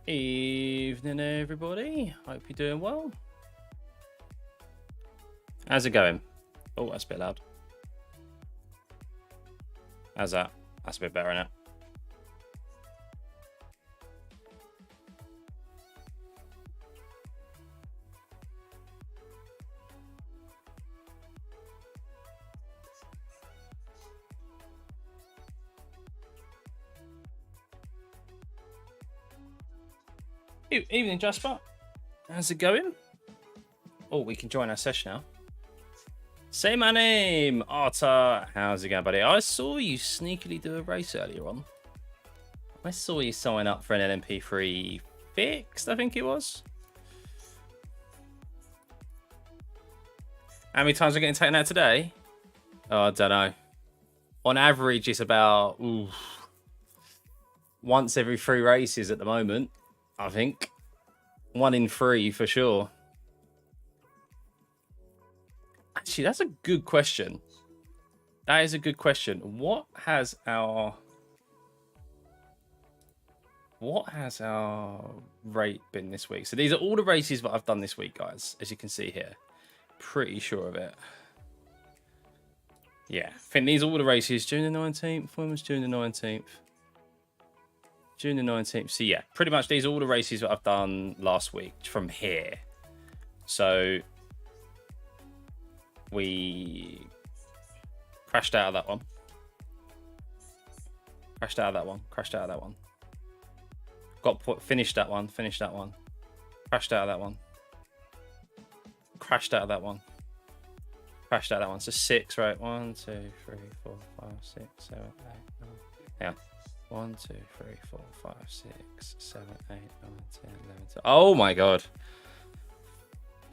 Evening, everybody. Hope you're doing well. How's it going? Oh, that's a bit loud. How's that? That's a bit better, isn't it? Evening, Jasper. How's it going? Oh, we can join our session now. Say my name, Arta. How's it going, buddy? I saw you sneakily do a race earlier on. I saw you sign up for an LMP3 fixed, I think it was. How many times are we getting taken out today? Oh, I don't know. On average, it's about once every 3 races at the moment. I think 1 in 3 for sure. Actually, that's a good question. That is a good question. What has our rate been this week? So these are all the races that I've done this week, guys. As you can see here, pretty sure of it. Yeah, I think these are all the races. June the 19th. When was June the 19th? June the 19th. So yeah, pretty much these are all the races that I've done last week from here. So we crashed out of that one. Crashed out of that one. Crashed out of that one. Finished that one. Finished that one. Crashed out of that one. Crashed out of that one. Crashed out of that one. So 6, right? 1, 2, 3, 4, 5, 6, 7, 8, 9. Yeah. 1, 2, 3, 4, 5, 6, 7, 8, 9, 10, 11, 12. Oh my god.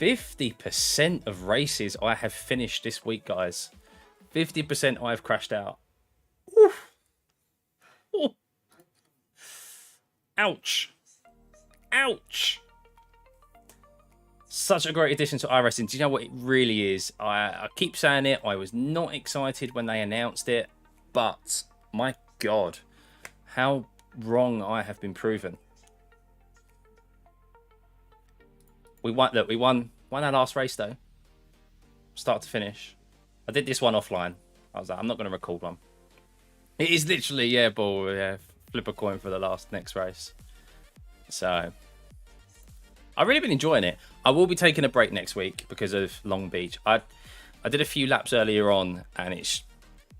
50% of races I have finished this week, guys. 50% I've crashed out. Oof. Ooh. Ouch. Ouch. Such a great addition to iRacing. Do you know what it really is? I keep saying it. I was not excited when they announced it. But, my god. How wrong I have been proven. We won our last race though. Start to finish. I did this one offline. I was like, I'm not going to record one. It is literally, yeah, ball, yeah, flip a coin for the next race. So, I've really been enjoying it. I will be taking a break next week because of Long Beach. I did a few laps earlier on, and it's,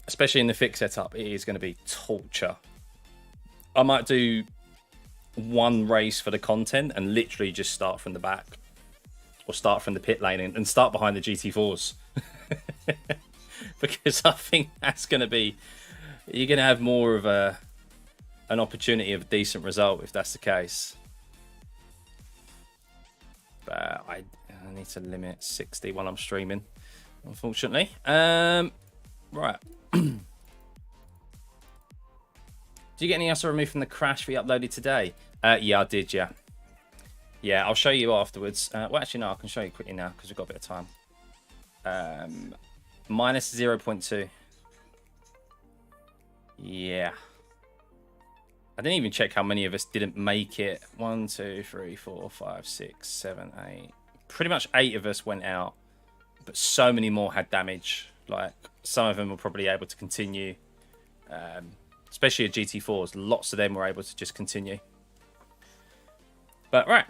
especially in the fixed setup, it is going to be torture. I might do 1 race for the content and literally just start from the back. Or start from the pit lane and start behind the GT4s. Because I think that's going to be... You're going to have more of an opportunity of a decent result if that's the case. But I need to limit 60 while I'm streaming, unfortunately. Right. Do you get any else removed from the crash we uploaded today? Yeah, I did, yeah. Yeah, I'll show you afterwards. Well, actually, no, I can show you quickly now because we've got a bit of time. Minus 0.2. Yeah. I didn't even check how many of us didn't make it. 1, 2, 3, 4, 5, 6, 7, 8. Pretty much 8 of us went out. But so many more had damage. Like, some of them were probably able to continue. Especially at GT4s, lots of them were able to just continue. But right,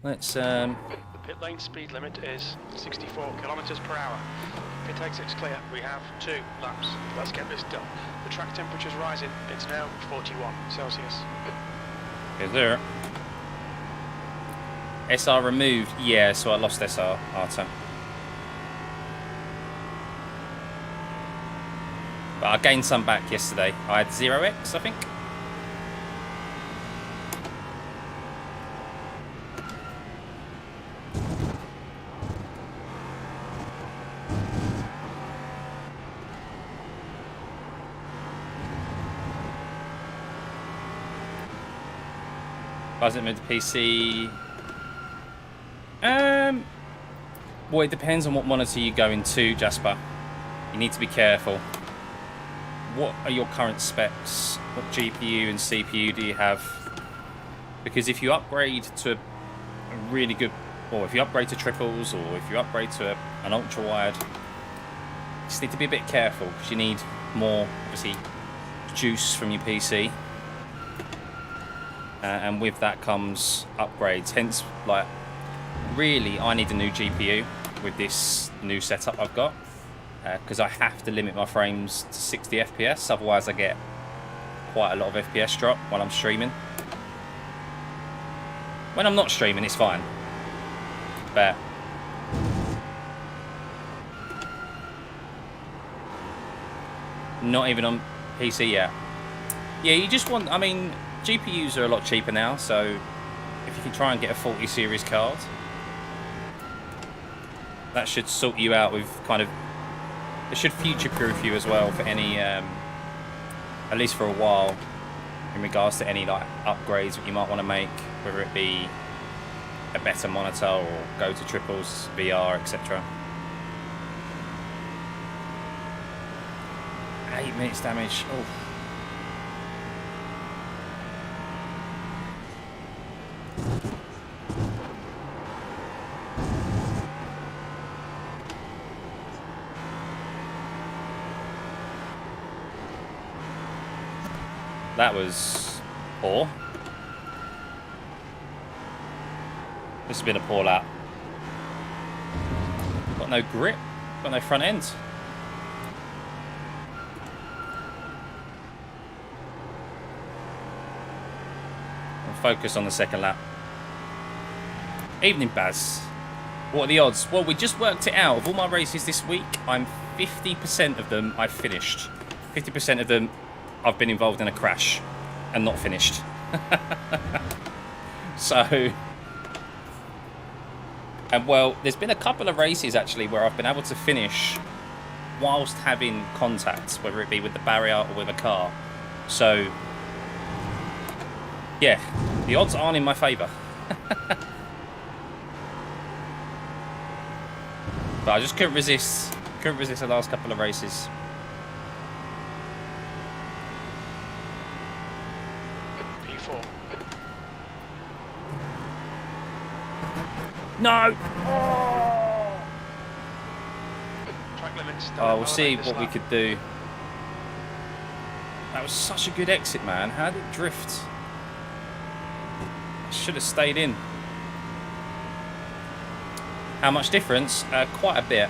let's. The pit lane speed limit is 64 kilometers per hour. Pit exit's clear. We have 2 laps. Let's get this done. The track temperature's rising. It's now 41 Celsius. Is there? SR removed. Yeah, so I lost SR, Arta. But I gained some back yesterday. I had 0x, I think. Buzzing with the PC. Well, it depends on what monitor you go into, Jasper. You need to be careful. What are your current specs? What GPU and CPU do you have? Because if you upgrade to a really good, or if you upgrade to triples, or if you upgrade to an ultra-wide, you just need to be a bit careful because you need more, obviously, juice from your PC. And with that comes upgrades. Hence, like, really, I need a new GPU with this new setup I've got. Because I have to limit my frames to 60 FPS, otherwise I get quite a lot of FPS drop while I'm streaming. When I'm not streaming, it's fine. But not even on PC yet. Yeah, you just want, I mean, GPUs are a lot cheaper now, so if you can try and get a 40 series card, that should sort you out with kind of, it should future-proof you as well for any, at least for a while, in regards to any like upgrades that you might want to make, whether it be a better monitor or go to triples, VR, etc. 8 minutes damage. Oh. That was poor. This has been a poor lap. Got no grip, got no front end. I'll focus on the second lap. Evening, Baz. What are the odds? Well, we just worked it out. Of all my races this week, I'm 50% of them I've finished. 50% of them I've been involved in a crash and not finished. So, and well, there's been a couple of races actually where I've been able to finish whilst having contact, whether it be with the barrier or with a car. So, yeah, the odds aren't in my favour. But I just couldn't resist the last couple of races. No! Oh, we'll see what we could do. That was such a good exit, man. How did it drift? I should have stayed in. How much difference? Quite a bit.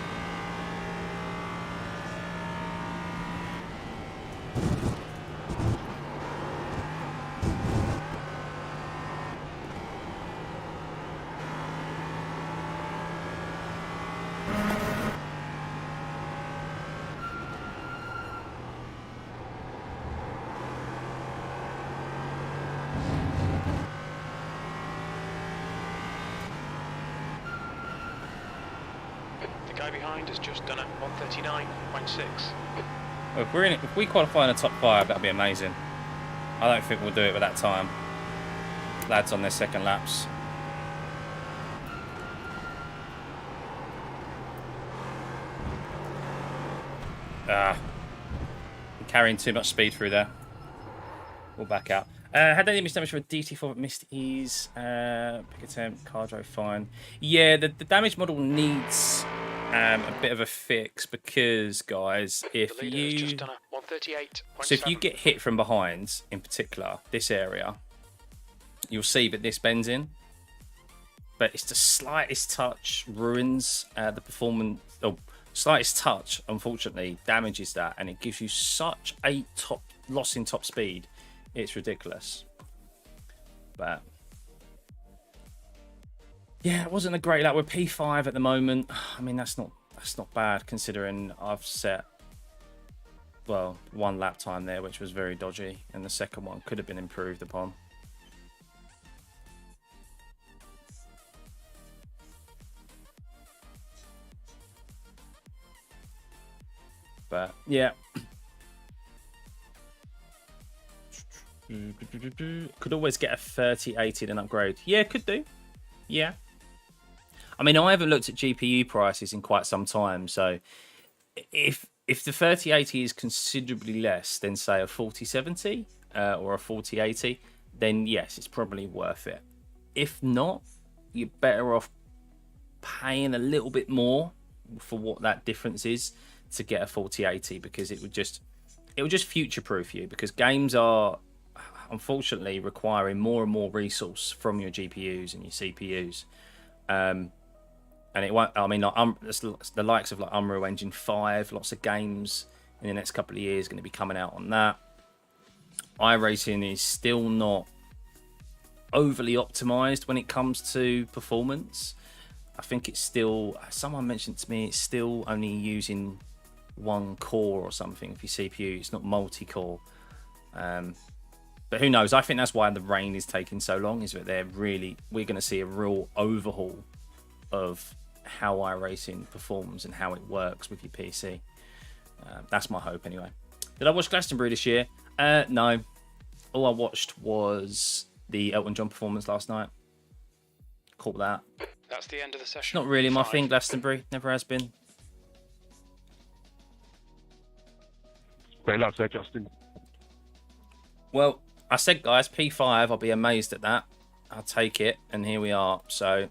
Behind has just done a 139.6. Well, if we qualify in the top 5, that'd be amazing. I don't think we'll do it with that time. Lads on their second laps. I'm carrying too much speed through there. We'll back out. Had any damage from a DT4 but missed his pick attempt, car drove fine. Yeah, the damage model needs a bit of a fix because, guys, if you get hit from behind, in particular this area, you'll see that this bends in, but it's the slightest touch ruins the performance. Or slightest touch, unfortunately, damages that, and it gives you such a loss in top speed. It's ridiculous. But yeah, it wasn't a great lap. We're P5 at the moment. I mean, that's not bad considering I've set, well, one lap time there, which was very dodgy, and the second one could have been improved upon. But yeah. Could always get a 3080 and upgrade. Yeah, could do. Yeah. I mean, I haven't looked at GPU prices in quite some time, so if the 3080 is considerably less than say a 4070 or a 4080, then yes, it's probably worth it. If not, you're better off paying a little bit more for what that difference is to get a 4080, because it would just future proof you, because games are unfortunately requiring more and more resource from your GPUs and your CPUs. And it won't, I mean, like, the likes of like Unreal Engine 5, lots of games in the next couple of years going to be coming out on that. iRacing is still not overly optimized when it comes to performance. I think it's still, someone mentioned to me, it's still only using one core or something for your CPU. It's not multi-core. But who knows? I think that's why the rain is taking so long, is that we're going to see a real overhaul of how iRacing performs and how it works with your PC. That's my hope anyway. Did I watch Glastonbury this year? No. All I watched was the Elton John performance last night. Caught that. That's the end of the session. Not really my thing, Glastonbury. Never has been. Great luck there, Justin. Well, I said, guys, P5, I'll be amazed at that. I'll take it, and here we are. So,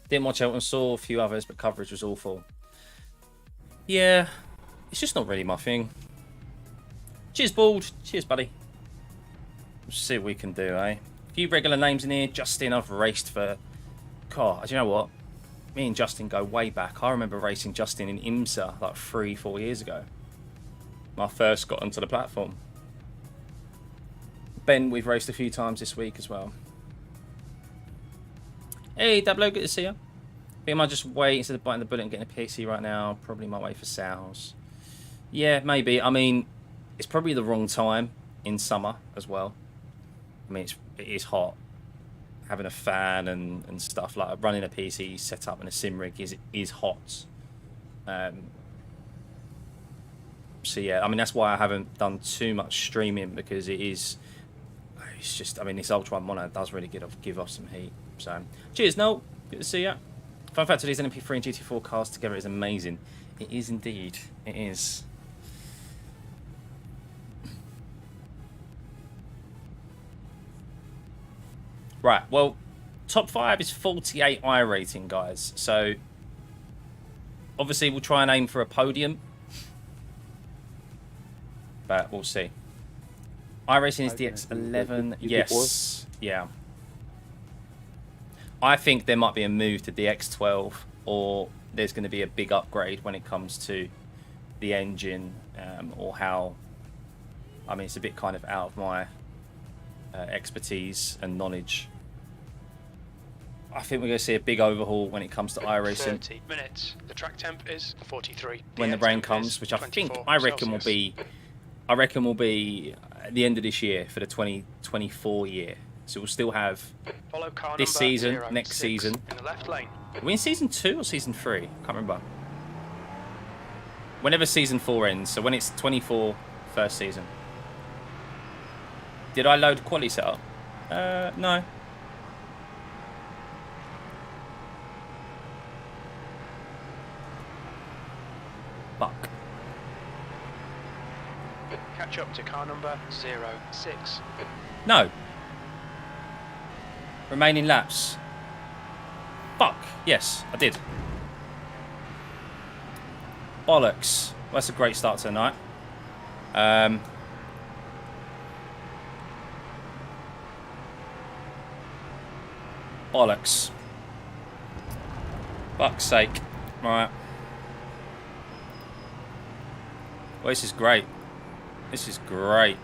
didn't watch Elton, saw a few others, but coverage was awful. Yeah, it's just not really my thing. Cheers, Bald. Cheers, buddy. Let's see what we can do, eh? A few regular names in here. Justin, I've raced for... God, do you know what? Me and Justin go way back. I remember racing Justin in IMSA like 3-4 years ago. When I first got onto the platform. Ben, we've raced a few times this week as well. Hey, Dablo, good to see you. I think I might just wait instead of biting the bullet and getting a PC right now. Probably might wait for sales. Yeah, maybe. I mean, it's probably the wrong time in summer as well. I mean, it is hot. Having a fan and stuff, like running a PC set up in a sim rig is hot. So yeah, I mean, that's why I haven't done too much streaming, because it's just, I mean, this Ultrawide monitor does really give off some heat. So cheers, Noel, good to see you. Fun fact, today's LMP3 and GT4 cars together is amazing. It is indeed, it is. Right, well, top 5 is 48 iRating, guys. So, obviously, we'll try and aim for a podium. But we'll see. iRacing is DX11. Yes. Yeah. I think there might be a move to DX12, or there's going to be a big upgrade when it comes to the engine, or how... I mean, it's a bit kind of out of my expertise and knowledge. I think we're going to see a big overhaul when it comes to iRacing. 30 minutes. The track temp is 43. When the rain comes, which I reckon will be at the end of this year for the 2024 year. So we'll still have this season, next season. In the left lane. Are we in season 2 or season 3? I can't remember. Whenever season 4 ends, so when it's 24 first season. Did I load quality setup? No. Fuck. Catch up to car number 06. No. Remaining laps. Fuck. Yes, I did. Bollocks. Well, that's a great start to the night. Bollocks. Fuck's sake. Right. Well, this is great. This is great.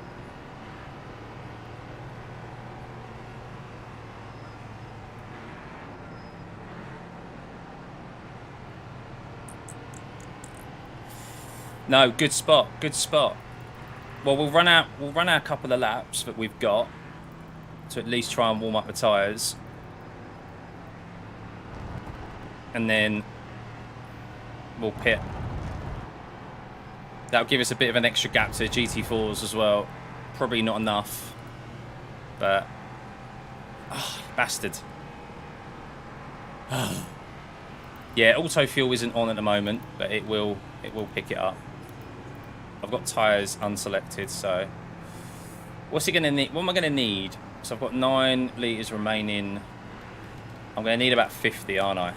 No, good spot. Good spot. Well, we'll run out a couple of laps that we've got to at least try and warm up the tyres. And then we'll pit. That'll give us a bit of an extra gap to GT4s as well. Probably not enough, but Oh, bastard. Yeah, auto fuel isn't on at the moment, but it will pick it up. I've got tyres unselected, so what's it gonna need? What am I gonna need? So I've got 9 litres remaining. I'm gonna need about 50, aren't I?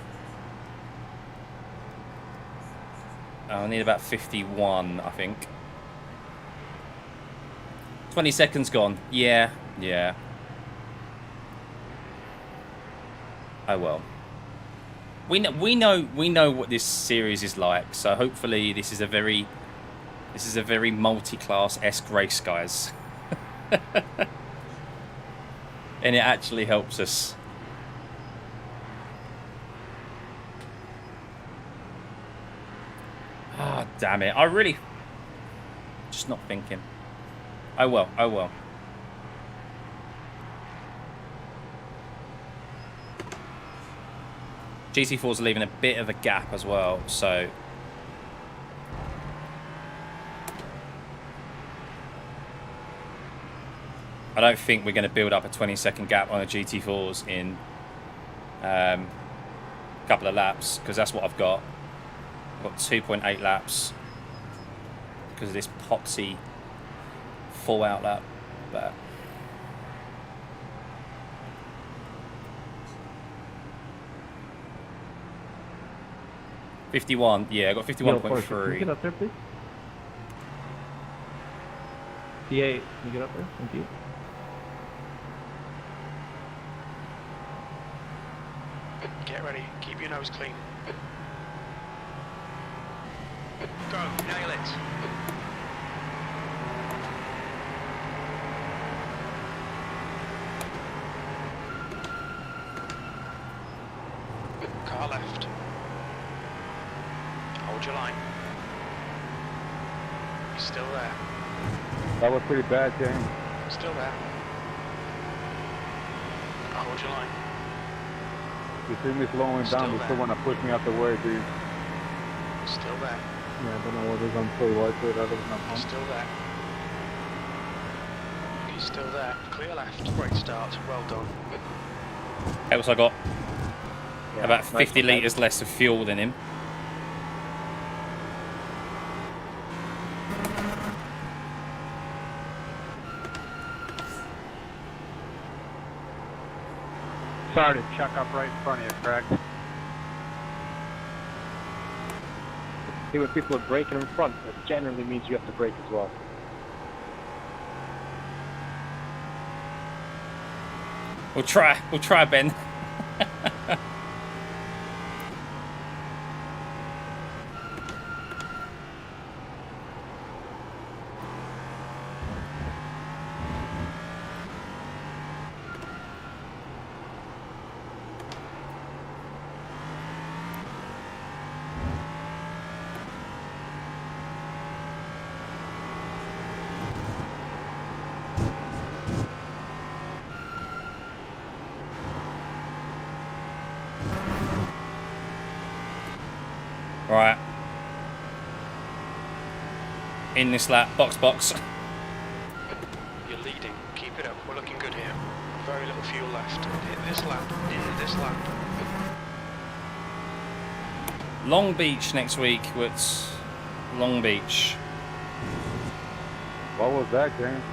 I need about 51, I think. 20 seconds gone. Yeah, yeah. Oh well. We know what this series is like, so hopefully this is a very multi-class-esque race, guys. And it actually helps us. Ah, oh, damn it. I really just not thinking. Oh well, oh well. GT4's leaving a bit of a gap as well, so I don't think we're going to build up a 20-second gap on the GT4s in a couple of laps, because that's what I've got. I've got 2.8 laps because of this poxy full out lap, but $51, yeah, I got 51.3. Can you get up there, please? PA, can you get up there? Thank you. Get ready, keep your nose clean. Go, nail it. Car left. Hold your line. He's still there. That was pretty bad, James. Still there. Hold your line. You see me slowing down, you still want to push me out the way, do you? Still there. Yeah, I don't know what is on full wide to it, I don't know. Still there. He's still there. Clear left. Great start. Well done. Else I got about 50 litres less of fuel than him. Started, chuck up right in front of you, correct? See, when people are braking in front, that generally means you have to brake as well. We'll try, Ben. Right. In this lap, box. You're leading. Keep it up. We're looking good here. Very little fuel left. Hit this lap. In this lap. Long Beach next week. What's Long Beach? What was that, James?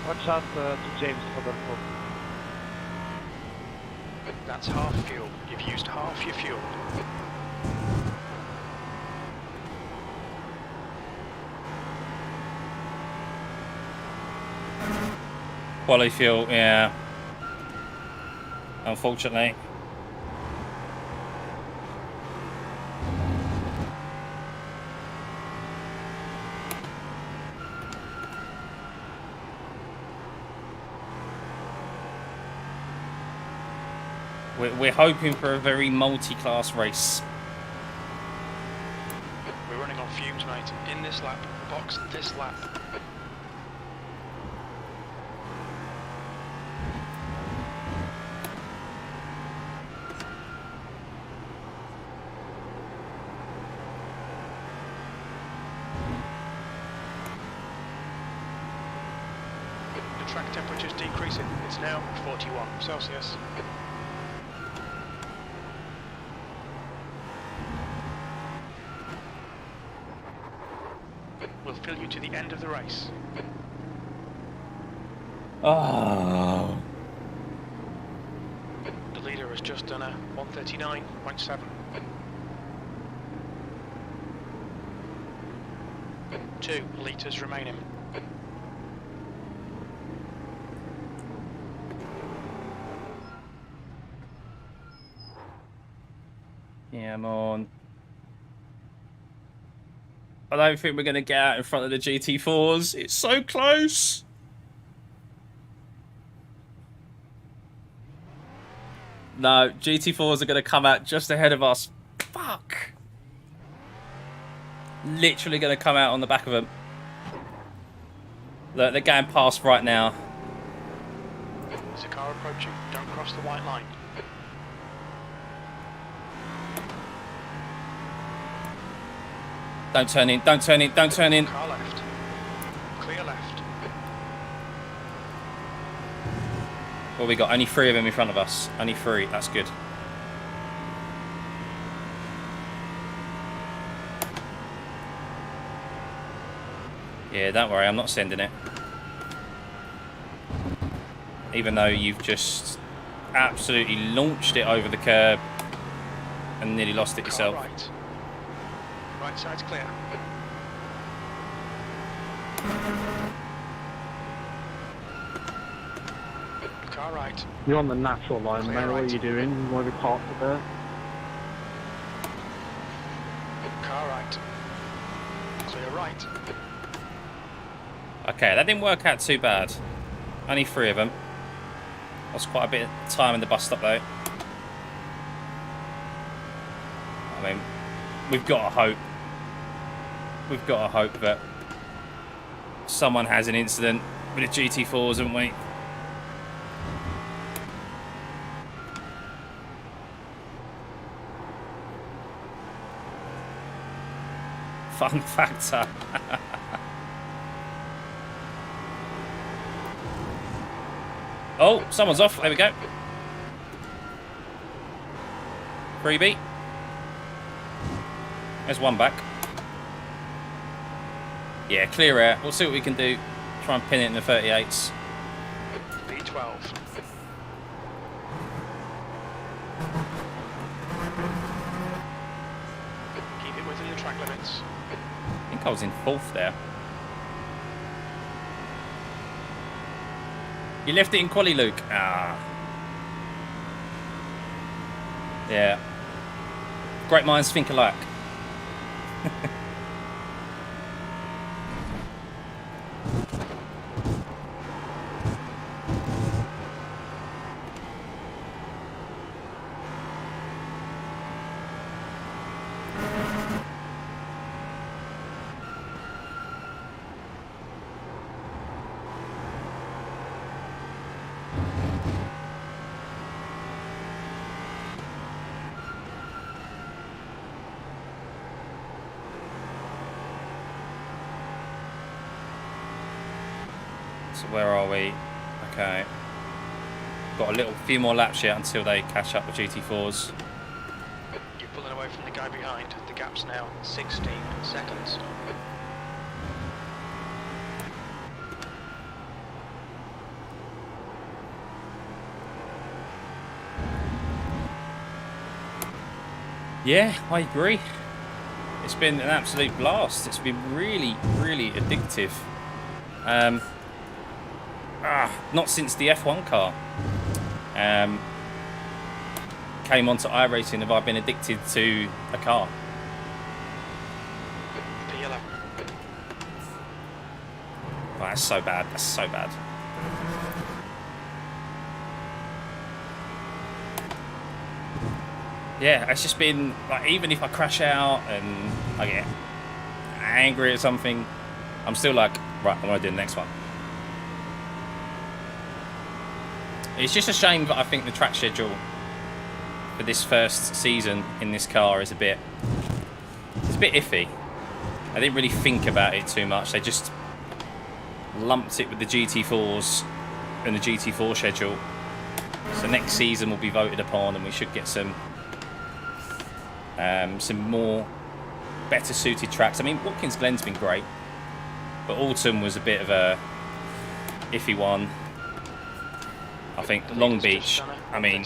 Watch out to James for the full. That's half fuel. You've used half your fuel. Quality fuel, yeah. Unfortunately. We're hoping for a very multi-class race. We're running on fumes, mate. In this lap. Box this lap. track temperature's decreasing. It's now 41 Celsius. We'll fill you to the end of the race. Oh. The leader has just done a 139.7. 2 litres remaining. Yeah, I'm on. I don't think we're going to get out in front of the GT4s. It's so close. No, GT4s are going to come out just ahead of us. Fuck. Literally going to come out on the back of them. Look, they're going past right now. There's a car approaching. Don't cross the white line. Don't turn in, don't turn in, don't turn in. Car left. Clear left. Well, we got only 3 of them in front of us. Only 3, that's good. Yeah, don't worry, I'm not sending it. Even though you've just absolutely launched it over the curb and nearly lost it yourself. Car right. Right side's clear. Car right. You're on the natural line, Clear mate. What are right. you doing? You want to be parked there? Car right. Clear right. Okay, that didn't work out too bad. Only 3 of them. Lost quite a bit of time in the bus stop though. I mean, we've got to hope. We've got to hope that someone has an incident with the GT4s, haven't we? Fun factor. Oh, someone's off. There we go. Freebie. There's one back. Yeah, clear out. We'll see what we can do. Try and pin it in the 38s. B12. Keep it within the track limits. I think I was in 4th there. You left it in quali, Luke. Ah. Yeah. Great minds think alike. So where are we? Okay. Got a little few more laps yet until they catch up with GT4s. You're pulling away from the guy behind. The gap's now 16 seconds. Yeah, I agree. It's been an absolute blast. It's been really, really addictive. Not since the F1 car came onto iRacing have I been addicted to a car. P11. Oh, that's so bad. That's so bad. Yeah, it's just been like, even if I crash out and I get angry at something, I'm still like, right, I want to do the next one. It's just a shame that I think the track schedule for this first season in this car is a bit iffy. I didn't really think about it too much. They just lumped it with the GT4s and the GT4 schedule. So next season will be voted upon, and we should get some more better suited tracks. I mean, Watkins Glen's been great, but Autumn was a bit of a iffy one. I think Long Beach, I mean,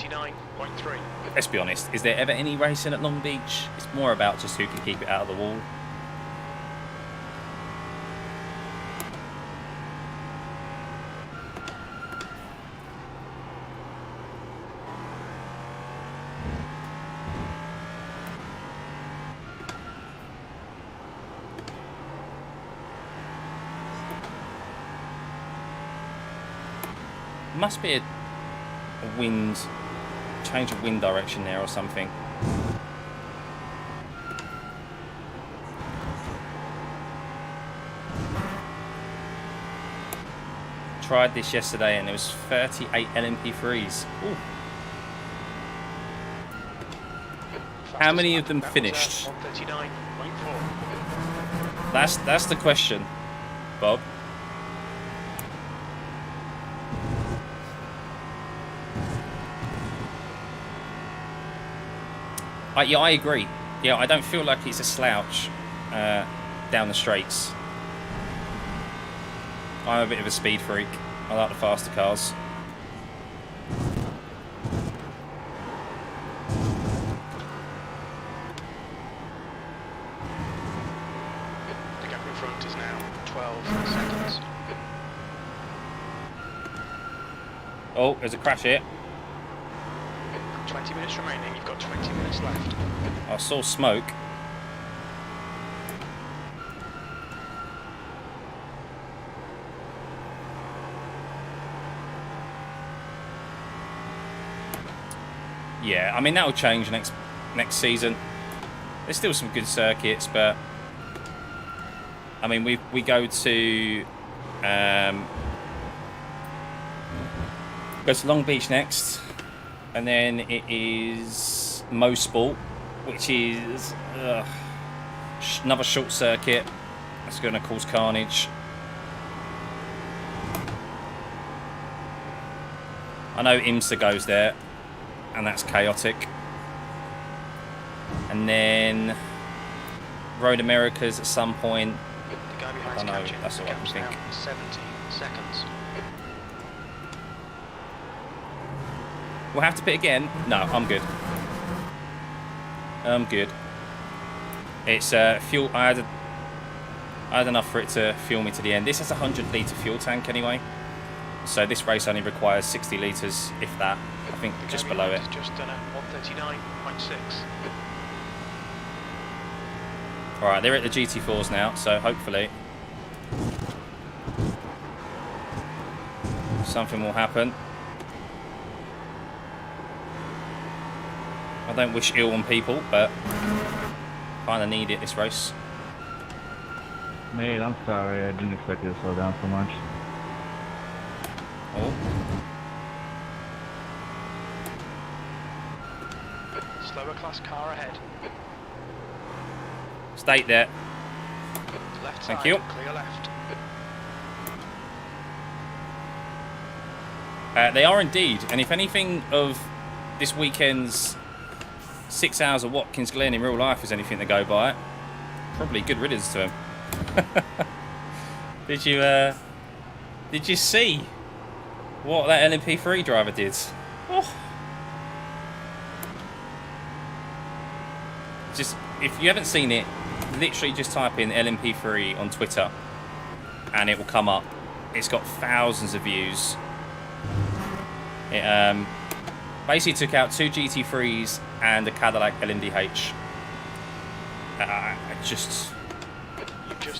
let's be honest, is there ever any racing at Long Beach? It's more about just who can keep it out of the wall. Must be a wind, change of wind direction there or something. Tried this yesterday and there was 38 LMP3s. Ooh. How many of them finished? That's the question, Bob. Yeah, I agree. Yeah, I don't feel like it's a slouch down the straights. I'm a bit of a speed freak. I like the faster cars. The gap in front is now 12 seconds. Oh, there's a crash here. 20 minutes remaining, you've got 20 minutes left. I saw smoke. Yeah, I mean, that'll change next season. There's still some good circuits, but I mean, we go to Long Beach next. And then it is Mo Sport, which is another short circuit. That's going to cause carnage. I know IMSA goes there, and that's chaotic. And then Road Americas at some point. The guy I don't know, that's what I think. 17 seconds. We'll have to pit again. No, I'm good. I'm good. It's fuel. I had enough for it to fuel me to the end. This has a 100-litre fuel tank anyway, so this race only requires 60 litres, if that. I think just below it. Just done at 139.6. All right, they're at the GT4s now, so hopefully something will happen. I don't wish ill on people, but kind of need it this race. Mate, I'm sorry. I didn't expect you to slow down so much. Oh. Slower class car ahead. Stay there. Left Thank side, you. clear left. They are indeed, and if anything of this weekend's 6 hours of Watkins Glen in real life is anything to go by, probably good riddance to him. Did you see what that LMP3 driver did? Oh. Just, if you haven't seen it, literally just type in LMP3 on Twitter and it will come up. It's got thousands of views. It basically took out 2 GT3s and a Cadillac LMDH. You've just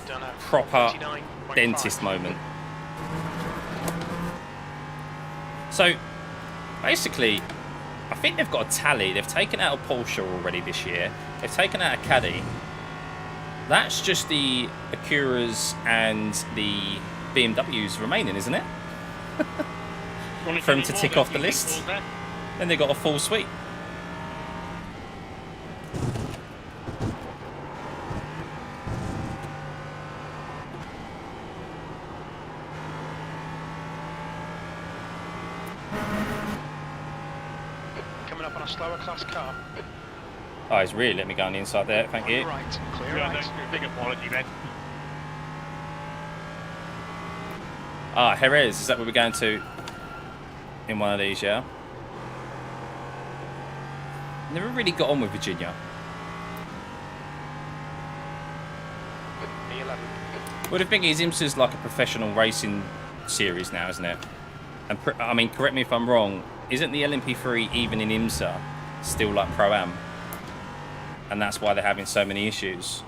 done a Proper 49.5. dentist moment. So, basically, I think they've got a tally. They've taken out a Porsche already this year. They've taken out a Caddy. That's just the Acuras and the BMWs remaining, isn't it? For them to tick off the list. Then they've got a full suite. up on a slower class car. Oh, he's really let me go on the inside there. Thank On you. your right, clear Yeah, right. no, big apology, man. Ah, Jerez, is that where we're going to in one of these, yeah? Never really got on with Virginia. E11. Well, the thing is, IMSA's like a professional racing series now, isn't it? And I mean, correct me if I'm wrong, isn't the LMP3 even in IMSA still like Pro-Am? And that's why they're having so many issues.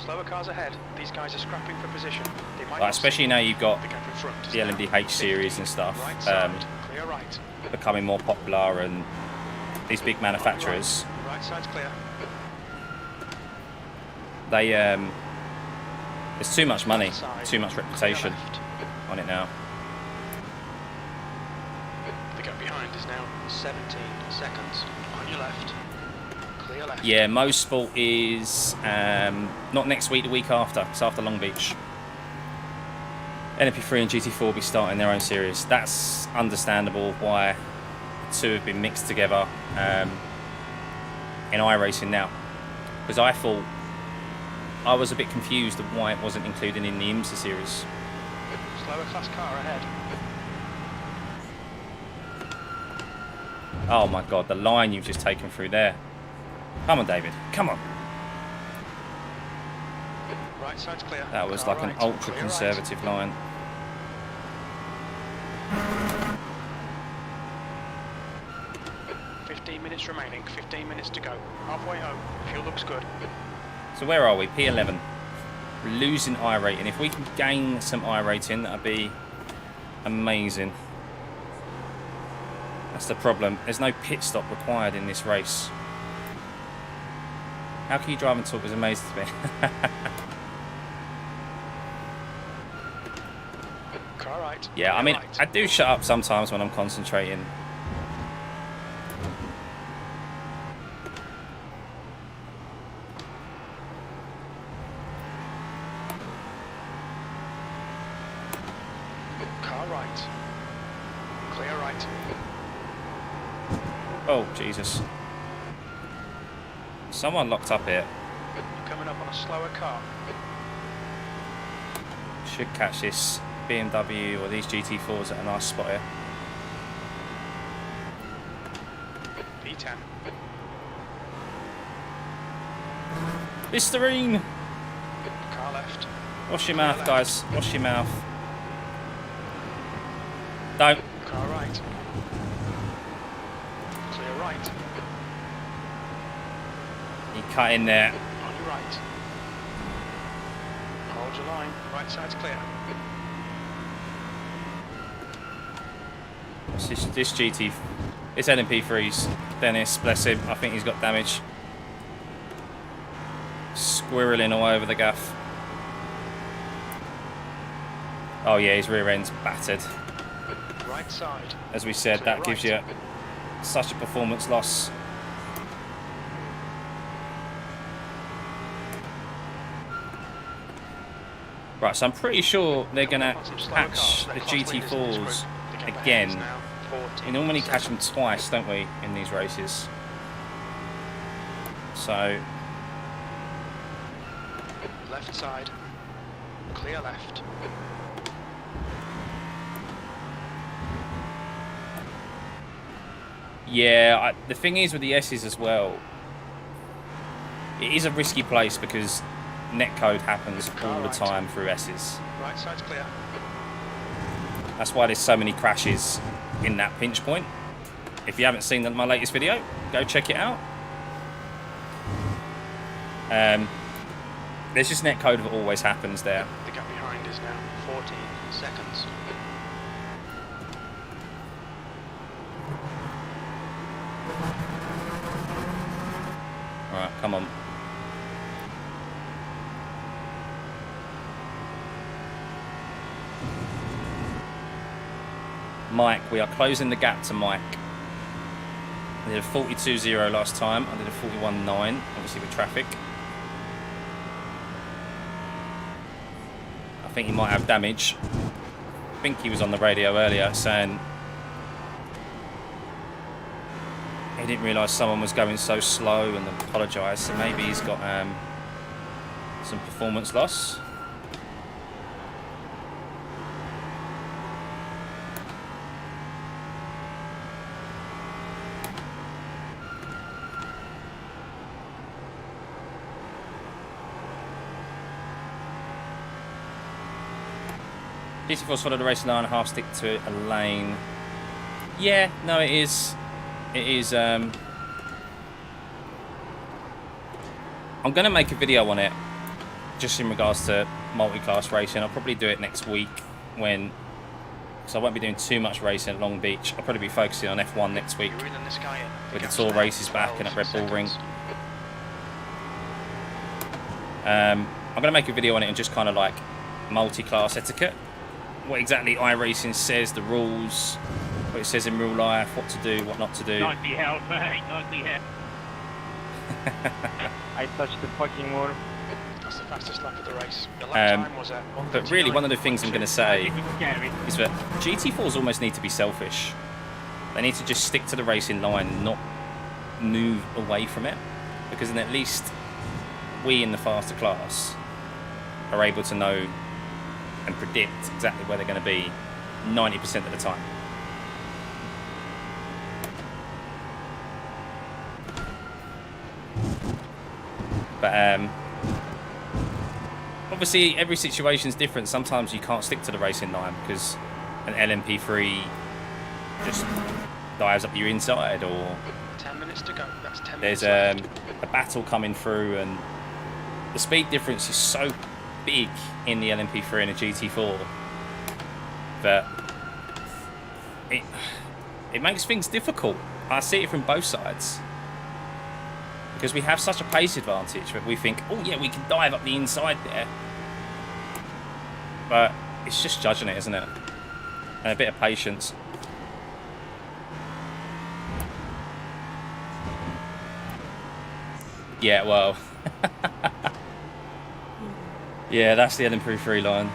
Slower cars ahead. These guys are scrapping for position. They might Like, especially now you've got the gap in front is the now LMDH series and stuff Right side, clear right. becoming more popular, and these big manufacturers, Right side's clear. they there's too much money, too much reputation on it now. The gap behind is now 17 seconds. On your left. Clear left. Yeah, Mosport is not next week, the week after. It's after Long Beach. LMP3 and GT4 will be starting their own series. That's understandable why the two have been mixed together in iRacing now. Because I thought, I was a bit confused of why it wasn't included in the IMSA series. Slower class car ahead. Oh my god, the line you've just taken through there. Come on, David, come on. Right side's clear. That was Car like an right. ultra Clear conservative line. right. 15 minutes remaining. 15 minutes to go. Halfway home. Fuel looks good. So where are we? P11. We're losing I rating. If we can gain some I rating, that'd be amazing. That's the problem. There's no pit stop required in this race. How can you drive and talk is amazing to me. Car right. Yeah, I Clear mean, right. I do shut up sometimes when I'm concentrating. Car right. Clear right. Oh, Jesus. Someone locked up here. You're coming up on a slower car. Should catch this BMW or these GT4s at a nice spot here. P10. Listerine! Car left. Wash your mouth, guys. Wash your mouth. Don't. Car right. Clear right. You cut in there. On your right. Hold your line. Right side's clear. This GT, this LMP3's Dennis, bless him. I think he's got damage. Squirreling all over the gaff. Oh yeah, his rear end's battered. Right side. As we said, that gives you such a performance loss. Right, so I'm pretty sure they're going to catch the GT4s again. We normally catch them twice, don't we, in these races? So, Left side. Clear left. yeah, the thing is with the S's as well, it is a risky place because netcode happens all the time through S's. Right side's clear. That's why there's so many crashes in that pinch point. If you haven't seen my latest video, go check it out. There's just netcode that always happens there. The gap behind is now 14 seconds. Alright, come on. Mike, we are closing the gap to Mike. I did a 42.0 last time. I did a 41.9, obviously with traffic. I think he might have damage. I think he was on the radio earlier saying he didn't realise someone was going so slow and apologised. So maybe he's got some performance loss. GT4's followed the racing line, half stick to a lane. Yeah, no, it is. It is. I'm going to make a video on it, just in regards to multi-class racing. I'll probably do it next week when, because I won't be doing too much racing at Long Beach. I'll probably be focusing on F1 next week with the tour races back and at Red Bull Ring. I'm going to make a video on it and just kind of like multi-class etiquette. What exactly iRacing says, the rules, what it says in real life, what to do, what not to do. Nicely held, mate. Nicely held. I touched the fucking motor. That's the fastest lap of the race. The lap time was at 1:39. But really, one of the things I'm going to say is that GT4s almost need to be selfish. They need to just stick to the racing line and not move away from it. Because then at least we in the faster class are able to know and predict exactly where they're going to be 90% of the time. But obviously every situation is different. Sometimes you can't stick to the racing line because an LMP3 just dives up your inside, or 10 minutes to go. That's 10 there's minutes a battle coming through, and the speed difference is so big in the LMP3 and the GT4 that it makes things difficult. I see it from both sides, because we have such a pace advantage that we think, oh yeah, we can dive up the inside there, but it's just judging it, isn't it? And a bit of patience. Yeah, well. Yeah, that's the LMP3 line.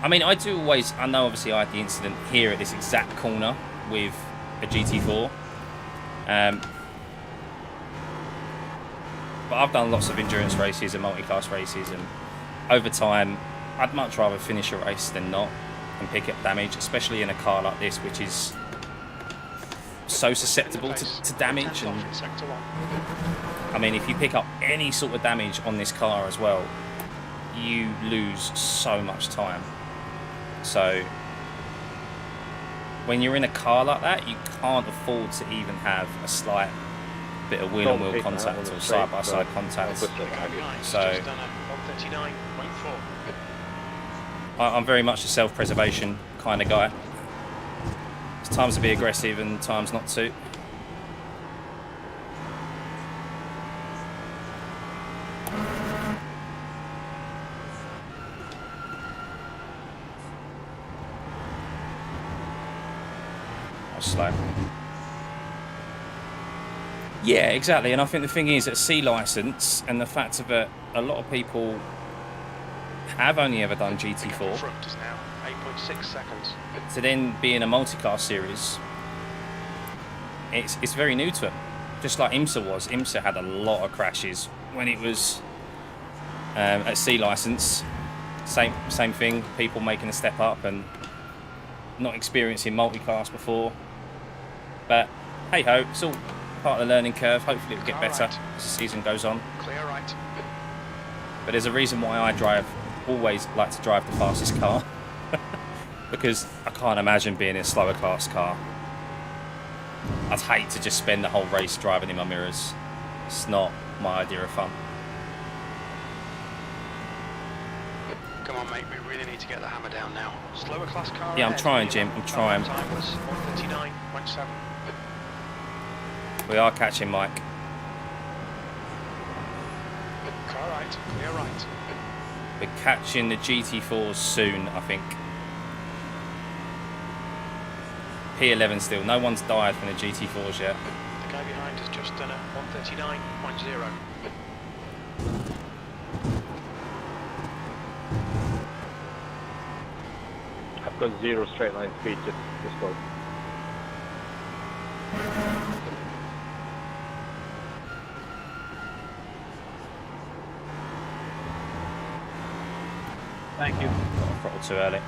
I mean, I do always... I know, obviously, I had the incident here at this exact corner with a GT4. But I've done lots of endurance races and multi-class races, and over time, I'd much rather finish a race than not and pick up damage, especially in a car like this, which is so susceptible to damage. And I mean, if you pick up any sort of damage on this car as well, you lose so much time. So when you're in a car like that, you can't afford to even have a slight bit of wheel-on-wheel contact or side-by-side contact. So I'm very much a self-preservation kind of guy. There's times to be aggressive and times not to. Slow. Yeah, exactly. And I think the thing is that C license and the fact of it, a lot of people have only ever done GT4. Front is now 8.6 seconds. To then be in a multi-class series, it's very new to them. Just like IMSA was. IMSA had a lot of crashes when it was at C license. Same thing. People making a step up and not experiencing multi-class before. But hey ho, it's all part of the learning curve. Hopefully it'll get better as the season goes on. Clear right. But there's a reason why I always like to drive the fastest car. Because I can't imagine being in a slower class car. I'd hate to just spend the whole race driving in my mirrors. It's not my idea of fun. Come on, mate, we really need to get the hammer down now. Slower class car. Yeah, I'm trying, Jim. I'm trying. Time was 1:39.7. We are catching Mike. Car right, clear right. We're catching the GT4s soon, I think. P11 still. No one's died from the GT4s yet. The guy behind has just done a 1:39.0. I've got 0 straight line speed, just go. Thank you. Got a throttle too early.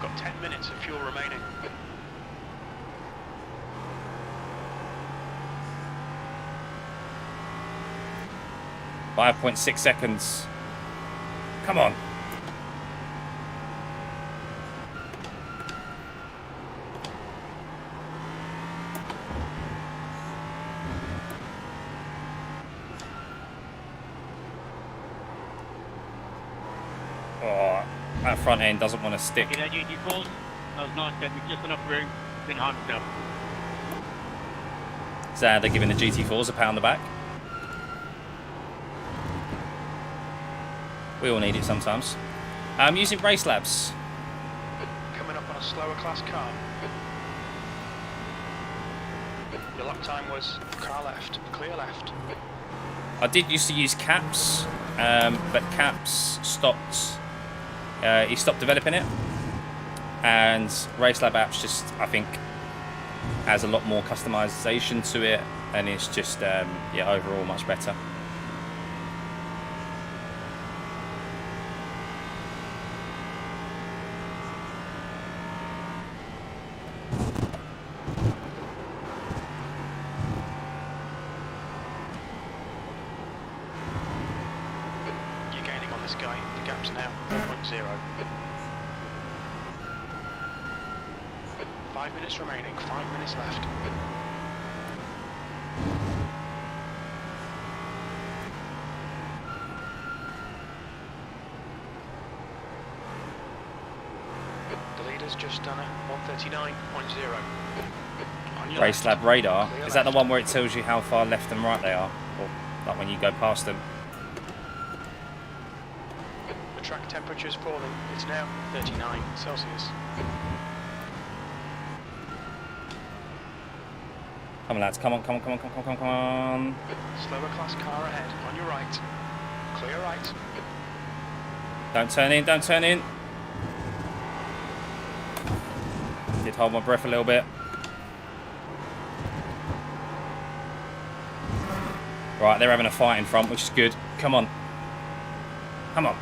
Got 10 minutes of fuel remaining. .6 seconds. Come on. Oh, that front end doesn't want to stick. Okay, that GT4, that was nice, gave me just enough room, been hunched up. So they're giving the GT4s a pat on the back. We all need it sometimes. I'm using Race Labs. Coming up on a slower class car. Your lap time was car left, clear left. I did used to use Caps, but Caps stopped. He stopped developing it, and Race Lab apps just, I think, has a lot more customization to it, and it's just yeah, overall much better. You're gaining on this guy. The gap's now 1.0. 5 minutes remaining. 5 minutes left. The leader's just done a 139.0. On your Race left. Lab radar, Clear is that the left. one where it tells you how far left and right they are, or like when you go past them? The track temperature's falling. It's now 39 Celsius. Come on, lads, come on, come on, come on, come on, come on, come on. Slower class car ahead. On your right. Clear right. Don't turn in, don't turn in. Did hold my breath a little bit. Right, they're having a fight in front, which is good. Come on. Come on.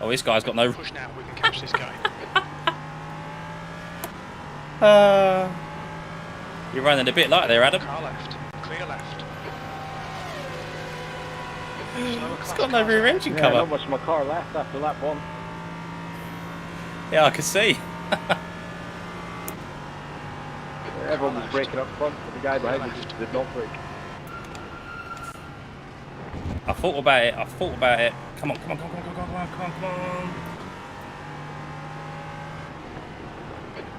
Oh, this guy's got no... Push now. We can catch this guy. You're running a bit light there, Adam. Car left. Clear left. It's got no rear engine Yeah, cover. not much of my car left after lap 1. Yeah, I can see. Everyone was braking up front, but the guy behind me just did not brake. I thought about it. I thought about it. Come on, come on, come on, come on, come on, come on, come on, come on.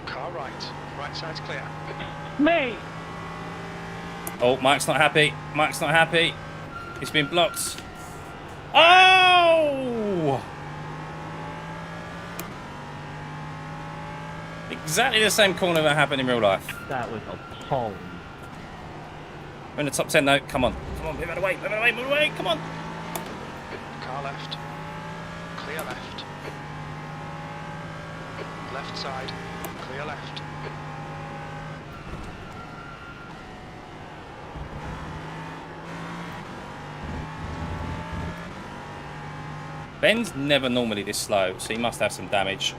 Car right. Right side's clear. Me! Oh, Mike's not happy. Mike's not happy. He's been blocked. Oh! Exactly the same corner that happened in real life. That was appalling. We're in the top 10 though. Come on. Come on, move out of the way. Move out of the way. Move out of the way. Come on. Car left. Clear left. Left side. Clear left. Ben's never normally this slow, so he must have some damage.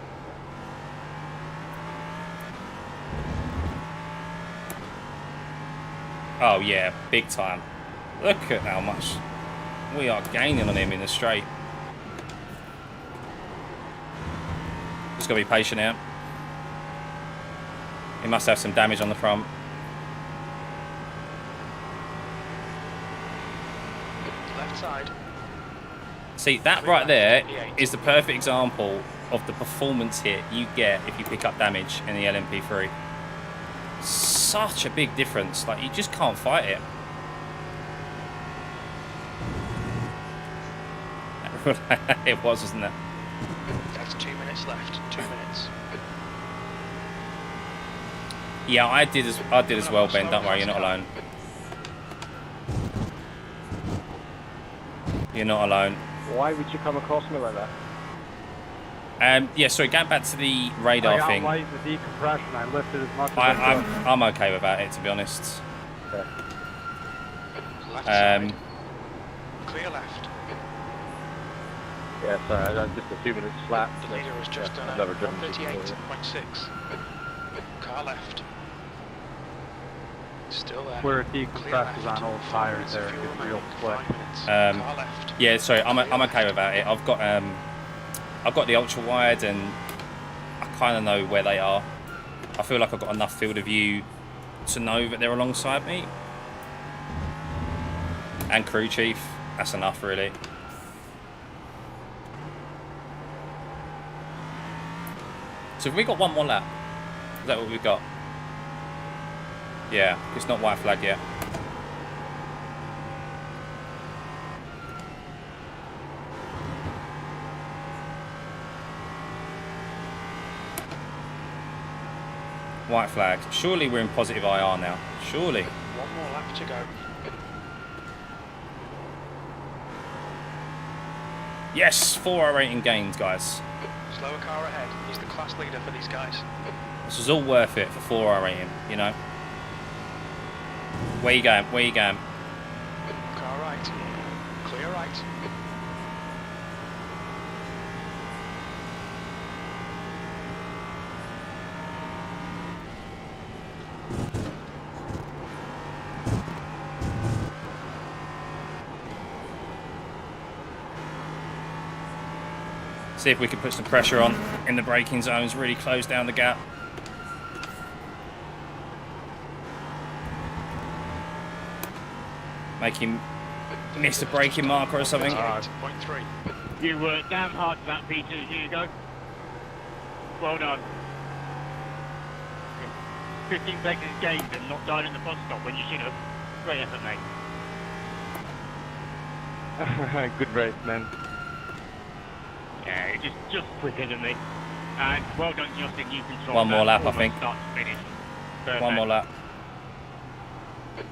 Oh yeah, big time. Look at how much we are gaining on him in the straight. Just gotta be patient here. He must have some damage on the front. Left side. See, that right there is the perfect example of the performance hit you get if you pick up damage in the LMP3. Such a big difference. Like, you just can't fight it. It was, wasn't it? That's 2 minutes left. 2 minutes. Yeah, I did as well, Ben. Don't worry, you're not alone. You're not alone. Why would you come across me like that? Yeah, sorry, going back to the radar I got thing. light the decompression. I lifted as much as I could. I'm okay with that, to be honest. Okay. Left side. Clear left. Yeah, sorry, I'm just assuming it's flat. The leader has just done I've a never driven this before. 138.6. Car left. Still there. Where it Clear decompresses left. on old 5 tires minutes there, of fuel it's real remaining, slick. 5 minutes. Car left. Yeah, sorry, I'm okay without it. I've got the Ultrawide and I kind of know where they are. I feel like I've got enough field of view to know that they're alongside me. And crew chief, that's enough really. So have we got one more lap? Is that what we've got? Yeah, it's not white flag yet. White flag. Surely we're in positive IR now. Surely. One more lap to go. Yes, 4 rating gains, guys. Slower car ahead. He's the class leader for these guys. This is all worth it for 4 rating, you know. Where you going? Where you going? Car right. Clear right. See if we can put some pressure on in the braking zones, really close down the gap. Make him miss a braking marker or something. 8.3. You worked damn hard for that, Peter. Here you go. Well done. 15 seconds gained and not died in the bus stop when you should have. Great effort, mate. Good race, man. Yeah, you're just quicker than me. And well done, Justin. You controlled One more that lap, I almost think. Start to finish. Perfect. One more lap.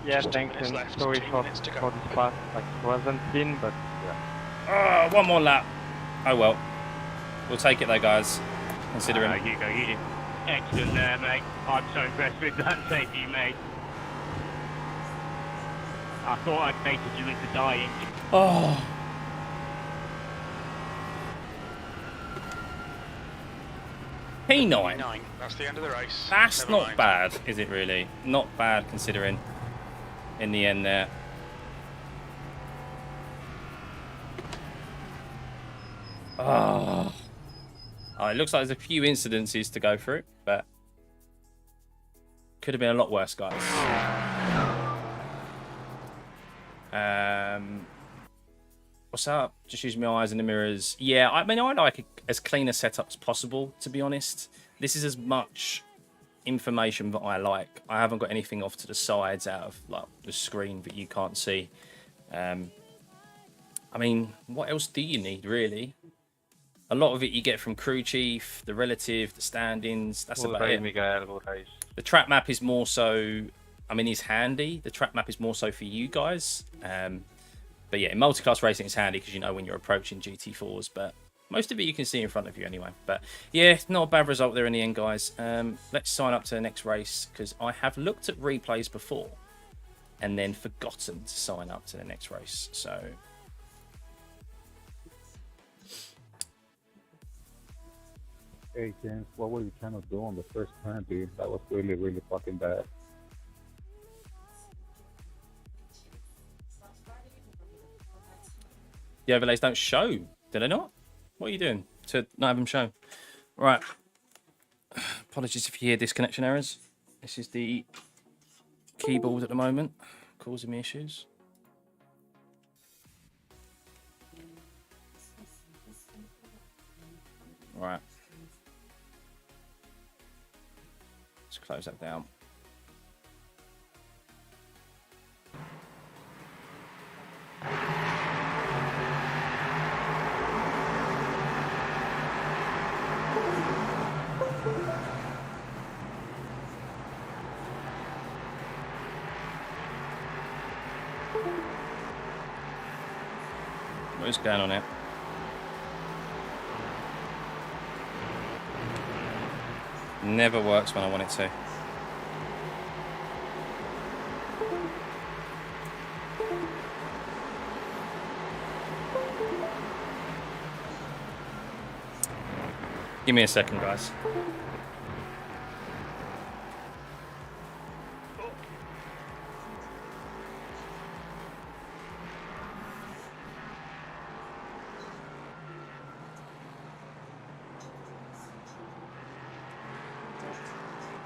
Yeah, Just 2 thanks, minutes and left, sorry 2 for minutes to go. the spot. Like, wasn't thin, but yeah. Oh, one more lap. Oh well. We'll take it though, guys. Considering. You go. You did excellent there, mate. I'm so impressed with that safety you made. I thought I'd mated you into dying. Oh. P9. 9. That's the end of the race. That's Never not mind. bad, is it really? Not bad considering in the end there. Oh. Oh, it looks like there's a few incidences to go through, but could have been a lot worse, guys. What's up? Just using my eyes in the mirrors. Yeah, I mean, I like as clean a setup as possible, to be honest. This is as much information that I like. I haven't got anything off to the sides out of like the screen that you can't see. I mean, what else do you need, really? A lot of it you get from crew chief, the relative, the standings. That's about it. The track map is more so, I mean, it's handy. The track map is more so for you guys. But yeah, in multi-class racing, it's handy because you know when you're approaching GT4s. But most of it you can see in front of you anyway. But yeah, not a bad result there in the end, guys. Let's sign up to the next race because I have looked at replays before and then forgotten to sign up to the next race. So Hey, James, what were you trying to do on the first turn, dude? That was really, really fucking bad. the overlays don't show, do they not? What are you doing to not have them show? Right. Apologies if you hear disconnection errors. This is the keyboard at the moment, causing me issues. Right. Let's close that down. What is going on here? Never works when I want it to. Give me a second, guys.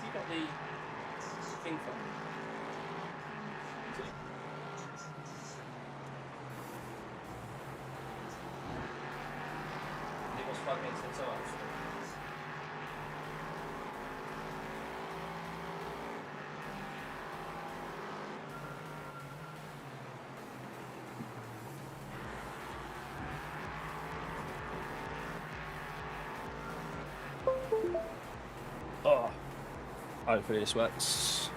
You got the thing from? It was plugged into the tires. Oh, hopefully this works.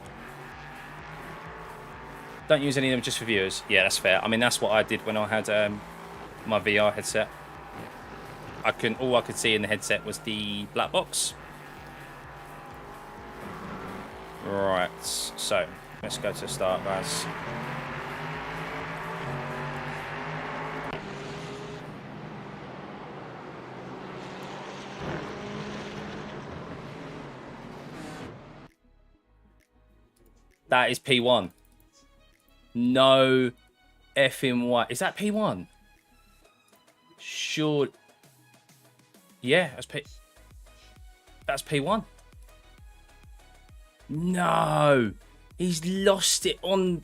Don't use any of them just for viewers. Yeah, that's fair. I mean, that's what I did when I had my VR headset. All I could see in the headset was the black box. Right, so let's go to start, guys. That is P1. No effing way. Is that P1? Sure. Yeah, that's P1. No. He's lost it on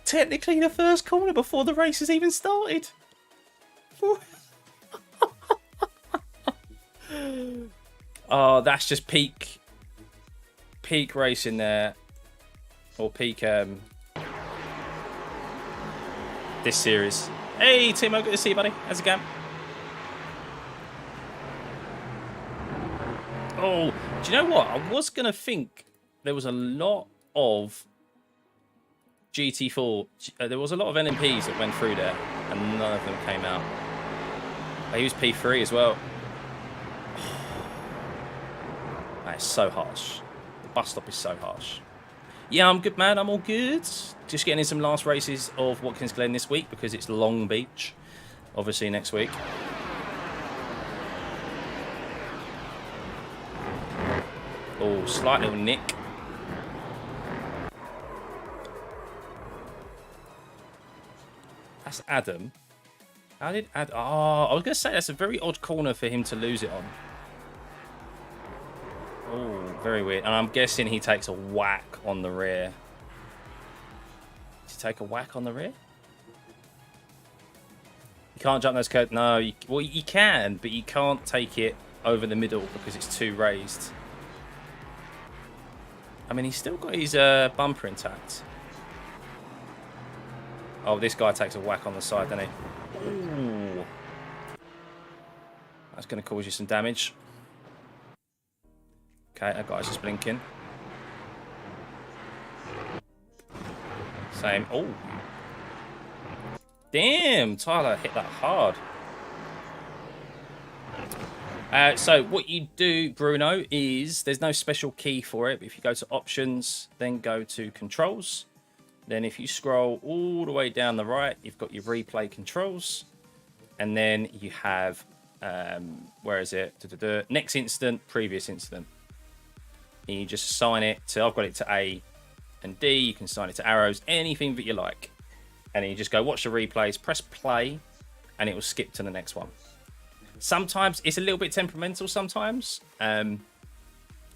technically the first corner before the race has even started. Oh, that's just peak racing there, or peak this series. Hey Timo, good to see you, buddy. How's it going? Oh, do you know what? I was gonna think there was a lot of GT4. There was a lot of LMPs that went through there, and none of them came out. I used P3 as well. That is so harsh. The bus stop is so harsh. Yeah, I'm good, man. I'm all good. Just getting in some last races of Watkins Glen this week because it's Long Beach. Obviously next week. Oh, slight little nick. That's Adam. How did Adam... Oh, I was going to say that's a very odd corner for him to lose it on. Oh, very weird. And I'm guessing he takes a whack on the rear. Does he take a whack on the rear? You can't jump those curves. No, well, you can, but you can't take it over the middle because it's too raised. I mean, he's still got his bumper intact. Oh, this guy takes a whack on the side, doesn't he? Ooh. That's going to cause you some damage. Okay, that guy's just blinking. Same. Oh. Damn, Tyler hit that hard. So what you do, Bruno, is there's no special key for it. But if you go to options, then go to controls. Then if you scroll all the way down the right, you've got your replay controls. And then you have, where is it? Next instant, previous instant. And you just assign it to, I've got it to A and D. You can assign it to arrows, anything that you like. And then you just go watch the replays, press play, and it will skip to the next one. Sometimes it's a little bit temperamental sometimes.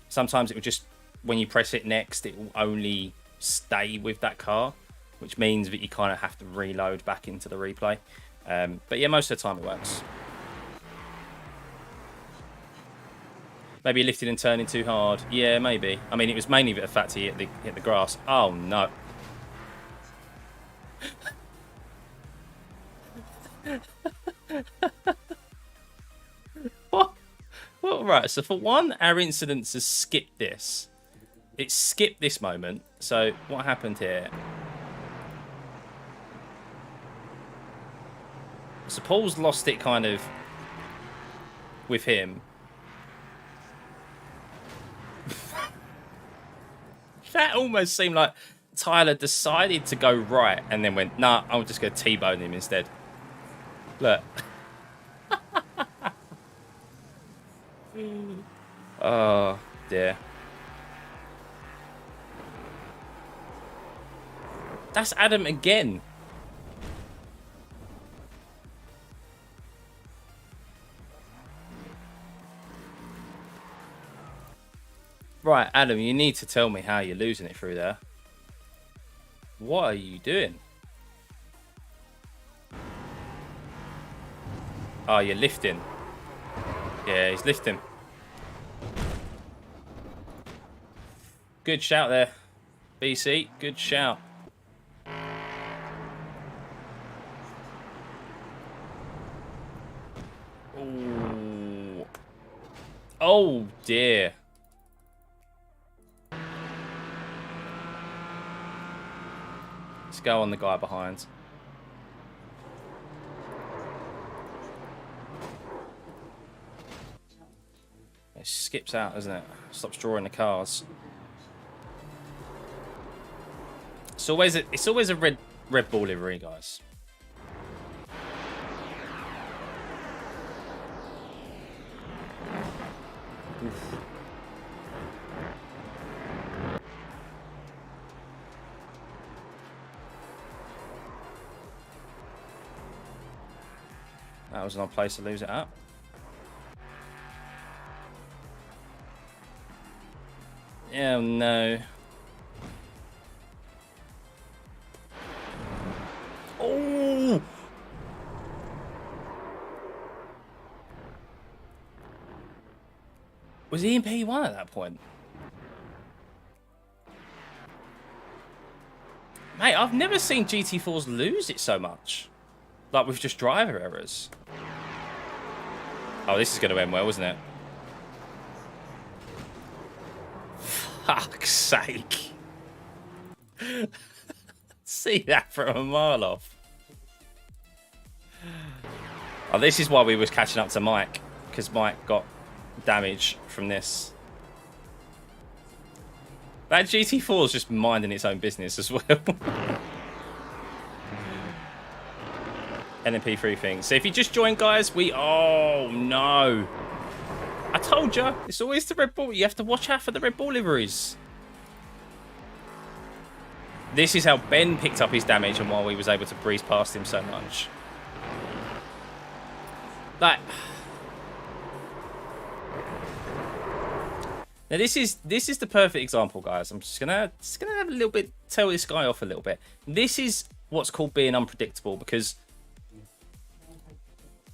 Sometimes it will just, when you press it next, it will only stay with that car, which means that you kind of have to reload back into the replay. But yeah, most of the time it works. Maybe lifted and turning too hard. Yeah, maybe. I mean, it was mainly the fact he hit the grass. Oh, no. What? Well, right, so for one, our incidents has skipped this. It skipped this moment. So what happened here? So Paul's lost it kind of with him. That almost seemed like Tyler decided to go right and then went, nah, I'm just going to T-bone him instead. Look. Oh, dear. That's Adam again. Right, Adam, you need to tell me how you're losing it through there. What are you doing? Oh, you're lifting. Yeah, he's lifting. Good shout there, BC. Good shout. Ooh. Oh, dear. Let's go on the guy behind. It skips out, doesn't it? Stops drawing the cars. It's always a Red Bull livery, guys. Oof. That was an odd place to lose it at. Oh no. Oh! Was he in P1 at that point? Mate, I've never seen GT4s lose it so much. Like with just driver errors. Oh, this is going to end well, isn't it? Fuck's sake. See that from a mile off. Oh, this is why we was catching up to Mike. Because Mike got damage from this. That GT4 is just minding its own business as well. LMP3 thing. So if you just joined, guys, oh no. I told you, it's always the Red Bull. You have to watch out for the Red Bull liveries. This is how Ben picked up his damage and why he was able to breeze past him so much. Like, now this is the perfect example, guys. I'm just gonna have a little bit, tell this guy off a little bit. This is what's called being unpredictable, because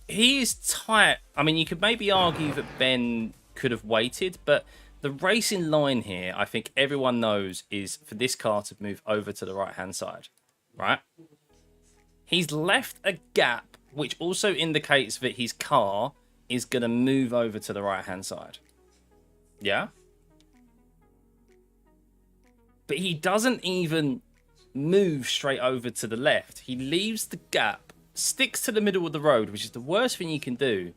he is tight. I mean, you could maybe argue that Ben could have waited, but the racing line here, I think everyone knows, is for this car to move over to the right-hand side, right? He's left a gap, which also indicates that his car is going to move over to the right-hand side. Yeah? But he doesn't even move straight over to the left. He leaves the gap, sticks to the middle of the road, which is the worst thing you can do,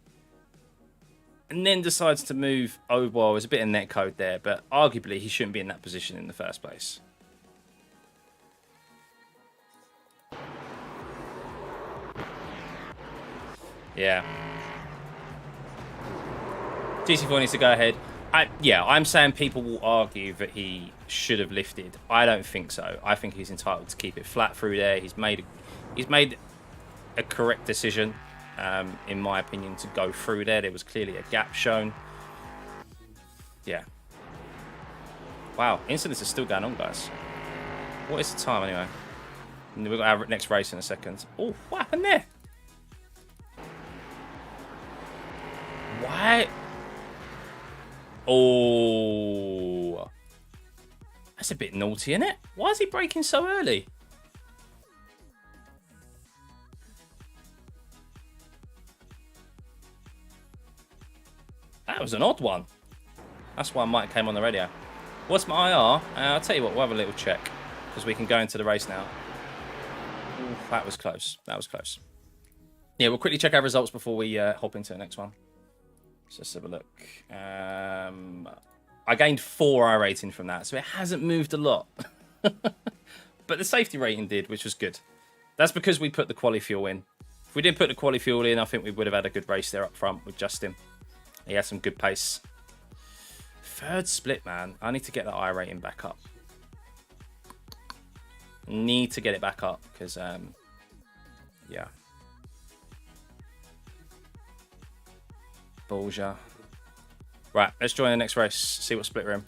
and then decides to move. Oh, well, there's a bit of netcode there, but arguably he shouldn't be in that position in the first place. Yeah. GT4 needs to go ahead. I'm saying people will argue that he should have lifted. I don't think so. I think he's entitled to keep it flat through there. He's made a correct decision, in my opinion, to go through there. There was clearly a gap shown. Yeah. Wow, incidents are still going on, guys. What is the time anyway? And we've got our next race in a second. Oh, what happened there? Why? Oh, that's a bit naughty, isn't it? Why is he braking so early? That was an odd one. That's why Mike came on the radio. What's my IR? I'll tell you what, we'll have a little check, because we can go into the race now. Ooh, that was close. That was close. Yeah, we'll quickly check our results before we hop into the next one. So let's have a look. I gained 4 iRating from that, so it hasn't moved a lot. But the safety rating did, which was good. That's because we put the quali fuel in. If we didn't put the quali fuel in, I think we would have had a good race there up front with Justin. He had some good pace. Third split, man. I need to get that I rating back up. Need to get it back up because, yeah. Bullseye. Right, let's join the next race. See what split we're in.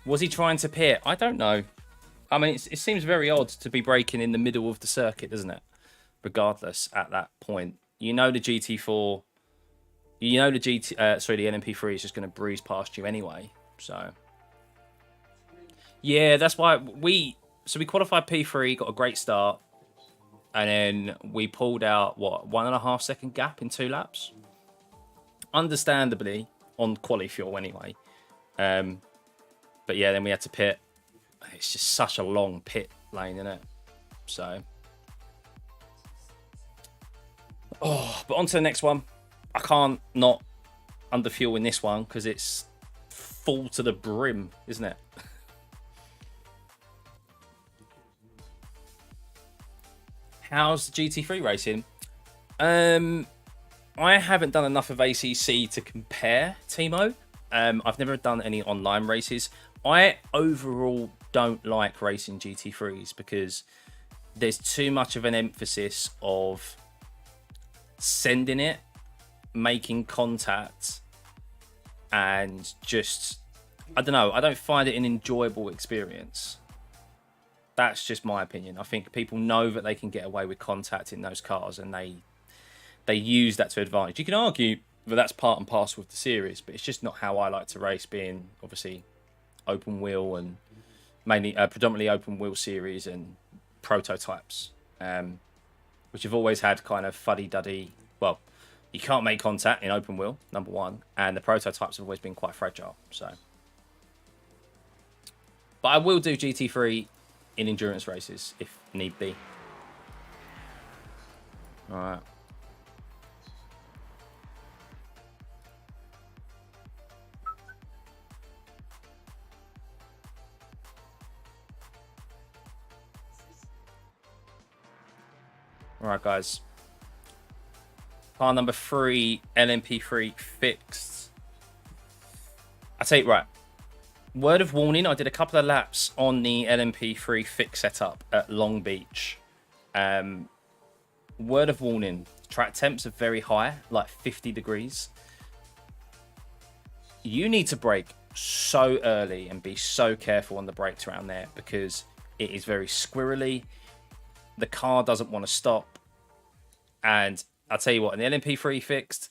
Was he trying to pit? I don't know. I mean, it seems very odd to be braking in the middle of the circuit, doesn't it? Regardless, at that point, you know the GT4, you know the the LMP3 is just going to breeze past you anyway. So, yeah, that's why we qualified P3, got a great start, and then we pulled out what 1.5 second gap in 2 laps. Understandably, on quali fuel anyway. But yeah, then we had to pit. It's just such a long pit lane, isn't it? So, but on to the next one. I can't not under fuel in this one because it's full to the brim, isn't it? How's the GT3 racing? I haven't done enough of ACC to compare, Timo. I've never done any online races. I overall don't like racing GT3s because there's too much of an emphasis of sending it, making contact, and just, I don't know, I don't find it an enjoyable experience. That's just my opinion. I think people know that they can get away with contact in those cars and they use that to advantage. You can argue that that's part and parcel of the series, but it's just not how I like to race, being obviously open wheel and mainly predominantly open wheel series and prototypes, which have always had kind of fuddy-duddy. Well, you can't make contact in open wheel, number one, and the prototypes have always been quite fragile. So, but I will do GT3 in endurance races if need be. All right. All right, guys. Car number 3, LMP3 fixed. I tell you, right. Word of warning, I did a couple of laps on the LMP3 fix setup at Long Beach. Word of warning, track temps are very high, like 50 degrees. You need to brake so early and be so careful on the brakes around there because it is very squirrely. The car doesn't want to stop. And I'll tell you what, in the LMP3 fixed,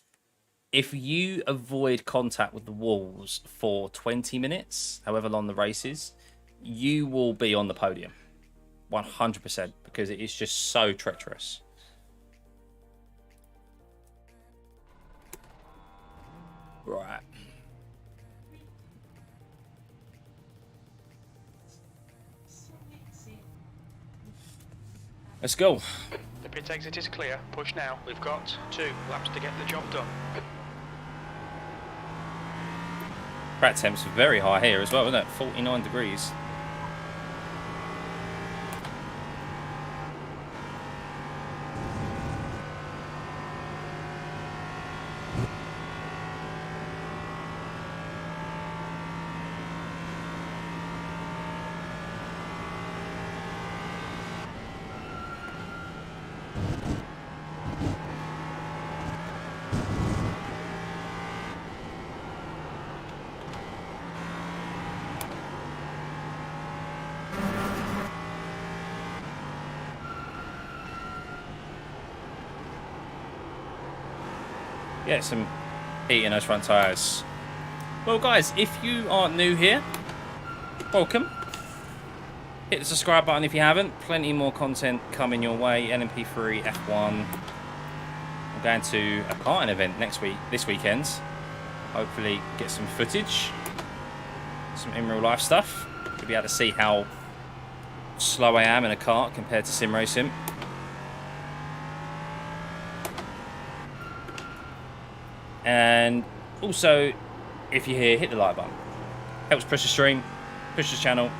if you avoid contact with the walls for 20 minutes, however long the race is, you will be on the podium. 100%, because it is just so treacherous. Right. Let's go. The pit exit is clear. Push now. We've got 2 laps to get the job done. Track temps are very high here as well, isn't it? 49 degrees. Get some heat in those front tyres. Well, guys, if you are new here, welcome. Hit the subscribe button if you haven't. Plenty more content coming your way. LMP3 F1. I'm going to a karting event this weekend. Hopefully get some footage, some in real life stuff. You'll be able to see how slow I am in a kart compared to sim racing. And also, if you're here, hit the like button. Helps push the stream, push the channel.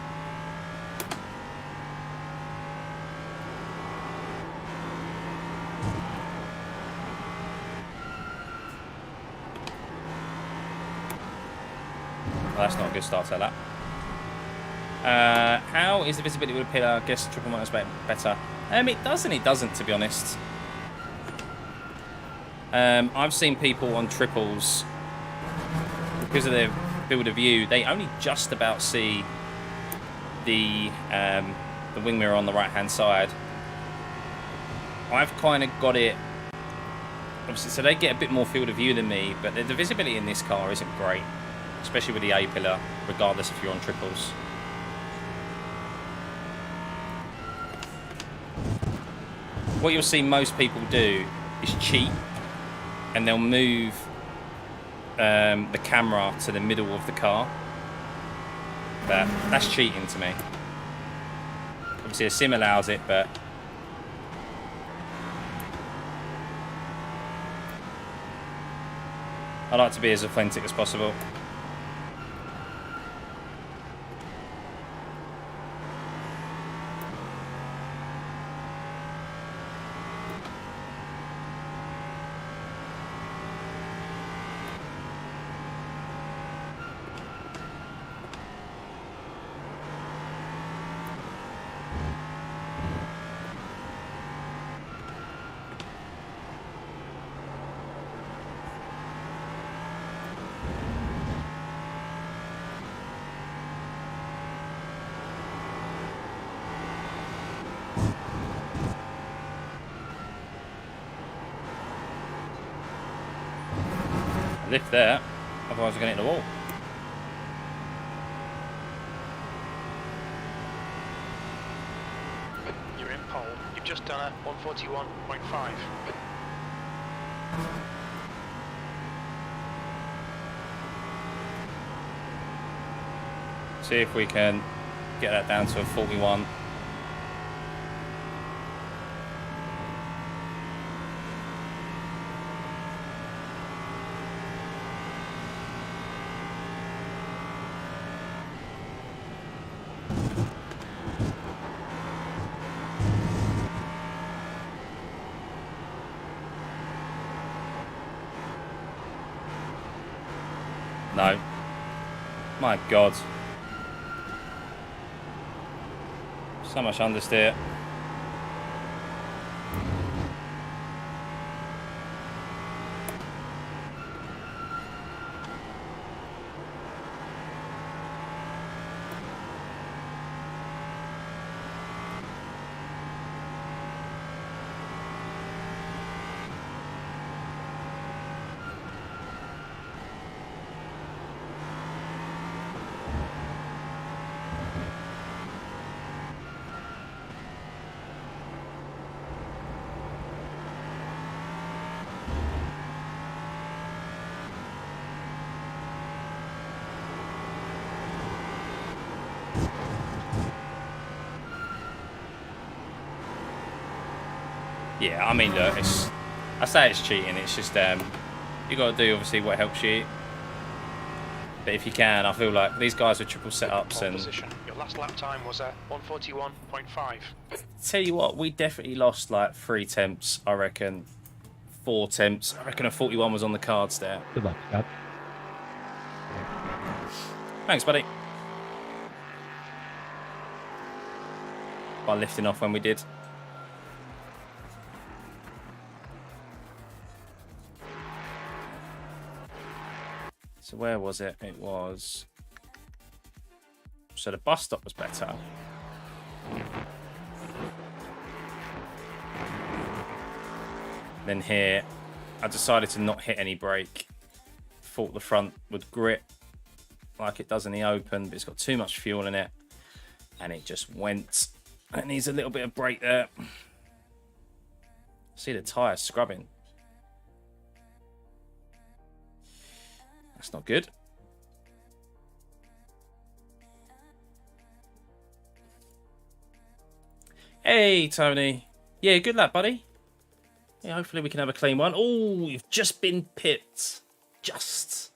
good start to that. How is the visibility with a pillar? I guess triple minus better. It does and it doesn't, to be honest. I've seen people on triples, because of their field of view, they only just about see the wing mirror on the right hand side. I've kind of got it, obviously, so they get a bit more field of view than me, but the visibility in this car isn't great, especially with the A pillar, regardless if you're on triples. What you'll see most people do is cheat, and they'll move the camera to the middle of the car. But that's cheating to me. Obviously a sim allows it, but I like to be as authentic as possible. Lift there, otherwise we're going to hit the wall. You're in pole. You've just done a 141.5. See if we can get that down to a 41. No. My God. So much understeer. Yeah, I mean, look, I say it's cheating. It's just you got to do obviously what helps you. But if you can, I feel like these guys with triple setups and. Position. Your last lap time was a 141.5. Tell you what, we definitely lost like 3 temps. I reckon 4 temps. I reckon a 41 was on the cards there. Good luck, Scott. Thanks, buddy. By lifting off when we did. So where was it? It was... So the bus stop was better. Then here, I decided to not hit any brake. Thought the front would grip like it does in the open, but it's got too much fuel in it. And it just went. It needs a little bit of brake there. See the tyre scrubbing. That's not good. Hey, Tony. Yeah, good luck, buddy. Yeah, hopefully we can have a clean one. Oh, you've just been pipped. Just.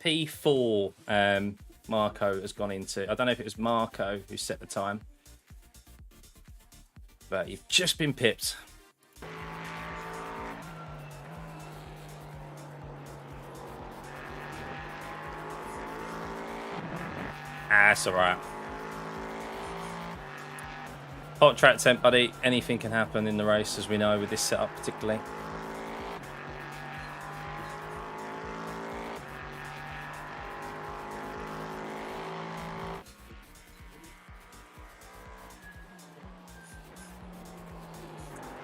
P4 Marco has gone into. I don't know if it was Marco who set the time. But you've just been pipped. That's alright. Hot track temp, buddy. Anything can happen in the race, as we know, with this setup particularly.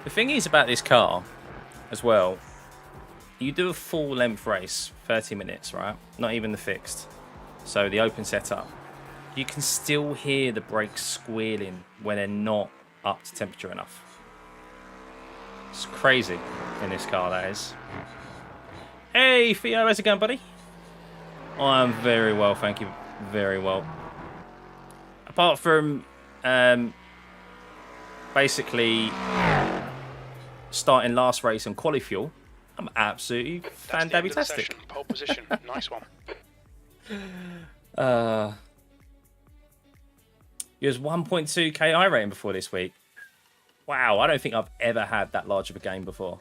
The thing is about this car, as well, you do a full length race, 30 minutes, right? Not even the fixed. So the open setup. You can still hear the brakes squealing when they're not up to temperature enough. It's crazy in this car, that is. Hey, Theo, how's it going, buddy? I'm very well, thank you. Very well. Apart from basically starting last race on quali fuel, I'm absolutely fantastic. Pole position. Nice one. It was 1.2k iRacing before this week. Wow, I don't think I've ever had that large of a game before.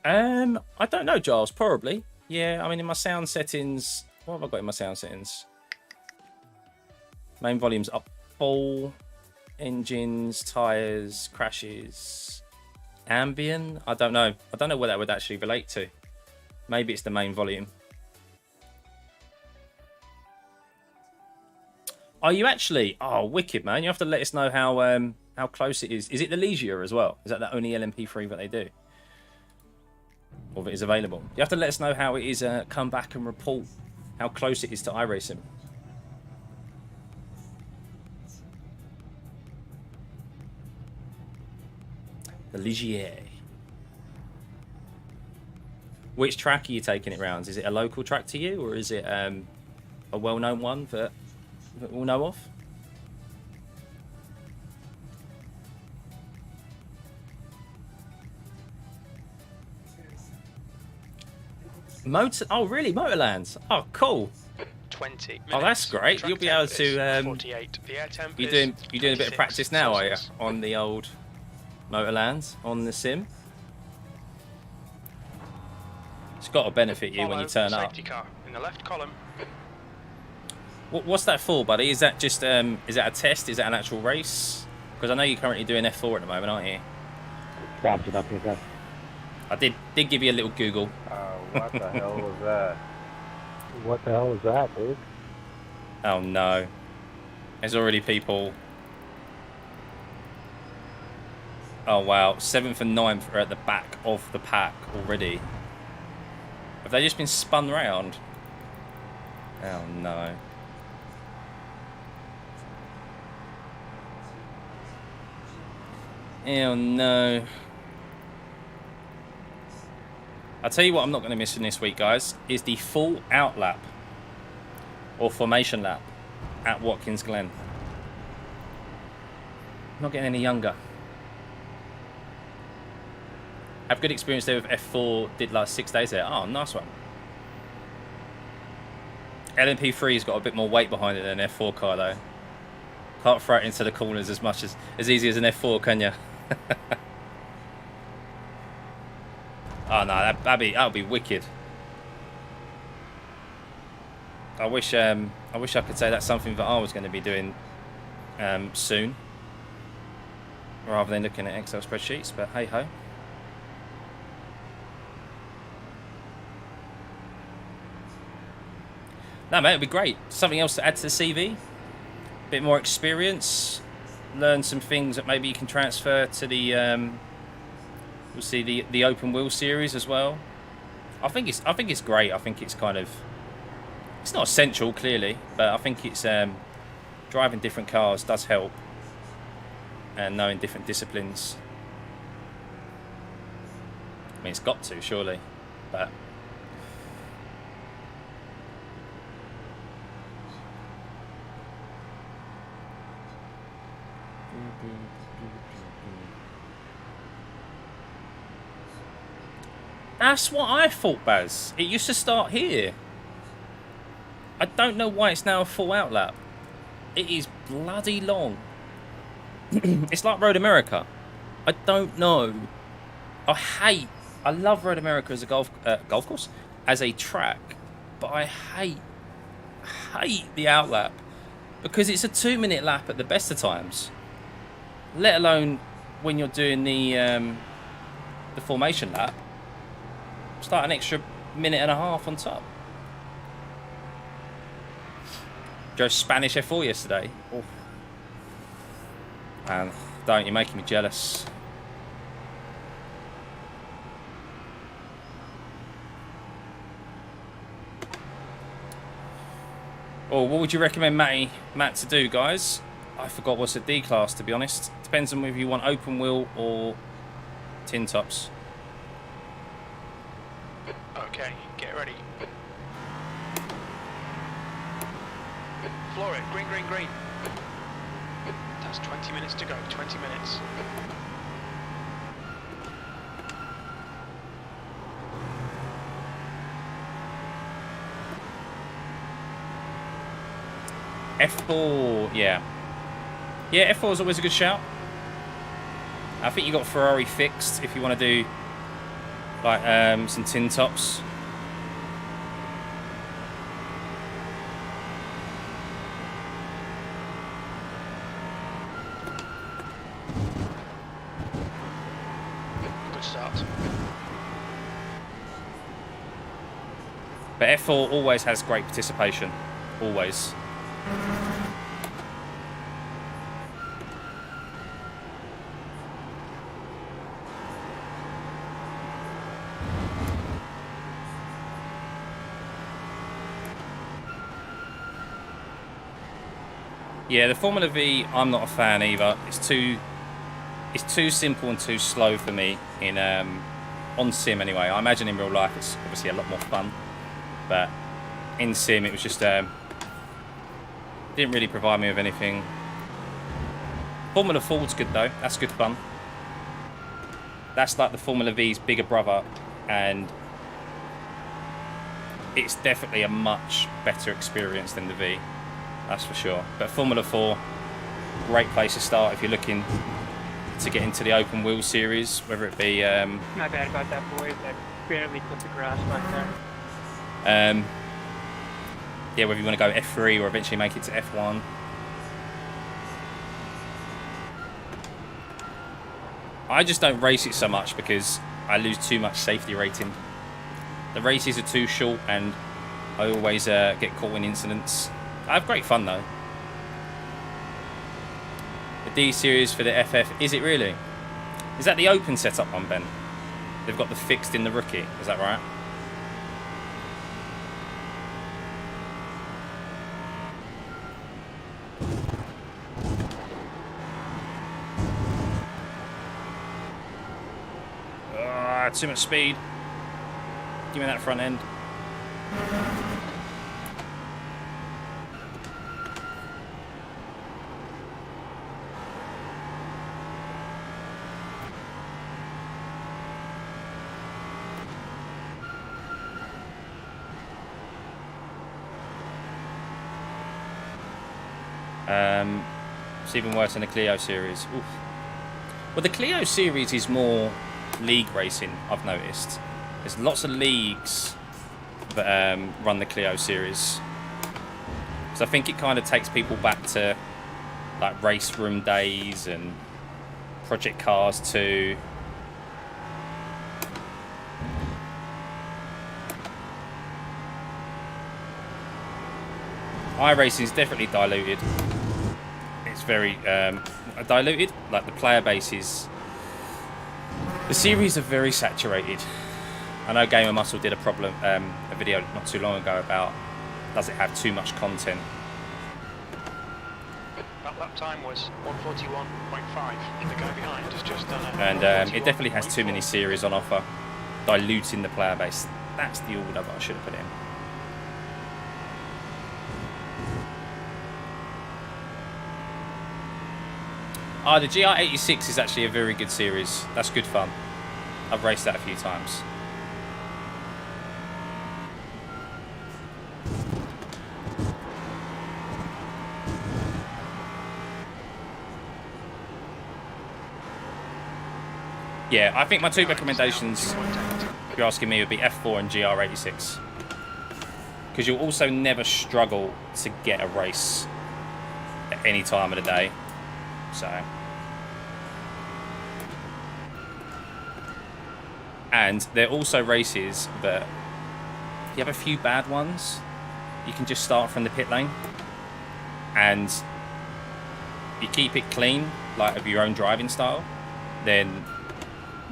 I don't know, Giles. Probably. Yeah, I mean, in my sound settings... What have I got in my sound settings? Main volume's up full. Engines, tyres, crashes... Ambient? I don't know. I don't know what that would actually relate to. Maybe it's the main volume. Are you actually? Oh, wicked, man. You have to let us know how close it is. Is it the Leisure as well? Is that the only LMP3 that they do? Or that is available? You have to let us know how it is. Come back and report how close it is to iRacing. The Ligier. Which track are you taking it round? Is it a local track to you, or is it a well-known one that we'll know of? Oh, really? Motorlands? Oh, cool. 20 minutes. Oh, that's great. Track You'll be able temp is to. 48. The air temp You're is doing a bit of practice now, are you, Celsius. on the old Motorlands on the sim? It's got to benefit you when you turn up. Safety car in the left column. What's that for, buddy? Is that just is that a test? Is that an actual race? Because I know you're currently doing F4 at the moment, aren't you? I did give you a little Google. What the hell was that? What the hell was that, dude? Oh no, there's already people. Oh wow, 7th and 9th are at the back of the pack already. Have they just been spun round? Oh no. Oh no. I'll tell you what I'm not going to miss in this week, guys, is the full out lap or formation lap at Watkins Glen. Not getting any younger. Have good experience there with F4, did last 6 days there. Oh, nice one. LMP3's got a bit more weight behind it than an F4 car though. Can't throw it into the corners as easy as an F4, can you? Oh no, that'd be wicked. I wish I could say that's something that I was going to be doing soon, rather than looking at Excel spreadsheets. But hey ho. No, mate, it'd be great. Something else to add to the CV. Bit more experience. Learn some things that maybe you can transfer to the we'll see the open wheel series as well. I think it's great. I think it's kind of, it's not essential clearly, but I think it's driving different cars does help, and knowing different disciplines. I mean, it's got to surely, but. That's what I thought, Baz. It used to start here. I don't know why it's now a full out lap. It is bloody long. It's like Road America. I don't know. I love Road America as a golf course. as a track, but I hate the outlap because it's a 2-minute lap at the best of times, let alone when you're doing the formation lap. Start an extra minute and a half on top. Drove Spanish F4 yesterday. Oh. And don't, you're making me jealous. Oh, what would you recommend Matt to do, guys? I forgot what's a D class, to be honest. Depends on whether you want open wheel or tin tops. Okay, get ready. Floor it, green, green, green. That's 20 minutes to go, 20 minutes. F4, yeah. Yeah, F4 is always a good shout. I think you got Ferrari fixed if you want to do like some tin tops. Good start. But F4 always has great participation. Always. Yeah, the Formula V, I'm not a fan either. It's too simple and too slow for me in on sim anyway. I imagine in real life it's obviously a lot more fun, but in sim it was just didn't really provide me with anything. Formula Ford's good though. That's good fun. That's like the Formula V's bigger brother, and it's definitely a much better experience than the V. That's for sure. But Formula 4, great place to start if you're looking to get into the open wheel series, whether it be My bad about that, boys. I barely put the grass back there. yeah, whether you want to go F3 or eventually make it to F1. I just don't race it so much because I lose too much safety rating. The races are too short and I always get caught in incidents. I have great fun though. The D series for the FF, is it really? Is that the open setup one, Ben? They've got the fixed in the rookie, is that right? Too much speed. Give me that front end. It's even worse than the Clio series. Oof. Well, the Clio series is more league racing, I've noticed. There's lots of leagues that run the Clio series. So I think it kind of takes people back to like race room days and Project Cars 2. iRacing is definitely diluted. It's very diluted. Like the player base is. The series are very saturated. I know Gamer Muscle did a video not too long ago about does it have too much content. That lap time was 141.5. The guy behind has just done it. And it definitely has too many series on offer, diluting the player base. That's the order that I should have put in. The GR86 is actually a very good series. That's good fun. I've raced that a few times. Yeah, I think my two recommendations you're asking me, it would be F4 and GR86. Because you'll also never struggle to get a race at any time of the day. So. And there are also races that, if you have a few bad ones, you can just start from the pit lane. And you keep it clean, like of your own driving style, then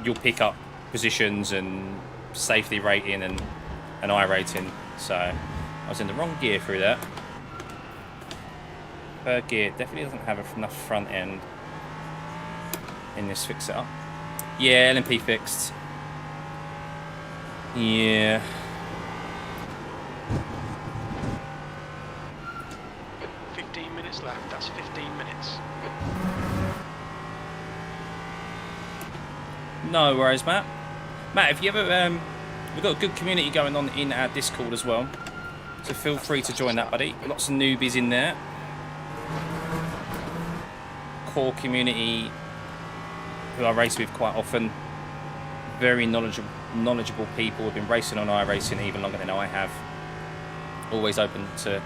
you'll pick up positions and safety rating and iRating. So I was in the wrong gear through that. Third gear definitely doesn't have enough front end in this fix setup. Yeah, LMP fixed. Yeah. Left, that's 15 minutes. No worries, Matt. Matt, if you ever, we've got a good community going on in our Discord as well, so feel free to join that, buddy. Lots of newbies in there. Core community who I race with quite often. Very knowledgeable people who've been racing on iRacing even longer than I have. Always open to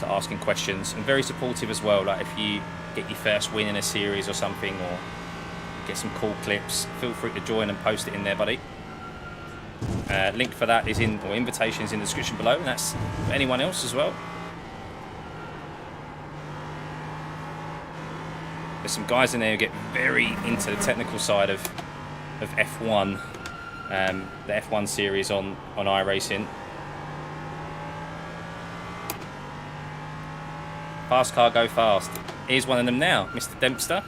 asking questions, and very supportive as well. Like if you get your first win in a series or something, or get some cool clips, feel free to join and post it in there, buddy. Link for that is in, or invitation is in the description below, and that's for anyone else as well. There's some guys in there who get very into the technical side of F1, the F1 series on iRacing. Fast car, go fast. Here's one of them now, Mr. Dempster.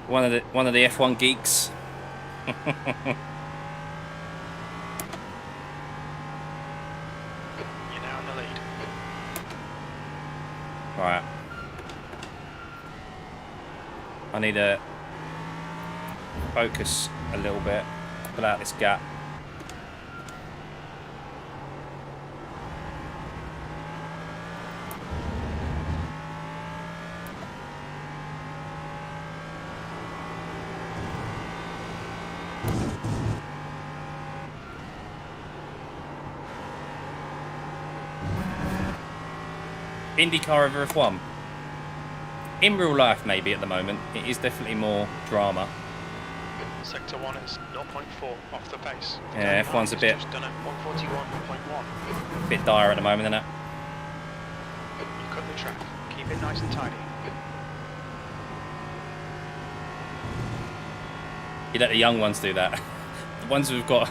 One of the F1 geeks. You're now in the lead. Right. I need to focus a little bit, pull out this gap. IndyCar over F1. In real life, maybe at the moment, it is definitely more drama. Sector 1 is 0.4 off the pace. Yeah, F1's a bit Just done at 141.1. bit dire at the moment, isn't it? You cut the track. Keep it nice and tidy. You let the young ones do that. The ones who've got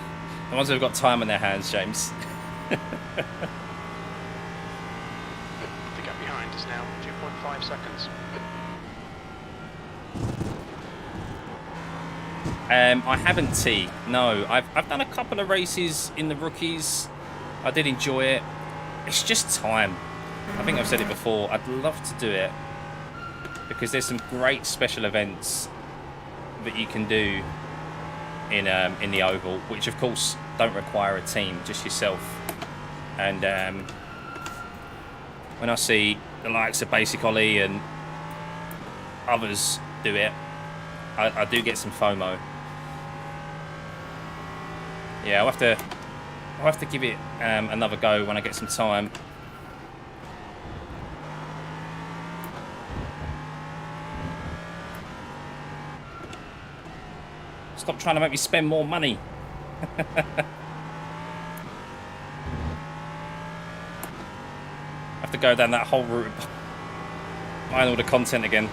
time on their hands, James. The gap behind is now 2.5 seconds. I haven't T. No, I've done a couple of races in the rookies. I did enjoy it. It's just time. I think I've said it before. I'd love to do it because there's some great special events that you can do in the oval, which of course don't require a team, just yourself. And when I see the likes of Basic Ollie and others do it, I do get some FOMO. Yeah, I'll have to give it another go when I get some time. Stop trying to make me spend more money. Have to go down that whole route, buying all the content again.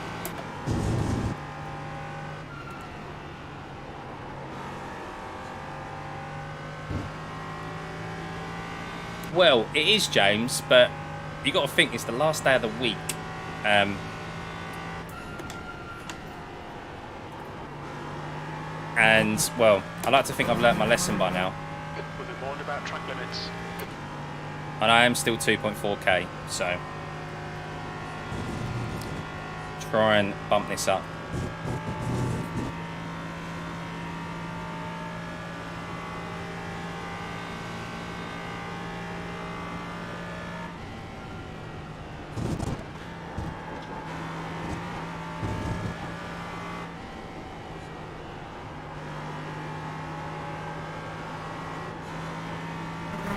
Well, it is, James, but you got to think it's the last day of the week. And, well, I like to think I've learnt my lesson by now. We'll be warned about track limits. And I am still 2.4k, so try and bump this up.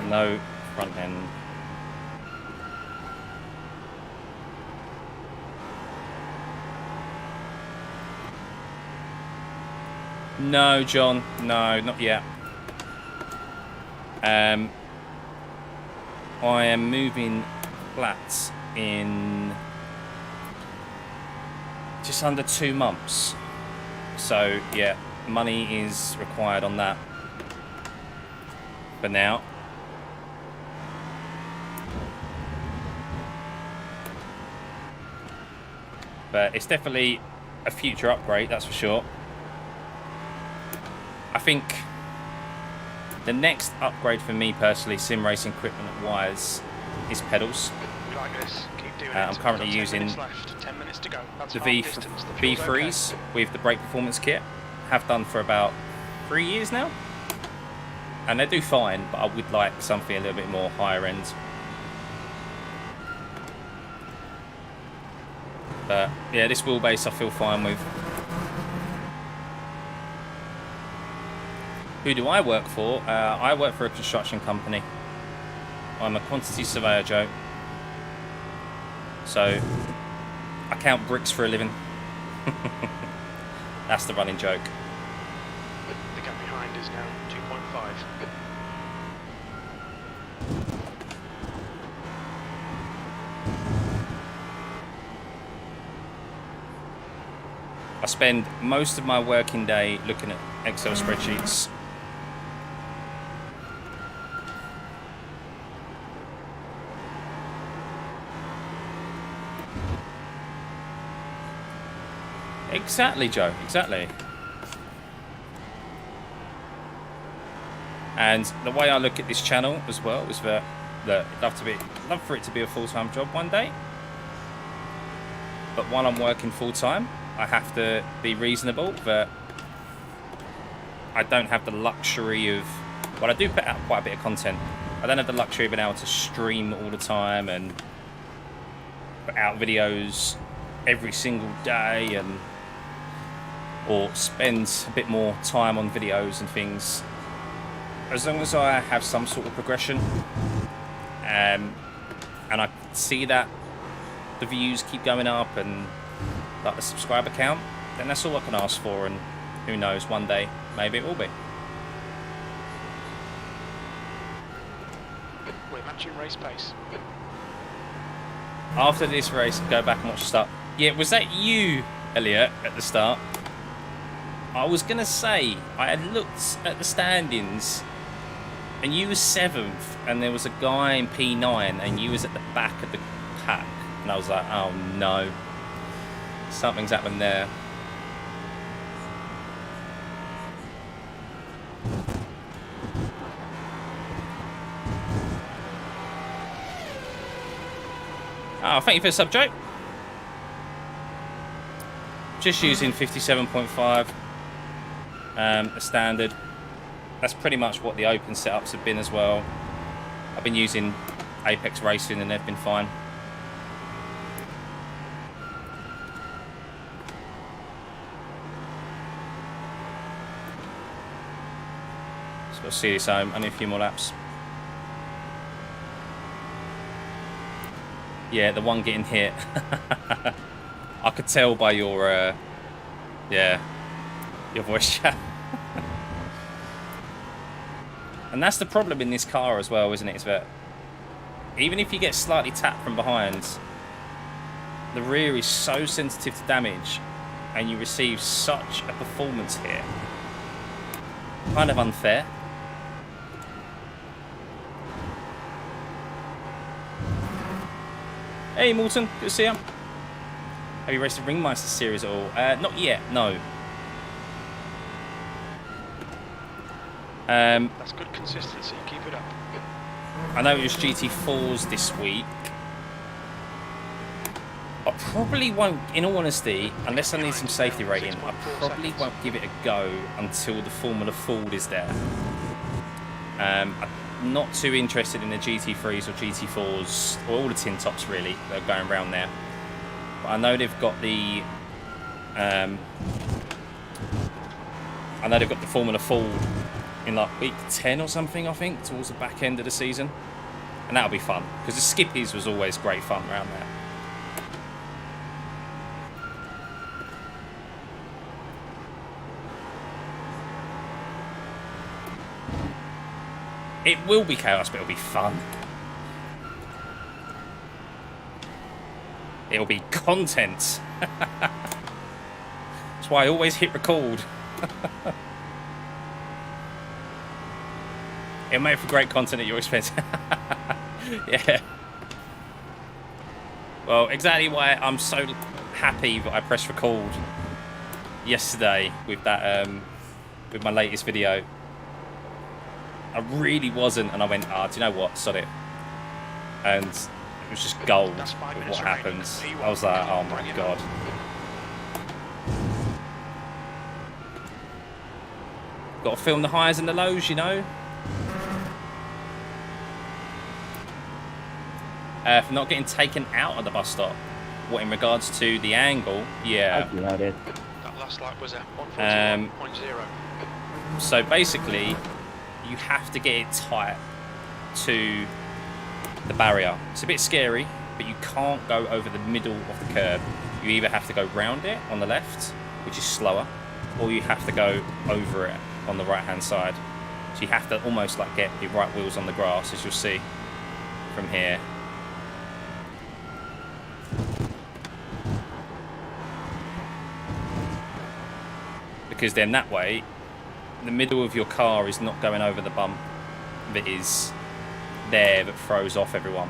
No front end. No, John. No, not yet. I am moving flats in just under 2 months. So, yeah, money is required on that for now. But it's definitely a future upgrade, that's for sure. I think the next upgrade for me personally, sim racing equipment wise, is pedals. We like this. Keep doing it. I'm currently We've got 10 using minutes left. 10 minutes to go. That's the half distance. The fuel's V3s with the brake performance kit. Have done for about 3 years now. And they do fine, but I would like something a little bit more higher end. But yeah, this wheelbase I feel fine with. Who do I work for? I work for a construction company. I'm a quantity surveyor, Joe. So I count bricks for a living. That's the running joke. The gap behind is now 2.5. I spend most of my working day looking at Excel spreadsheets. Exactly, Joe. Exactly. And the way I look at this channel as well is that I'd love for it to be a full-time job one day. But while I'm working full-time, I have to be reasonable that I don't have the luxury of... Well, I do put out quite a bit of content. I don't have the luxury of being able to stream all the time and put out videos every single day and or spend a bit more time on videos and things. As long as I have some sort of progression and I see that the views keep going up and like the subscriber count, then that's all I can ask for, and who knows, one day maybe it will be. We're matching race pace. After this race, go back and watch the start. Yeah, was that you, Elliot, at the start? I was gonna say, I had looked at the standings and you was 7th and there was a guy in P9 and you was at the back of the pack, and I was like, oh no, something's happened there. Oh, thank you for the sub, Joe. Just using 57.5, a standard. That's pretty much what the open setups have been as well. I've been using Apex Racing and they've been fine. So we'll see this home, only a few more laps. Yeah, the one getting hit. I could tell by your, yeah, your voice chat. And that's the problem in this car as well, isn't it? Is that even if you get slightly tapped from behind, the rear is so sensitive to damage and you receive such a performance hit. Kind of unfair. Hey Morton, good to see you. Have you raced the Ringmeister series at all? Not yet, no. That's good consistency. Keep it up. I know it was GT4s this week. I probably won't, in all honesty, unless I need some safety rating, I probably won't give it a go until the Formula Ford is there. I'm not too interested in the GT3s or GT4s, or all the tin tops really, that are going around there. But I know they've got the Formula Ford in like week 10 or something, I think, towards the back end of the season. And that'll be fun, because the skippies was always great fun around there. It will be chaos, but it'll be fun. It'll be content. That's why I always hit record. It'll make for great content at your expense. Yeah. Well, exactly why I'm so happy that I pressed record yesterday with that, with my latest video. I really wasn't, and I went, do you know what? Sod it. And it was just gold with what happens. I was like, oh my god. Got to film the highs and the lows, you know. For not getting taken out of the bus stop. What, in regards to the angle? Yeah. That last lap was at 141.0. So basically, you have to get it tight to the barrier. It's a bit scary, but you can't go over the middle of the curb. You either have to go round it on the left, which is slower, or you have to go over it on the right hand side. So you have to almost like get your right wheels on the grass, as you'll see from here. Because then that way, the middle of your car is not going over the bump that is there that throws off everyone.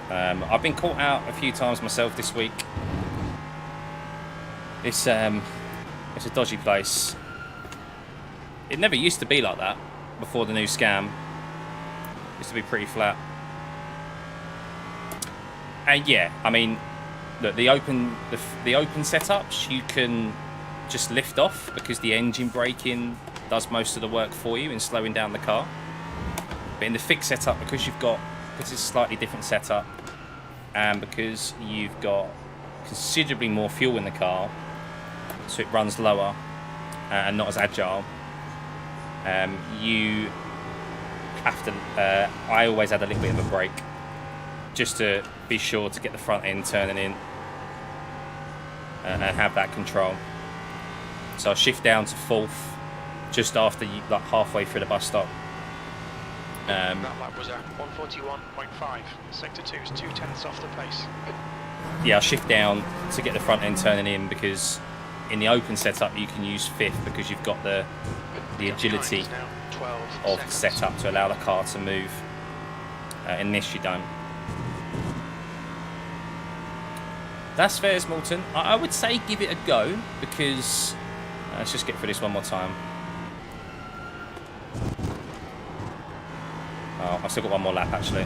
I've been caught out a few times myself this week. It's a dodgy place. It never used to be like that before the new scam. It used to be pretty flat. And yeah, I mean, look, the open setups you can just lift off because the engine braking does most of the work for you in slowing down the car. But in the fixed setup, because it's a slightly different setup, and because you've got considerably more fuel in the car, so it runs lower and not as agile, you have to. I always add a little bit of a brake just to be sure to get the front end turning in and have that control. So I shift down to fourth just after you, like halfway through the bus stop. That lap was at 141.5. Sector 2 is 2/10 off the pace. Yeah, I shift down to get the front end turning in, because in the open setup you can use fifth because you've got the agility of the setup to allow the car to move. In this you don't. That's fair, Smolton. I would say give it a go, because let's just get through this one more time. Oh, I've still got one more lap actually.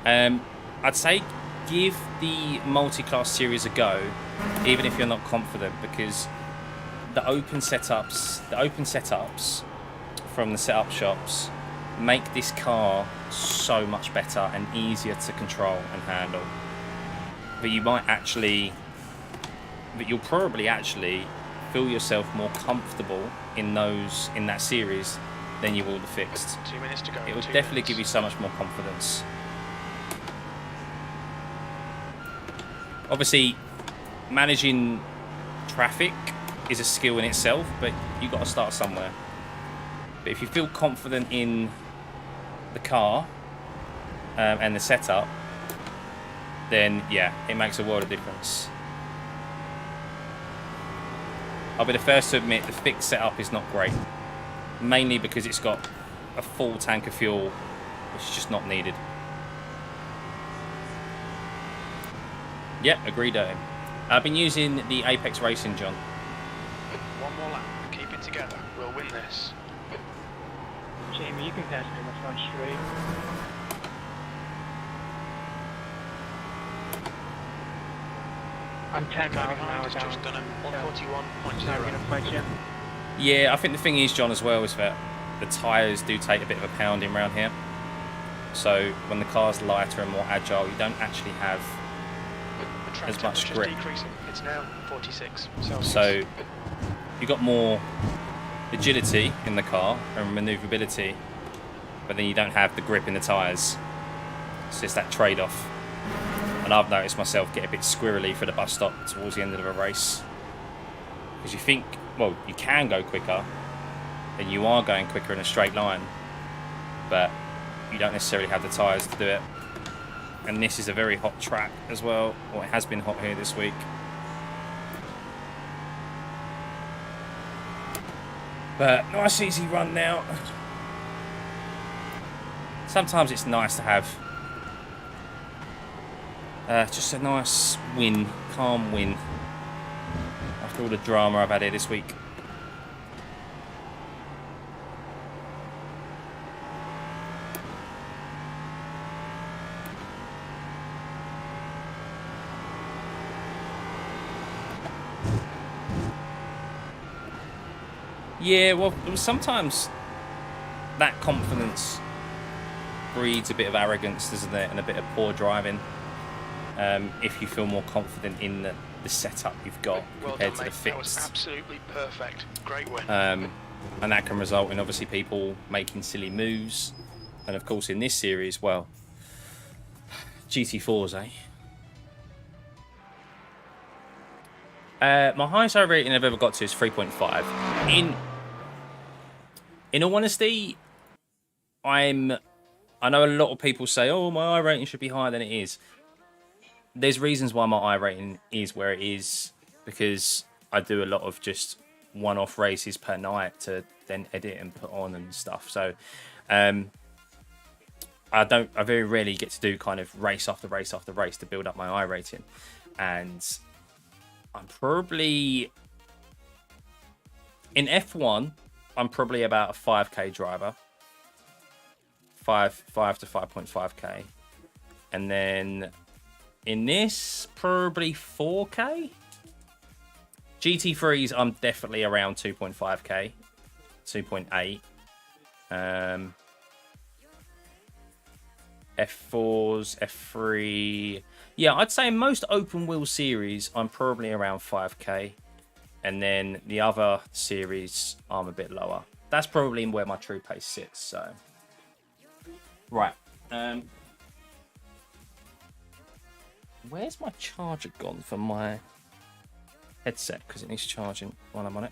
I'd say give the multi-class series a go, even if you're not confident, because the open setups from the setup shops make this car so much better and easier to control and handle. But you'll probably actually feel yourself more comfortable in that series than you will the fixed. 2 minutes to go. It will definitely give you so much more confidence. Obviously, managing traffic is a skill in itself, but you've got to start somewhere. But if you feel confident in the car and the setup, then yeah, it makes a world of difference. I'll be the first to admit the fixed setup is not great, mainly because it's got a full tank of fuel, which is just not needed. Yep, agreed. I've been using the Apex Racing, John. One more lap. Keep it together. We'll win this. Jamie, you can pass me in the front straight. I'm 10 miles an hour down. Just done at 141.0. Not gonna fight you. Yeah, I think the thing is, John, as well, is that the tyres do take a bit of a pounding around here. So when the car's lighter and more agile, you don't actually have Track as much temperature's grip. decreasing. It's now 46 Celsius. So you got more agility in the car and maneuverability, but then you don't have the grip in the tyres. It's just that trade-off. And I've noticed myself get a bit squirrely for the bus stop towards the end of a race. Because you think, well, you can go quicker, and you are going quicker in a straight line, but you don't necessarily have the tyres to do it. And this is a very hot track as well, or it has been hot here this week. But nice easy run now. Sometimes it's nice to have just a nice win, calm win, after all the drama I've had here this week. Yeah, well, sometimes that confidence breeds a bit of arrogance, doesn't it, and a bit of poor driving. If you feel more confident in the setup you've got compared to the fixed. That was absolutely perfect. Great win. And that can result in obviously people making silly moves. And of course in this series, well, GT4s, my highest rating I've ever got to is 3.5. In all honesty, I know a lot of people say, oh, my iRating should be higher than it is. There's reasons why my iRating is where it is, because I do a lot of just one-off races per night to then edit and put on and stuff. So I very rarely get to do kind of race after race after race to build up my iRating. And I'm probably in F1, I'm probably about a 5k driver. 5 to 5.5k. And then in this, probably 4k. GT3s, I'm definitely around 2.5k, 2.8. F4s, F3. Yeah, I'd say most open wheel series, I'm probably around 5k. And then the other series, I'm a bit lower. That's probably where my true pace sits. So, right. Where's my charger gone for my headset? Because it needs charging while I'm on it.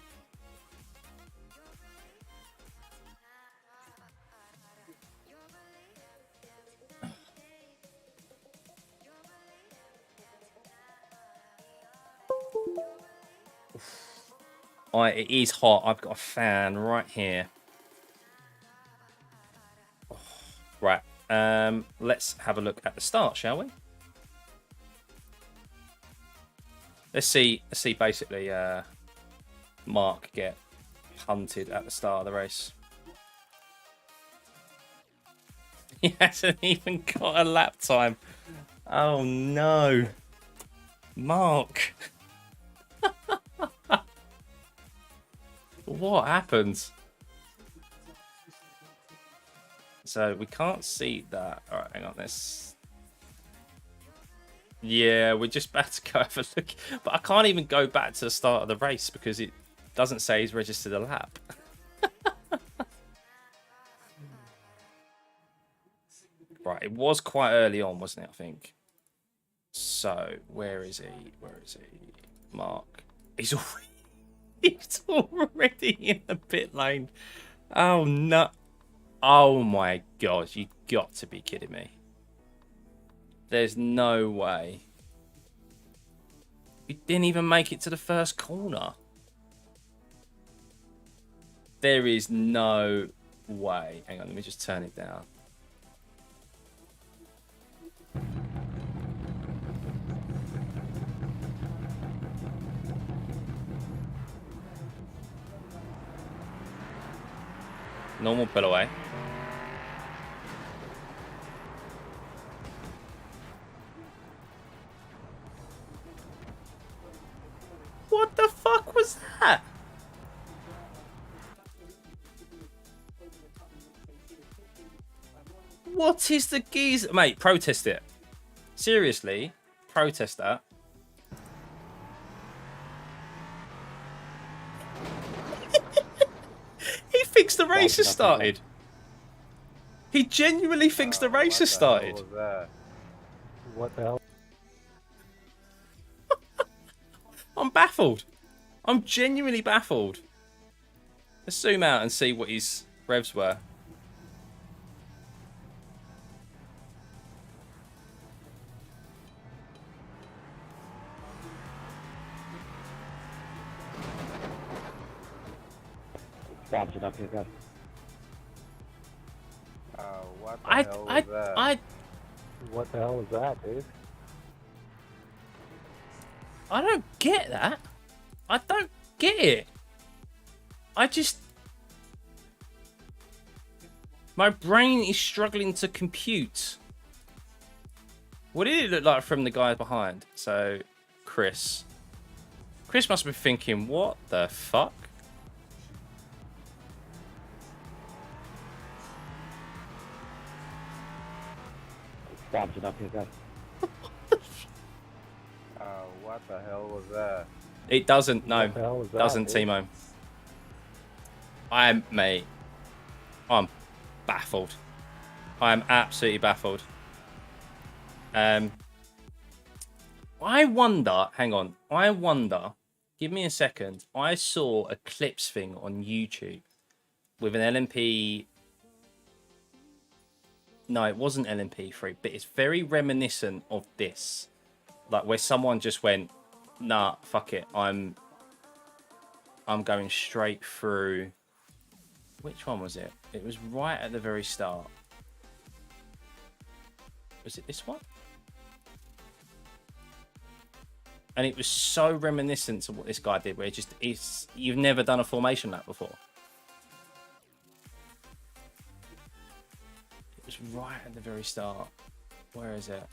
It is hot. I've got a fan right here. Right. Let's have a look at the start, shall we? Let's see basically Mark get punted at the start of the race. He hasn't even got a lap time. Oh no. Mark. What happened? So we can't see that. All right, hang on. Yeah, we're just about to go have a look. But I can't even go back to the start of the race because it doesn't say he's registered a lap. Right, it was quite early on, wasn't it, I think? So, where is he? Where is he? Mark. He's already in the pit lane. Oh, no. Oh, my God. You got to be kidding me. There's no way. You didn't even make it to the first corner. There is no way. Hang on, let me just turn it down. Normal pull away. What the fuck was that? What is the geezer? Mate, protest it. Seriously, protest that. thinks the race has started. He genuinely thinks the race has started. What the hell? I'm baffled. I'm genuinely baffled. Let's zoom out and see what his revs were. Bouncing up here, guys. What the I, hell I, was that? What the hell was that, dude? I don't get that. I don't get it. I just... My brain is struggling to compute. What did it look like from the guy behind? So, Chris. Chris must be thinking, what the fuck? Bouncing up here, guys. What the hell was that? It doesn't, no. What the hell was that, Doesn't, dude? Timo. Mate, I'm baffled. I am absolutely baffled. I wonder, hang on, give me a second. I saw a clips thing on YouTube with an LMP. No, it wasn't LMP3, but it's very reminiscent of this. Like where someone just went, nah, fuck it. I'm going straight through. Which one was it? It was right at the very start. Was it this one? And it was so reminiscent of what this guy did, where you've never done a formation lap before. It was right at the very start. Where is it?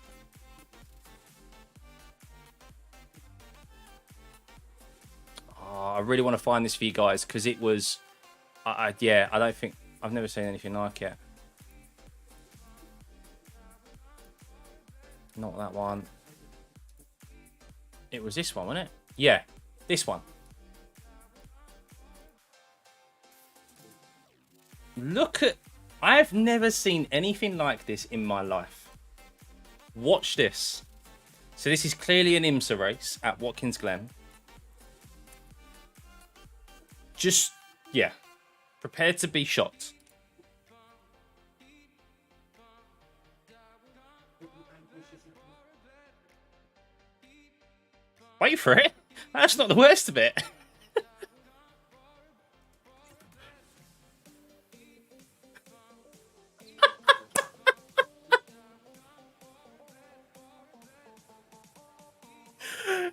Oh, I really want to find this for you guys because it was, yeah, I don't think I've never seen anything like it. Not that one. It was this one, wasn't it? Yeah, this one. Look at... I've never seen anything like this in my life. Watch this. So this is clearly an IMSA race at Watkins Glen. Just, yeah. Prepared to be shot. Wait for it. That's not the worst of it.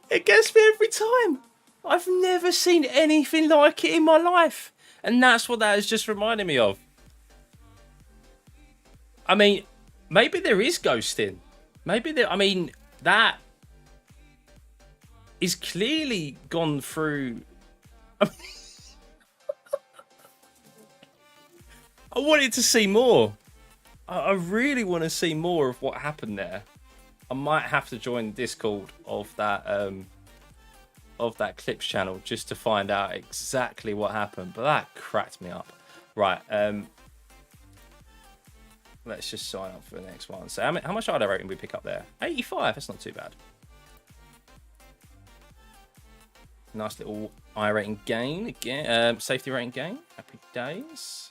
It gets me every time. I've never seen anything like it in my life. And that's what that is just reminding me of. I mean, maybe there is ghosting. Maybe there... I mean, that... is clearly gone through. I wanted to see more. I really want to see more of what happened there. I might have to join the Discord of that clips channel just to find out exactly what happened. But that cracked me up. Right. Let's just sign up for the next one. So how much IRA rating we pick up there? 85. That's not too bad. Nice little I rating gain again. Safety rating gain. Happy days.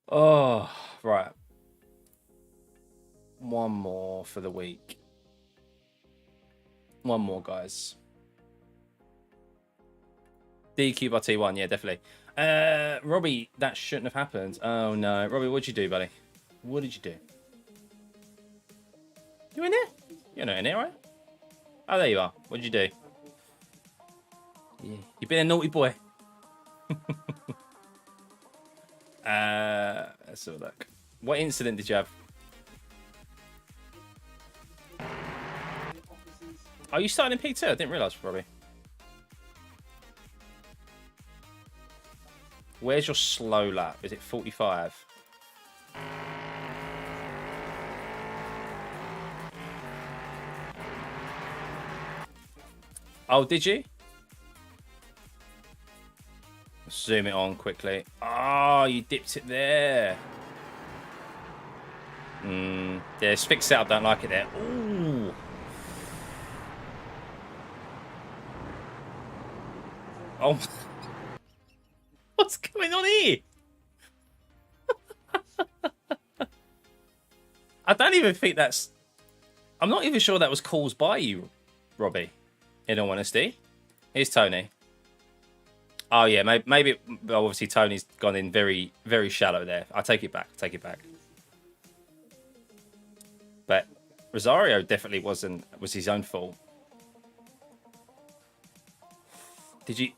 Oh, right. One more for the week. One more, guys. DQ by T1, yeah, definitely. Robbie, that shouldn't have happened. Oh no, Robbie, what'd you do, buddy? What did you do? You in there? You're not in there, right? Oh, there you are. What did you do? Yeah. You've been a naughty boy. Let's have a look. What incident did you have? Oh, you started in P2? I didn't realise, Robbie. Where's your slow lap? Is it 45? Oh, did you? Zoom it on quickly. Oh, you dipped it there. Yeah, it's fixed setup. Don't like it there. Ooh. Oh. What's going on here? I don't even think that's... I'm not even sure that was caused by you, Robbie, in all honesty. Here's Tony. Oh, yeah, maybe well, obviously Tony's gone in very, very shallow there. I'll take it back, take it back. But Rosario definitely was his own fault. Did you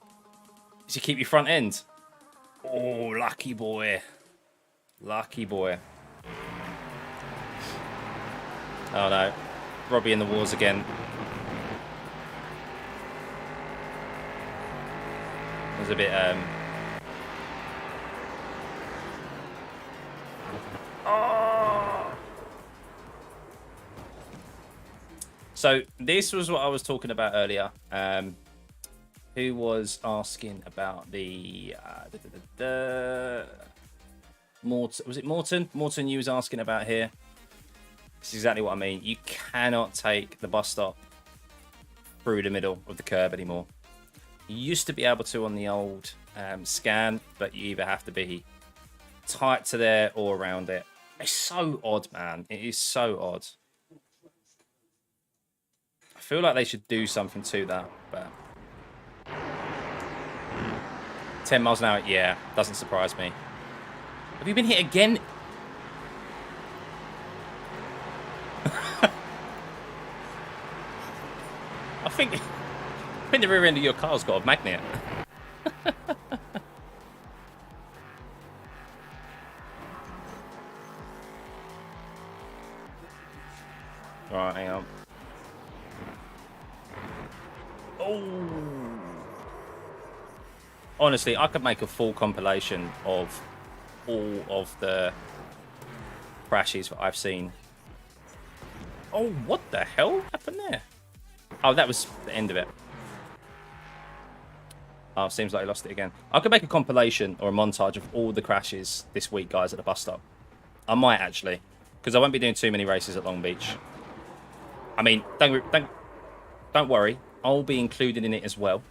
keep your front end? Oh, lucky boy. Lucky boy. Oh, no. Robbie in the wars again. It was a bit, Oh! So, this was what I was talking about earlier. Who was asking about the... was it Morton? Morton, you was asking about here. This is exactly what I mean. You cannot take the bus stop through the middle of the curb anymore. You used to be able to on the old scan, but you either have to be tight to there or around it. It's so odd, man. It is so odd. I feel like they should do something to that, but 10 miles an hour, yeah, doesn't surprise me. Have you been hit again? I think the rear end of your car's got a magnet. Alright, hang on. Oh! Honestly, I could make a full compilation of all of the crashes that I've seen. Oh, what the hell happened there? Oh, that was the end of it. Oh, seems like I lost it again. I could make a compilation or a montage of all the crashes this week, guys, at the bus stop. I might actually, because I won't be doing too many races at Long Beach. I mean, don't worry, I'll be included in it as well.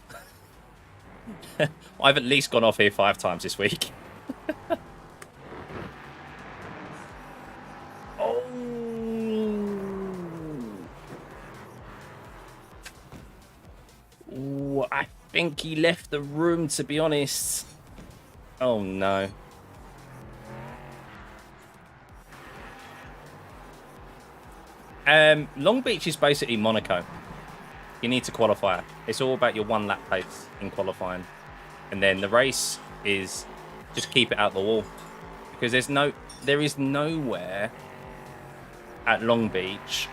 I've at least gone off here 5 times this week. Oh! Ooh, I think he left the room, to be honest. Oh no. Long Beach is basically Monaco. You need to qualify. It's all about your 1 lap pace in qualifying. And then the race is just keep it out the wall. Because there is nowhere at Long Beach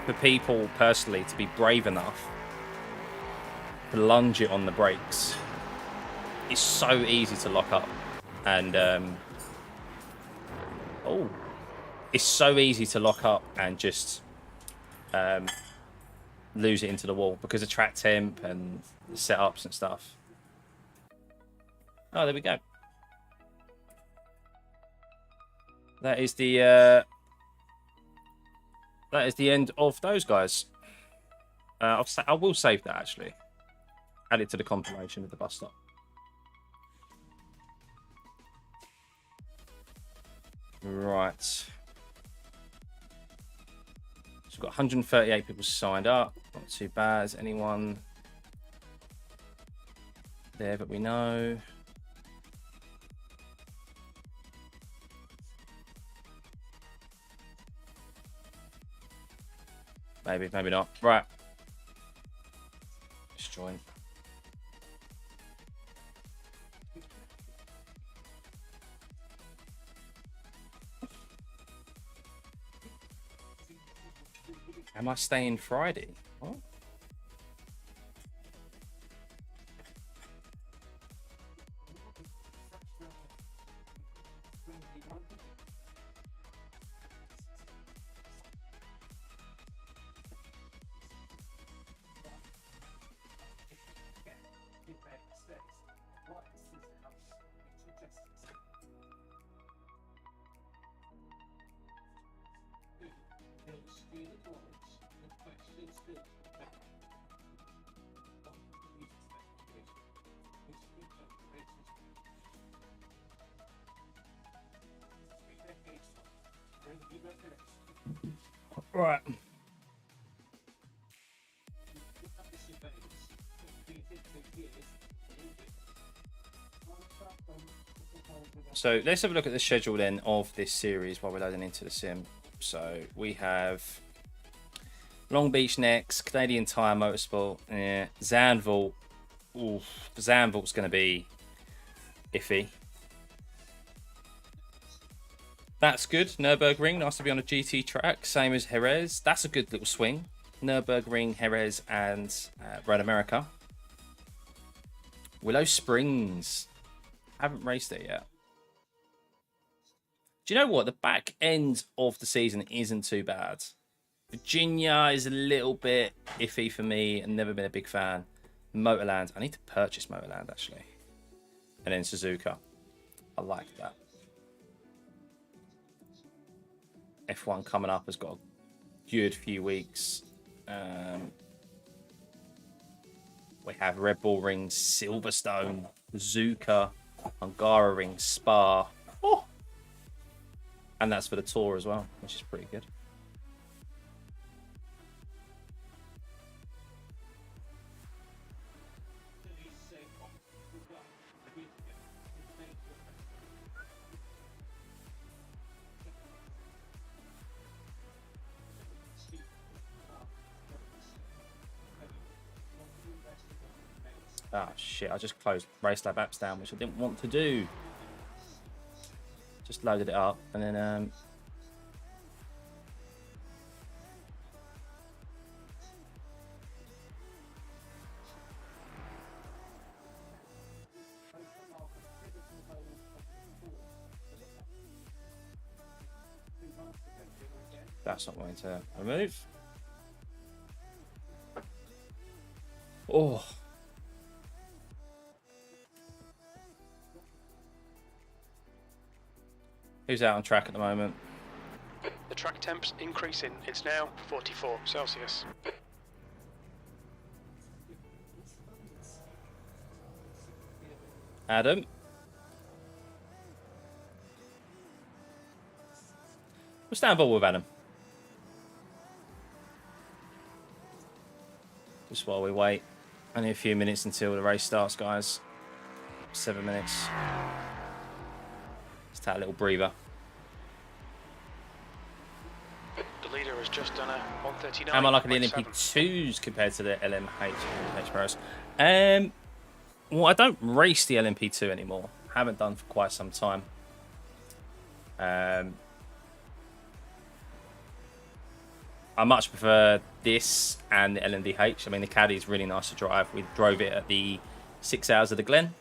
for people personally to be brave enough to lunge it on the brakes. It's so easy to lock up. And it's so easy to lock up and just lose it into the wall because of track temp and the setups and stuff. Oh, there we go. That is the end of those guys. I will save that actually. Add it to the compilation of the bus stop. Right. So we've got 138 people signed up. Not too bad. Is anyone there that we know? Maybe, maybe not. Right. Let's join. Am I staying Friday? What? Right. So let's have a look at the schedule then of this series while we're loading into the sim. So we have Long Beach next, Canadian Tyre Motorsport, Zandvoort. Oof, Zandvoort's going to be iffy. That's good. Nürburgring, nice to be on a GT track, same as Jerez. That's a good little swing. Nürburgring, Jerez, and Road America. Willow Springs. Haven't raced it yet. Do you know what? The back end of the season isn't too bad. Virginia is a little bit iffy for me and never been a big fan. Motorland. I need to purchase Motorland, actually. And then Suzuka. I like that. F1 coming up has got a good few weeks. We have Red Bull Ring, Silverstone, Suzuka, Hungara Ring, Spa. Oh! And that's for the Tour as well, which is pretty good. Ah, shit, I just closed RaceLab apps down, which I didn't want to do. Just loaded it up, and then... that's not going to remove. Oh... Who's out on track at the moment? The track temp's increasing. It's now 44 Celsius. Adam. We'll stand by with Adam. Just while we wait. Only a few minutes until the race starts, guys. 7 minutes. Just take a little breather. The leader has just done a 139. Am I liking the LMP2s compared to the LMH Pros? Well, I don't race the LMP2 anymore. Haven't done for quite some time. I much prefer this and the LMDH. I mean, the Caddy is really nice to drive. We drove it at the 6 hours of the Glen.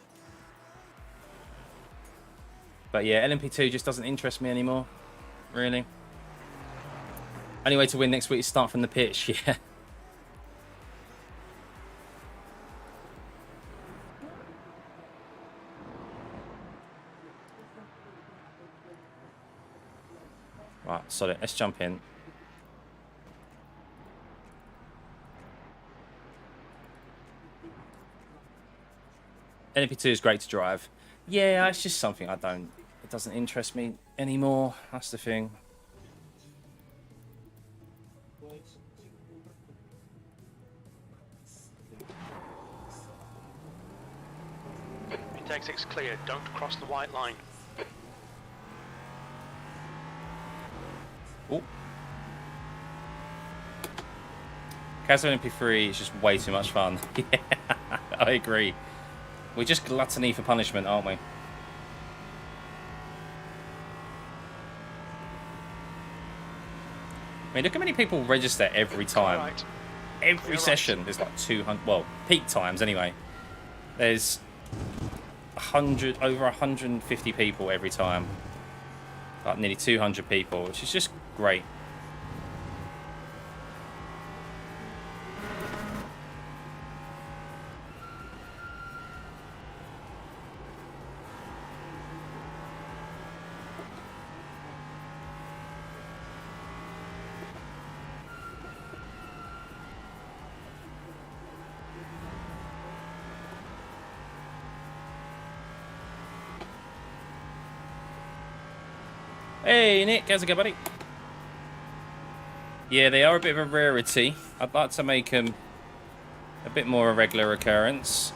But yeah, LMP2 just doesn't interest me anymore, really. Only way to win next week is start from the pitch, yeah. Right, sorry, let's jump in. LMP2 is great to drive. Yeah, it's just something it doesn't interest me anymore. That's the thing. Intake 6 clear, don't cross the white line. Oh. Castle LMP3 is just way too much fun. Yeah, I agree. We're just gluttony for punishment, aren't we? I mean, look how many people register every time. Right. Every session, there's like 200, well, peak times anyway. There's 100, over 150 people every time. Like nearly 200 people, which is just great. Hey, Nick. How's it going, buddy? Yeah, they are a bit of a rarity. I'd like to make them a bit more a regular occurrence.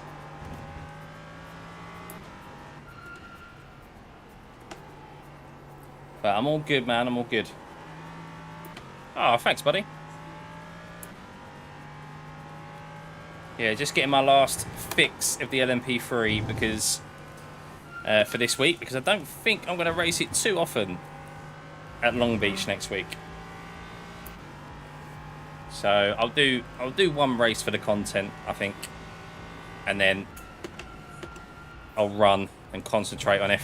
But I'm all good, man. I'm all good. Oh, thanks, buddy. Yeah, just getting my last fix of the LMP3 because for this week, because I don't think I'm going to race it too often at Long Beach next week. So I'll do one race for the content, I think, and then I'll run and concentrate on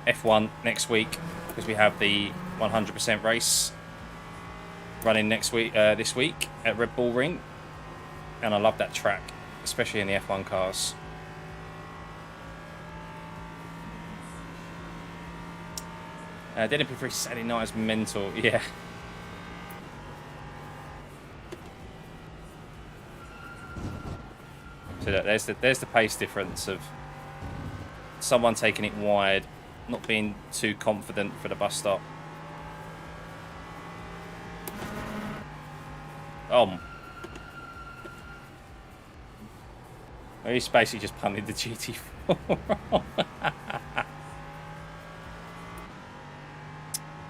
F1 next week because we have the 100% race running next week, this week at Red Bull Ring, and I love that track, especially in the F1 cars. LMP3 Saturday night is mental, yeah. So there's the pace difference of someone taking it wide, not being too confident for the bus stop. He's basically just punted the GT4.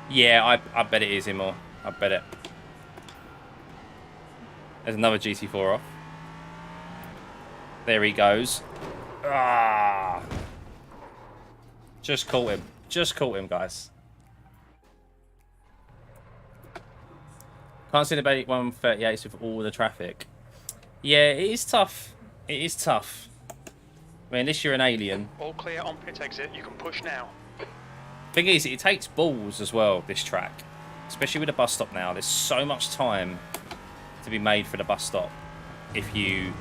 Yeah, I bet it is him, or I bet it. There's another GT4 off. There he goes. Ah! Just caught him. Just caught him, guys. Can't see the 138s with all the traffic. Yeah, it is tough. It is tough. I mean, unless you're an alien. All clear on pit exit. You can push now. Thing is, it takes balls as well, this track. Especially with the bus stop now. There's so much time to be made for the bus stop. If you,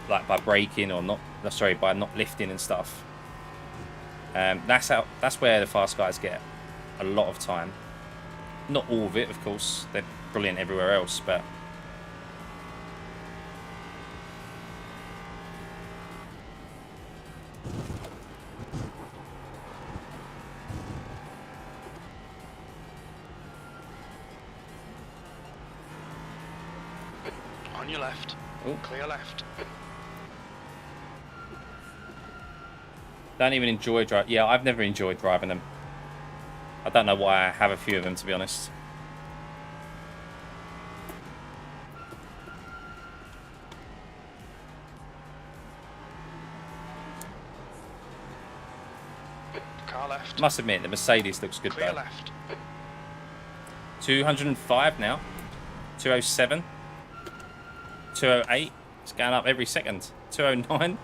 like, by braking or not, sorry, by not lifting and stuff. That's where the fast guys get a lot of time. Not all of it, of course. They're brilliant everywhere else, but... On your left. Ooh. Clear left. Don't even enjoy drive. Yeah, I've never enjoyed driving them. I don't know why I have a few of them, to be honest. Car left. Must admit, the Mercedes looks good Clear though. left. 205 now. 207. 208. It's going up every second. 209.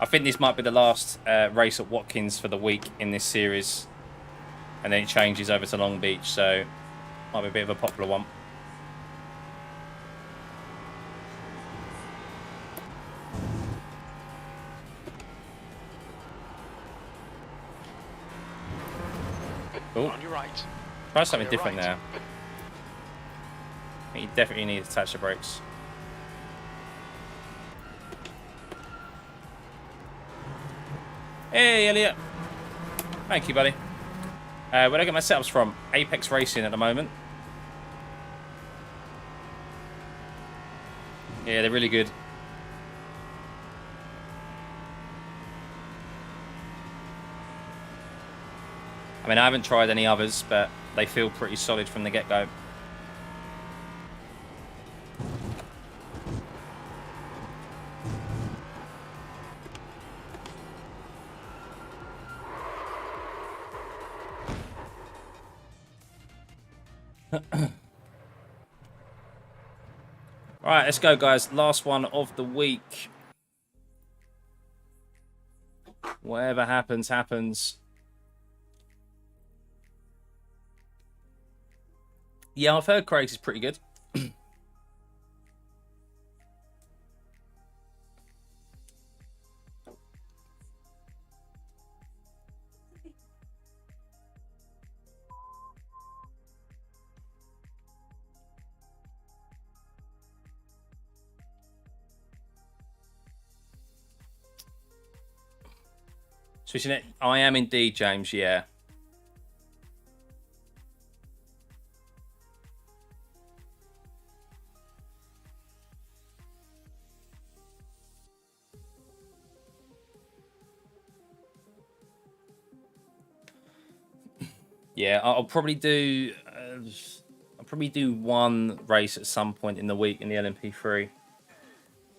I think this might be the last race at Watkins for the week in this series. And then it changes over to Long Beach, so might be a bit of a popular one. Ooh. On your right. Try something Clear different right. there. I think you definitely need to touch the brakes. Hey, Elliot. Thank you, buddy. Where do I get my setups from? Apex Racing at the moment. Yeah, they're really good. I mean, I haven't tried any others, but they feel pretty solid from the get-go. Alright, let's go, guys. Last one of the week. Whatever happens, happens. Yeah, I've heard Craig's is pretty good. Switching it. I am indeed, James. Yeah. Yeah, I'll probably do. I'll probably do one race at some point in the week in the LMP3,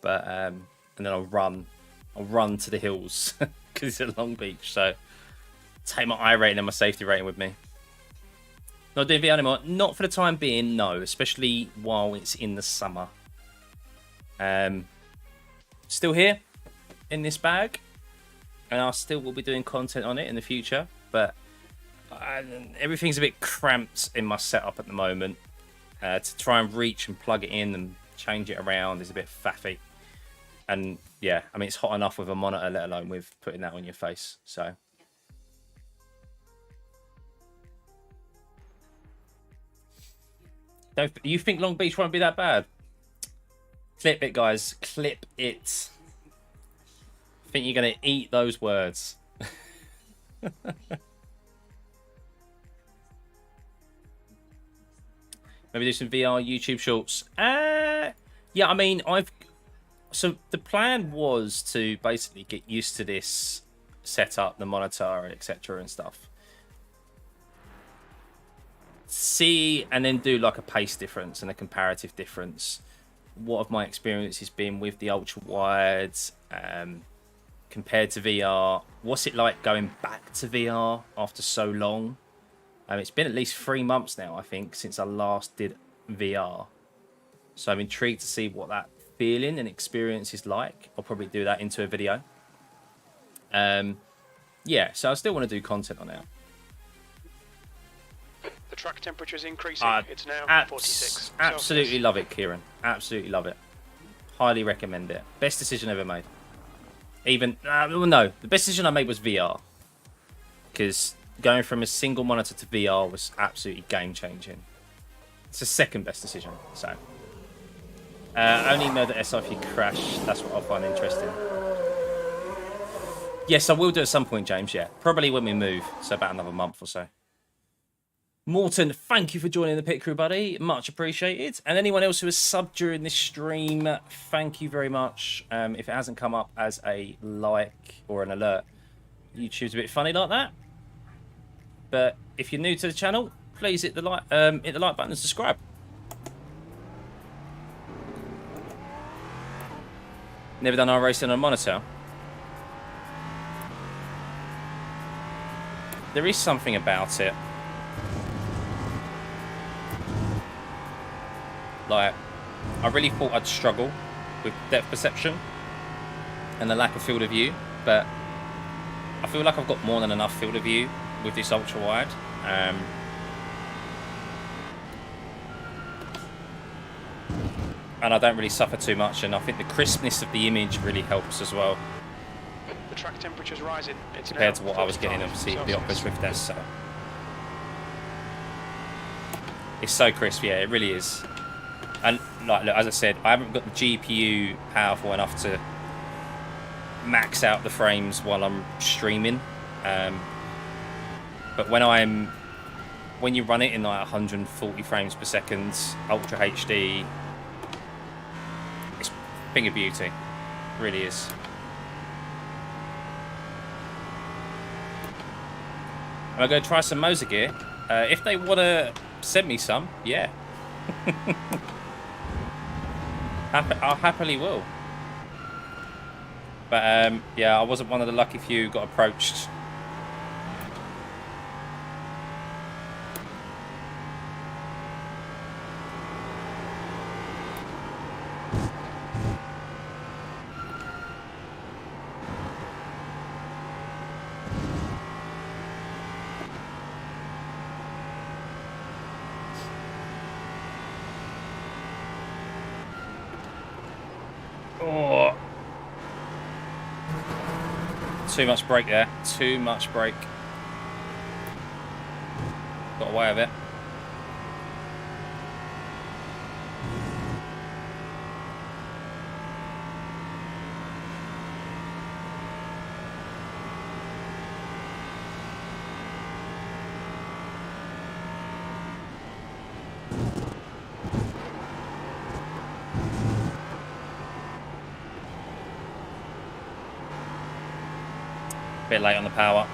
but and then I'll run to the hills because it's at Long Beach. So take my iRating and my safety rating with me. Not doing VR anymore. Not for the time being, no. Especially while it's in the summer. Still here in this bag, and I still will be doing content on it in the future, but. Everything's a bit cramped in my setup at the moment. To try and reach and plug it in and change it around is a bit faffy. And yeah, I mean, it's hot enough with a monitor, let alone with putting that on your face. So. You think Long Beach won't be that bad? Clip it, guys. Clip it. I think you're going to eat those words. Maybe do some VR YouTube shorts. Yeah, I mean, so the plan was to basically get used to this setup, the monitor, etc. and stuff. See, and then do like a pace difference and a comparative difference. What have my experiences been with the Ultrawide compared to VR? What's it like going back to VR after so long? It's been at least 3 months now, I think, since I last did VR. So I'm intrigued to see what that feeling and experience is like. I'll probably do that into a video. Yeah, so I still want to do content on it. The track temperature is increasing. It's now 46. Absolutely love it, Kieran. Absolutely love it. Highly recommend it. Best decision ever made. Even, well, no, the best decision I made was VR. Because going from a single monitor to VR was absolutely game-changing. It's the second best decision, so. Only know that SIF crash. That's what I find interesting. Yes, I will do at some point, James, yeah. Probably when we move, so about another month or so. Morton, thank you for joining the pit crew, buddy. Much appreciated. And anyone else who has subbed during this stream, thank you very much. If it hasn't come up as a like or an alert, YouTube's a bit funny like that. But if you're new to the channel, please hit the like button and subscribe. Never done iRacing on a monitor. There is something about it. Like, I really thought I'd struggle with depth perception and the lack of field of view, but I feel like I've got more than enough field of view with this ultra wide. And I don't really suffer too much, and I think the crispness of the image really helps as well. The track temperature's rising. It's compared to what I was getting obviously the Opera Swift S. So it's so crisp, yeah, it really is. And like, look, as I said, I haven't got the GPU powerful enough to max out the frames while I'm streaming. But when you run it in like 140 frames per second, Ultra HD, it's a thing of beauty. It really is. Am I going to try some Moser gear? If they want to send me some, yeah. I happily will. But yeah, I wasn't one of the lucky few who got approached. Oh. Too much brake there. Too much brake. Got away with it. Bit late on the power.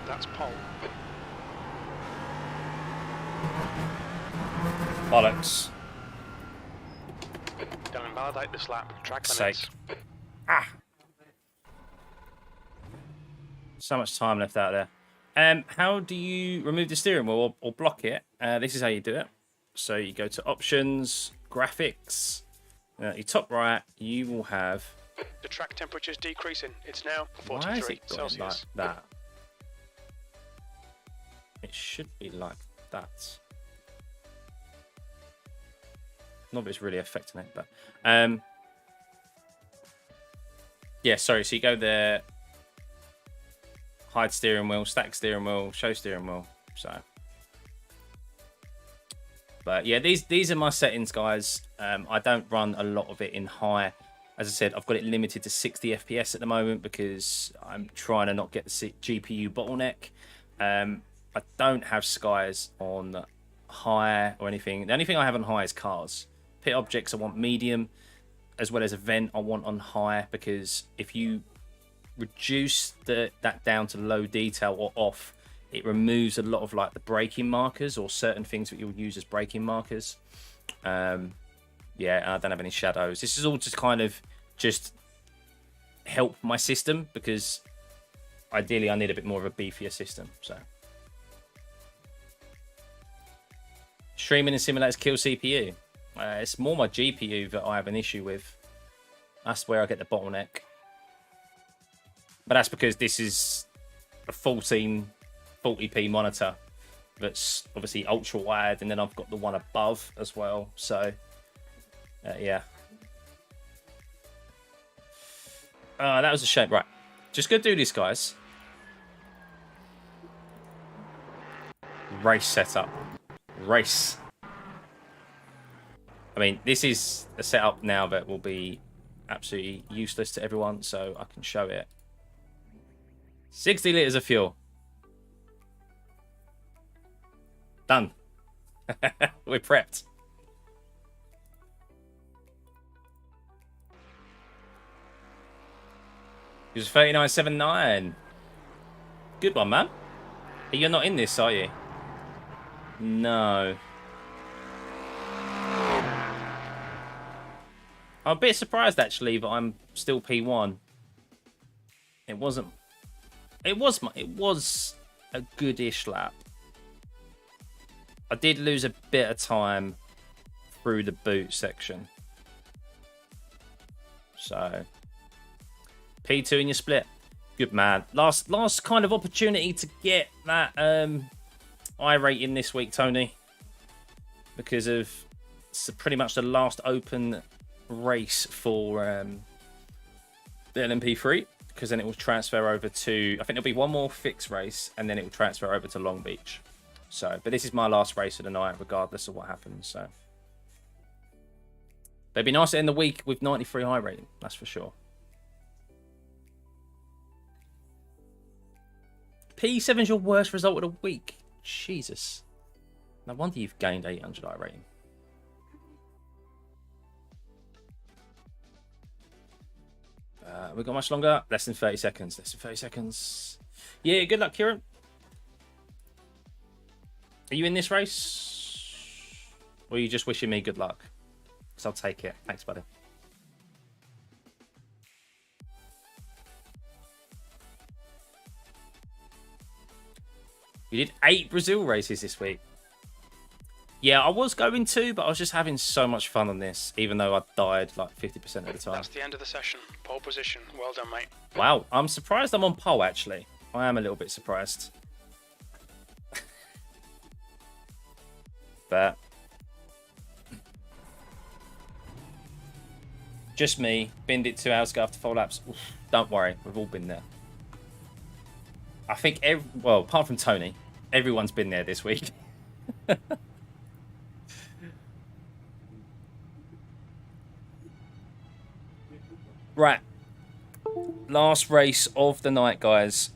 That's pole. Bollocks. Don't invalidate this lap. Track Sake. limits. Ah. So much time left out there. How do you remove the steering wheel or block it? This is how you do it. So you go to options, graphics, your top right, you will have... The track temperature is decreasing. It's now Why is 43 it going Celsius. like that? It should be like that. Not that it's really affecting it, but... yeah, sorry, so you go there... Hide steering wheel, stack steering wheel, show steering wheel. So, but yeah, these are my settings, guys. I don't run a lot of it in high. As I said, I've got it limited to 60 FPS at the moment because I'm trying to not get the GPU bottleneck. I don't have skies on high or anything. The only thing I have on high is cars. Pit objects I want medium, as well as event I want on high, because if you reduce that down to low detail or off, it removes a lot of like the braking markers or certain things that you'll use as braking markers. Yeah, I don't have any shadows. This is all just kind of just help my system, because ideally I need a bit more of a beefier system. So streaming and simulators kill CPU. It's more my GPU that I have an issue with. That's where I get the bottleneck. But that's because this is a 1440p monitor that's obviously ultra wide, and then I've got the one above as well. So, yeah. That was a shame. Right. Just go do this, guys. Race setup. Race. I mean, this is a setup now that will be absolutely useless to everyone, so I can show it. 60 litres of fuel. Done. We're prepped. It was 39.79. Good one, man. You're not in this, are you? No. I'm a bit surprised, actually, that I'm still P1. It wasn't... It was a good-ish lap. I did lose a bit of time through the boot section. So, P2 in your split. Good man. Last kind of opportunity to get that iRating this week, Tony. Because of pretty much the last open race for the LMP3. Because then it will transfer over to, I think there'll be one more fixed race, and then it will transfer over to Long Beach. So, but this is my last race of the night, regardless of what happens. So, but it'd be nice to end the week with 93 high rating, that's for sure. P7's your worst result of the week. Jesus. No wonder you've gained 800 high rating. We've got much longer. Less than 30 seconds. Less than 30 seconds. Yeah, good luck, Kieran. Are you in this race? Or are you just wishing me good luck? Because I'll take it. Thanks, buddy. You did 8 Brazil races this week. Yeah, I was going to, but I was just having so much fun on this, even though I died like 50% of the time. That's the end of the session. Pole position. Well done, mate. Wow, I'm surprised I'm on pole, actually. I am a little bit surprised. But just me, binned it 2 hours ago after 4 laps. Oof, don't worry, we've all been there. I think, well, apart from Tony, everyone's been there this week. Right. Last race of the night, guys.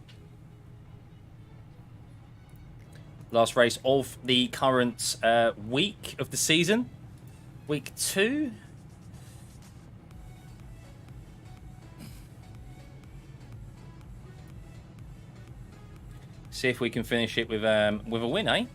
Last race of the current week of the season. Week 2. See if we can finish it with a win, eh?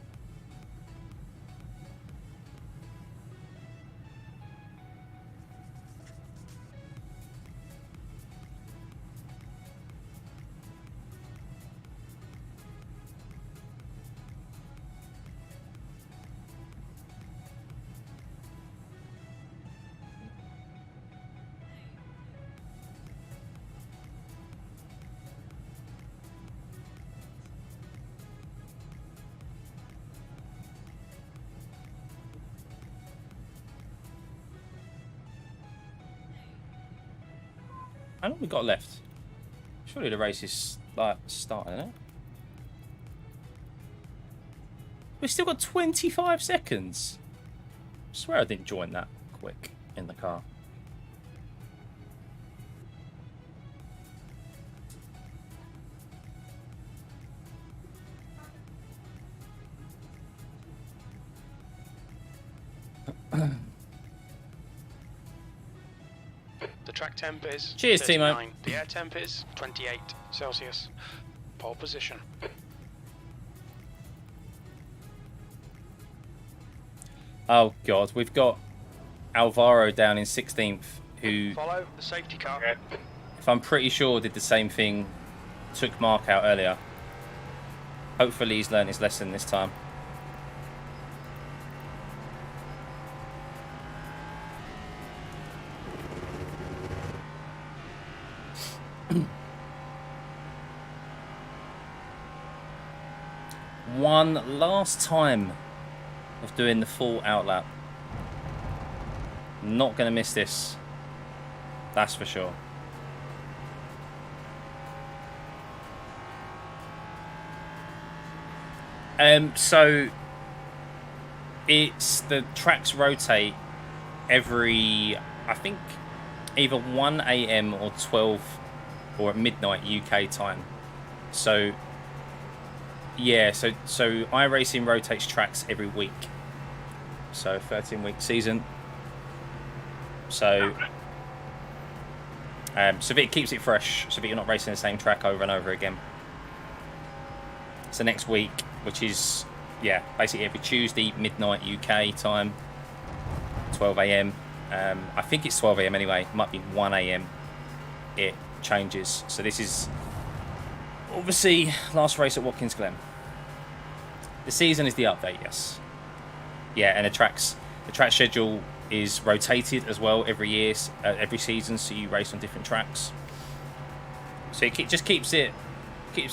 How long we got left? Surely the race is like starting, isn't it? We've still got 25 seconds. I swear I didn't join that quick in the car. The track temp is Cheers, Timo. 39. The air temp is 28 Celsius. Pole position. Oh god, we've got Alvaro down in 16th, who, Follow the safety car. if I'm pretty sure, did the same thing, took Mark out earlier. Hopefully he's learned his lesson this time. One last time of doing the full outlap. Not going to miss this. That's for sure. So it's the tracks rotate every, I think, either 1 AM or 12 or at midnight UK time. So yeah, so iRacing rotates tracks every week. So 13-week season. So so that it keeps it fresh, so that you're not racing the same track over and over again. So next week, which is, yeah, basically every Tuesday, midnight UK time, 12 AM. I think it's 12 AM anyway, might be 1 AM. It changes. So this is obviously last race at Watkins Glen. The season is the update, yes. Yeah, and the track schedule is rotated as well every year, every season, so you race on different tracks. So it just keeps the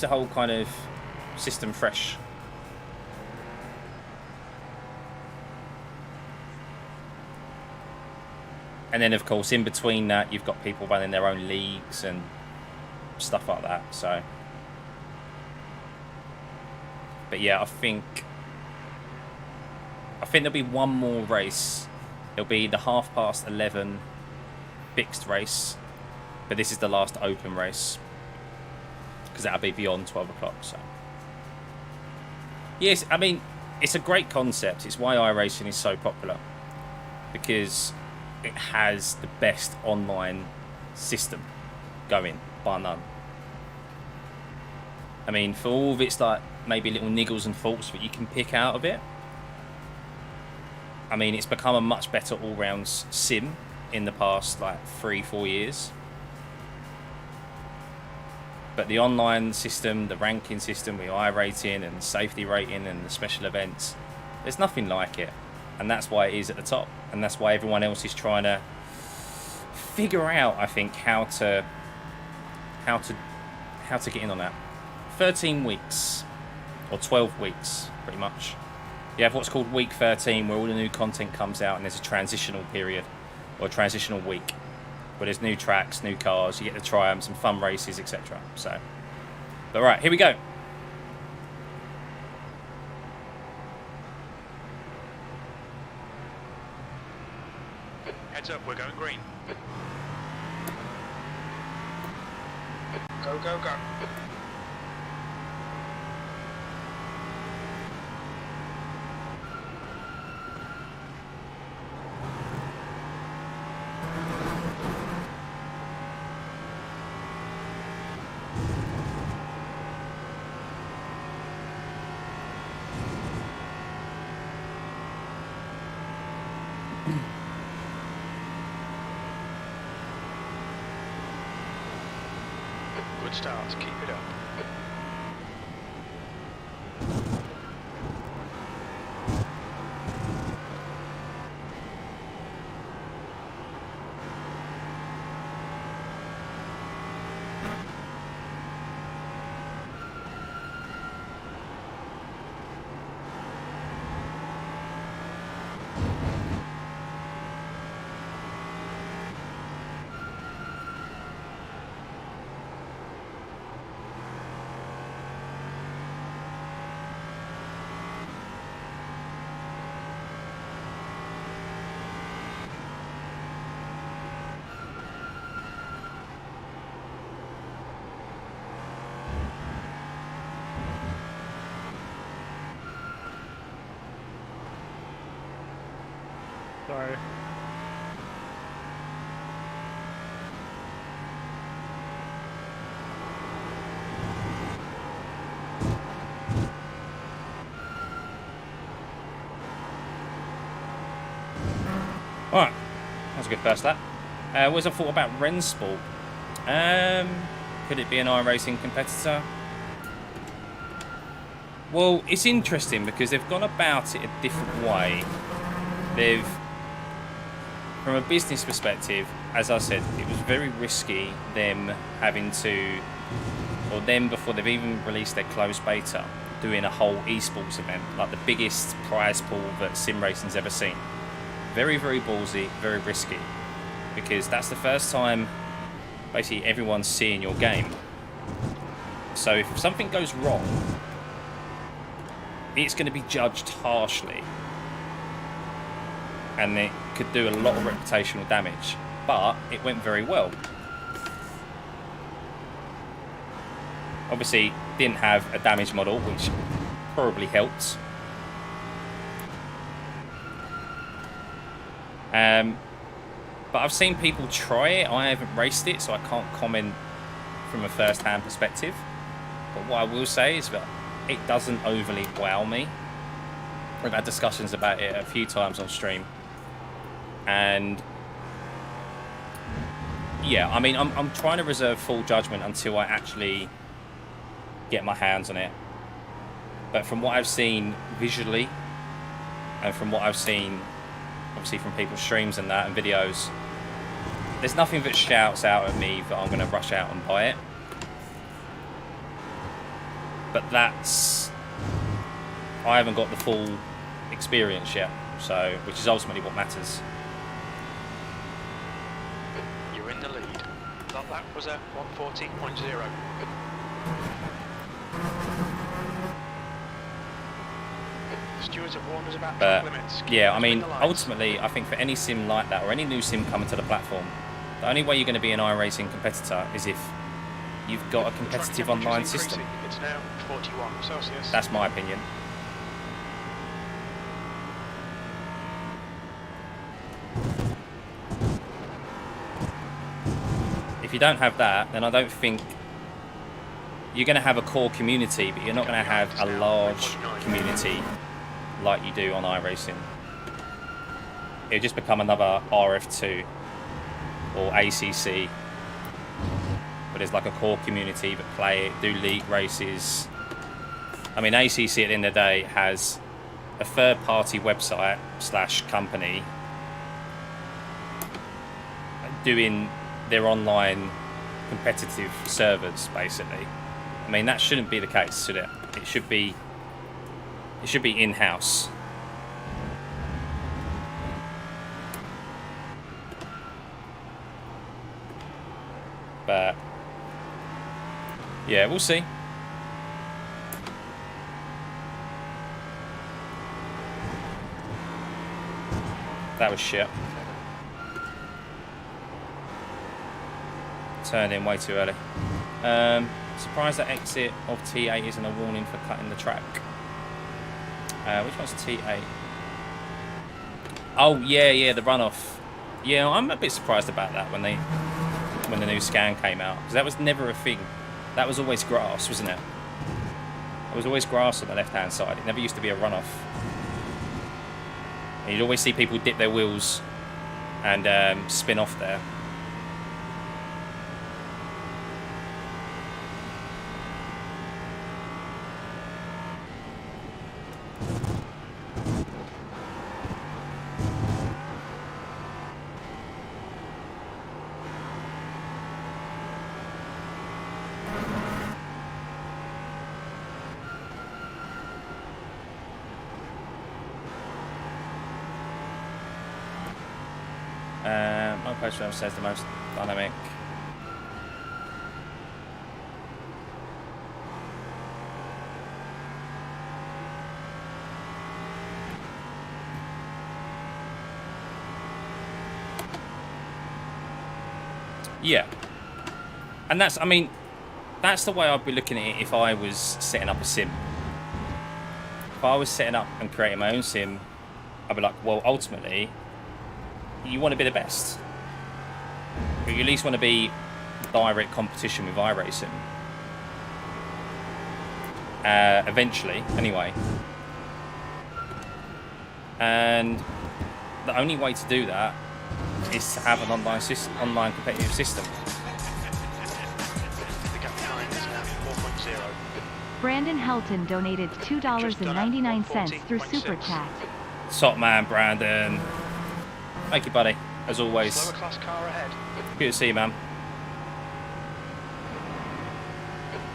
whole kind of system fresh. And then, of course, in between that, you've got people running their own leagues and stuff like that. So, but yeah, I think there'll be one more race. It'll be the 11:30 fixed race, but this is the last open race because that'll be beyond 12 o'clock. So, yes, I mean, it's a great concept. It's why iRacing is so popular, because it has the best online system going, bar none. I mean, for all of its like maybe little niggles and faults that you can pick out of it, I mean, it's become a much better all-round sim in the past like 3-4 years. But the online system, the ranking system with iRacing and safety rating and the special events, there's nothing like it. And that's why it is at the top. And that's why everyone else is trying to figure out, I think, how to get in on that. 13 weeks or 12 weeks, pretty much. You have what's called week 13, where all the new content comes out, and there's a transitional period or a transitional week where there's new tracks, new cars, you get to try them, some fun races, etc. So, but right, here we go. Heads up, we're going green. Go, go, go. Good start, keep it up. Sorry. Alright, that was a good first lap. What was I thought about Rensport? Could it be an iRacing competitor? Well, it's interesting because they've gone about it a different way. They've, from a business perspective, as I said, it was very risky them having to, or them before they've even released their closed beta, doing a whole esports event, like the biggest prize pool that sim racing's ever seen. Very, very ballsy, very risky, because that's the first time basically everyone's seeing your game. So if something goes wrong, it's going to be judged harshly, and it could do a lot of reputational damage, but it went very well. Obviously didn't have a damage model, which probably helped. But I've seen people try it. I haven't raced it, so I can't comment from a first-hand perspective. But what I will say is that it doesn't overly wow me. We've had discussions about it a few times on stream, and yeah, I mean, I'm trying to reserve full judgment until I actually get my hands on it. But from what I've seen visually, and from what I've seen obviously from people's streams and that and videos, there's nothing that shouts out at me that I'm going to rush out and buy it. But that's, I haven't got the full experience yet, so, which is ultimately what matters. You're in the lead. That lap was a 1:14.0. Stewards have warned us about track limits. Yeah, I mean, ultimately, I think for any sim like that, or any new sim coming to the platform, the only way you're going to be an iRacing competitor is if you've got a competitive online system. It's now 41 Celsius. That's my opinion. If you don't have that, then I don't think you're going to have a core community, but you're not going to have a large community like you do on iRacing. It'll just become another RF2 or ACC. but there's like a core community that play it, do league races. I mean, ACC at the end of the day has a third-party website / company doing their online competitive servers, basically. I mean, that shouldn't be the case, should it? It should be in-house. But yeah, we'll see. That was shit. Turned in way too early. Surprised that exit of T8 isn't a warning for cutting the track. Which one's T8? Oh yeah, the runoff. Yeah, I'm a bit surprised about that when the new scan came out, because that was never a thing. That was always grass, wasn't it? It was always grass on the left-hand side. It never used to be a runoff. And you'd always see people dip their wheels and spin off there. My question says the most dynamic. Yeah. And that's, I mean, that's the way I'd be looking at it if I was setting up a sim. If I was setting up and creating my own sim, I'd be like, well, ultimately, you want to be the best. But you at least want to be direct competition with iRacing. Eventually, anyway. And the only way to do that is to have an online competitive system. The gap behind is now 4.0. Brandon Helton donated $2.99 through Super Chat. Top man, Brandon. Thank you, buddy. As always. Slower class car ahead. Good to see you, man.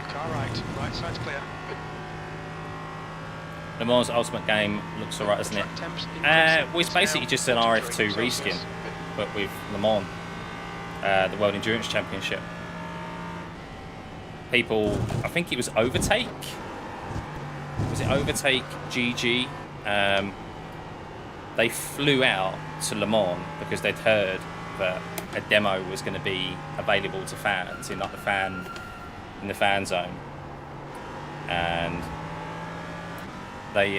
Car right side's clear. Le Mans Ultimate game looks alright, doesn't it? Well, it's basically just an RF2 reskin, but with Le Mans, the World Endurance Championship. People, I think it was Overtake. Was it Overtake GG? They flew out to Le Mans because they'd heard that a demo was going to be available to fans in like the fan zone, and they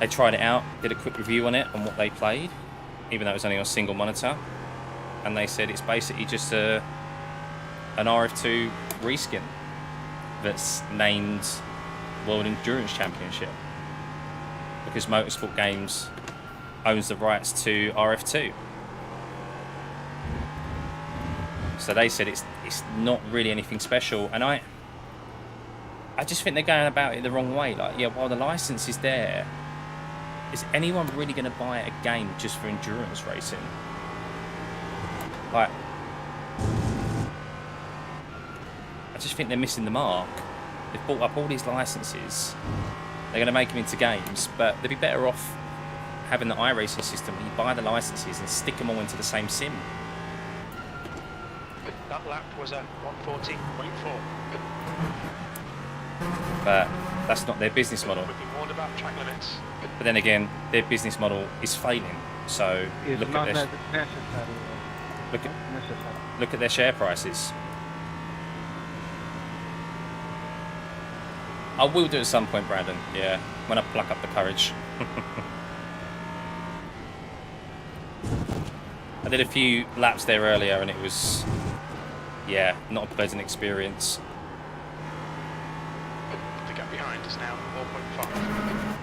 tried it out, did a quick review on it, on what they played, even though it was only on a single monitor, and they said it's basically just an RF2 reskin that's named World Endurance Championship, because Motorsport Games owns the rights to RF2. So they said it's not really anything special, and I just think they're going about it the wrong way. Like, yeah, while the license is there, is anyone really going to buy a game just for endurance racing? Like, I just think they're missing the mark. They've bought up all these licenses. They're going to make them into games, but they'd be better off having the iRacing system where you buy the licenses and stick them all into the same sim. That lap was a 140.4. But that's not their business model. We've been warned about track limits. But then again, their business model is failing. So look at their share prices. I will do it at some point, Brandon. Yeah, when I pluck up the courage. I did a few laps there earlier, and it was, yeah, not a pleasant experience. The gap behind is now 4.5.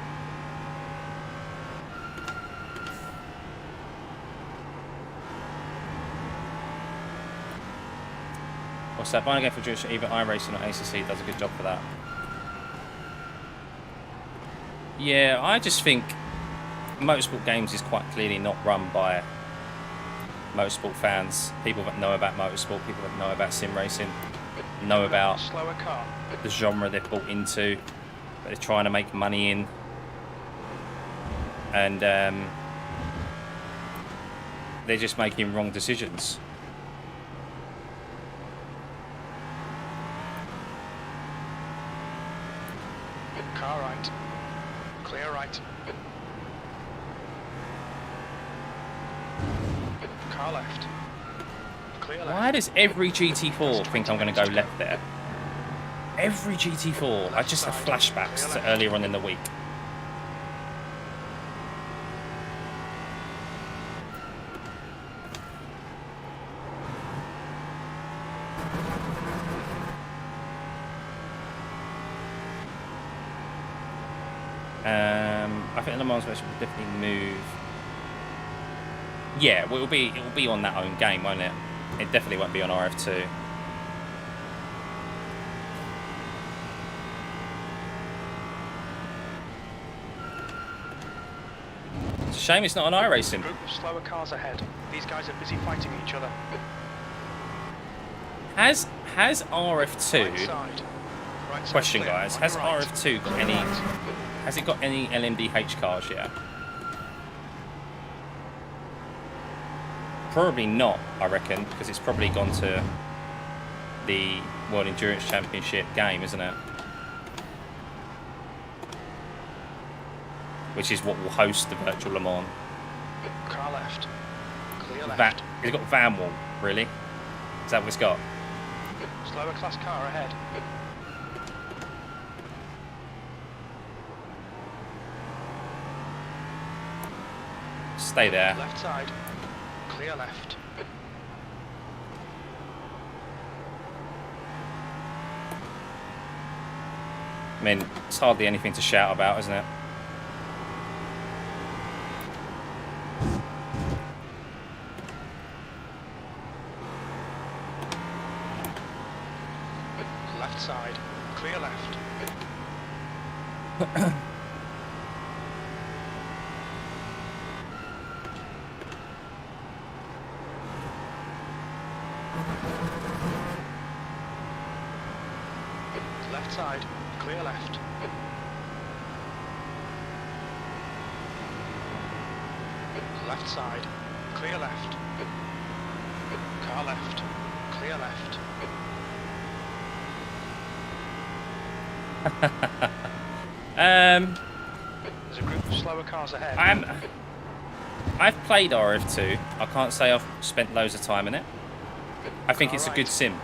What's that? Buying a game for Jewish, either iRacing or ACC does a good job for that. Yeah, I just think motorsport games is quite clearly not run by motorsport fans. People that know about motorsport, people that know about sim racing, know about Slower car. the genre they've bought into, that they're trying to make money in. And they're just making wrong decisions. Car right. Clear right. Car left. Clear left. Why does every GT4 think I'm going to go left there? Every GT4. I just have flashbacks to earlier on in the week. I think Le Mans version will definitely move. Yeah, well, it'll be on that own game, won't it? It definitely won't be on RF2. It's a shame it's not on iRacing. Group of slower cars ahead. These guys are busy fighting each other. Has Right RF2 side. Right question, side clear. guys? On Has your right. RF2 got any? Has it got any LMDH cars yet? Probably not, I reckon, because it's probably gone to the World Endurance Championship game, isn't it? Which is what will host the virtual Le Mans. Car left. Clear left. That it's got van wall, really? Is that what it's got? Slower class car ahead. Stay there. Left side. Clear left. I mean, it's hardly anything to shout about, isn't it? Left side. Clear left. Left side. Clear left. Left side. Clear left. Car left. Clear left. There's a group of slower cars ahead. I've played RF2. I can't say I've spent loads of time in it. I think it's a good sim.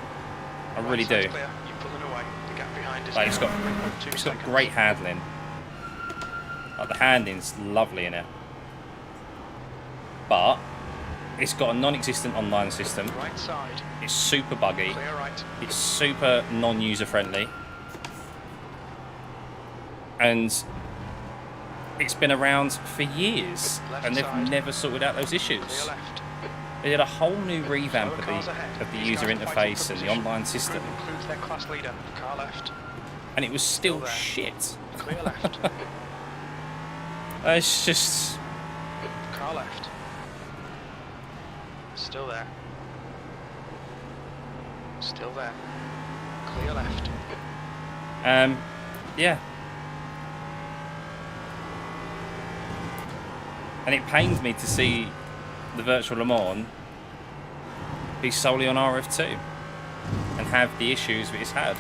I really do. Clear. You're pulling away. The gap behind is Like, it's now got 3.2 it's got seconds. great handling. Like, the handling's lovely in it. But it's got a non-existent online system. Right side. It's super buggy. Clear right. It's super non-user friendly. And it's been around for years, Left and they've side. never sorted out those Clear issues. left. They did a whole new revamp Slower of cars ahead. the These user guys are fighting interface for and the position. online Group system, includes their class leader. Car left. and it was still Still there. shit. Clear left. It's just Car left. Still there. Still there. Clear left. yeah. And it pains me to see the virtual Le Mans be solely on RF2 and have the issues that it's had,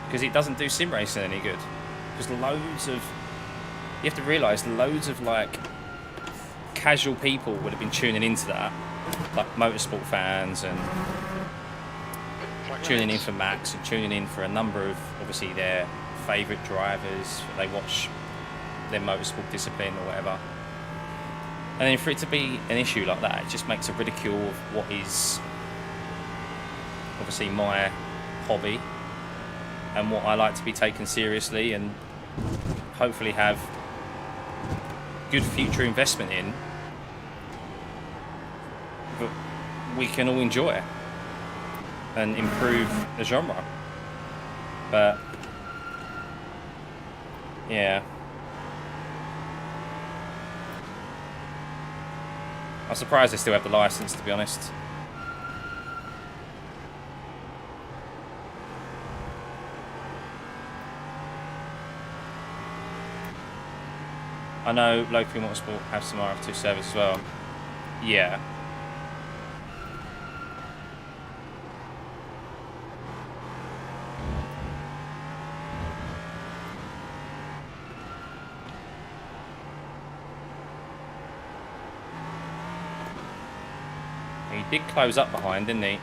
because it doesn't do sim racing any good. Because you have to realise loads of like casual people would have been tuning into that, like motorsport fans, and tuning in for Max and tuning in for a number of obviously their favourite drivers. They watch their motorsport discipline or whatever. And then for it to be an issue like that, it just makes a ridicule of what is obviously my hobby and what I like to be taken seriously and hopefully have good future investment in that we can all enjoy. and improve the genre. But yeah, I'm surprised they still have the license, to be honest. I know local motorsport have some RF2 service as well. Yeah. He did close up behind, didn't he?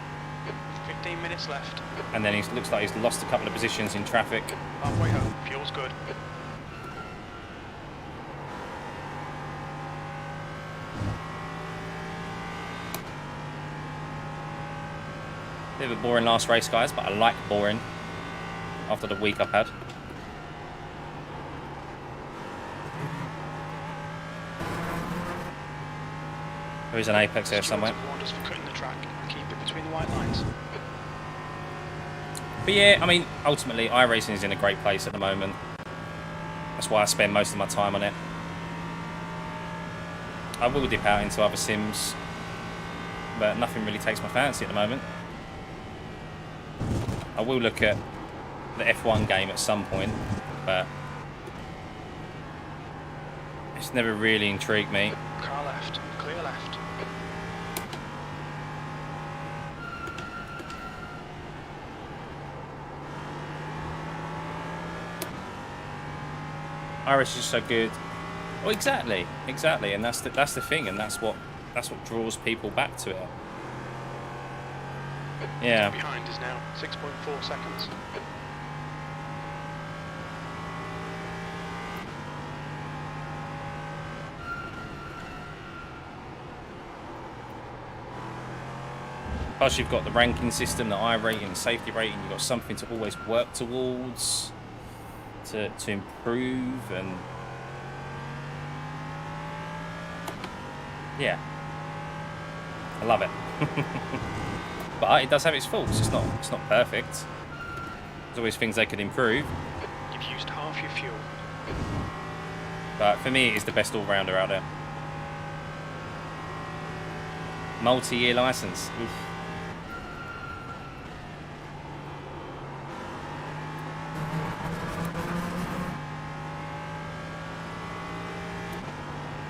15 minutes left. And then he looks like he's lost a couple of positions in traffic. Halfway home. Fuel's good. Bit of a boring last race, guys, but I like boring after the week I've had. There is an apex here somewhere. Warned for cutting the track. Keep it between the white lines. But yeah, I mean, ultimately, iRacing is in a great place at the moment. That's why I spend most of my time on it. I will dip out into other sims, but nothing really takes my fancy at the moment. I will look at the F1 game at some point, but it's never really intrigued me. Car left. Clear left. Irish is so good. Well, exactly, and that's the thing, and that's what draws people back to it. Yeah. Behind is now 6.4 seconds. Plus, you've got the ranking system, the I rating, safety rating. You've got something to always work towards, to improve, and yeah, I love it. But it does have its faults. It's not perfect. There's always things they could improve. You've used half your fuel. But for me, it's the best all-rounder out there. Multi-year license. Oof.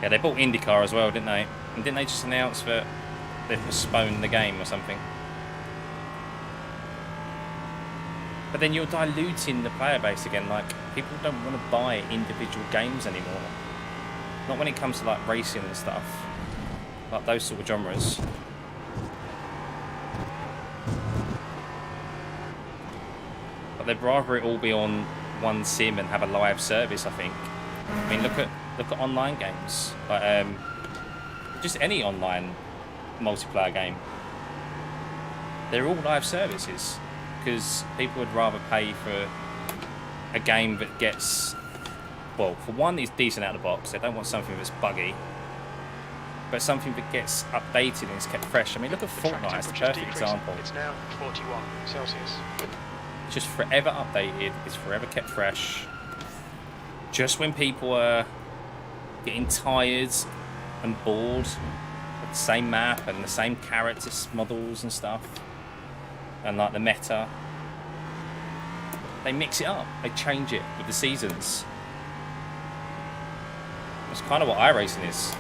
Yeah, they bought IndyCar as well, didn't they? And didn't they just announce that they've postponed the game or something? But then you're diluting the player base again. Like, people don't want to buy individual games anymore. Not when it comes to like racing and stuff, like those sort of genres. But they'd rather it all be on one sim and have a live service, I think. I mean, look at online games, like just any online multiplayer game. They're all live services because people would rather pay for a game that gets, well, for one, is decent out of the box. They don't want something that's buggy, but something that gets updated and is kept fresh. I mean, look at Fortnite as the perfect example. It's now 41 Celsius. It's just forever updated. It's forever kept fresh. Just when people are getting tired and bored of the same map and the same character models and stuff, and like the meta, they mix it up. They change it with the seasons. That's kind of what iRacing is.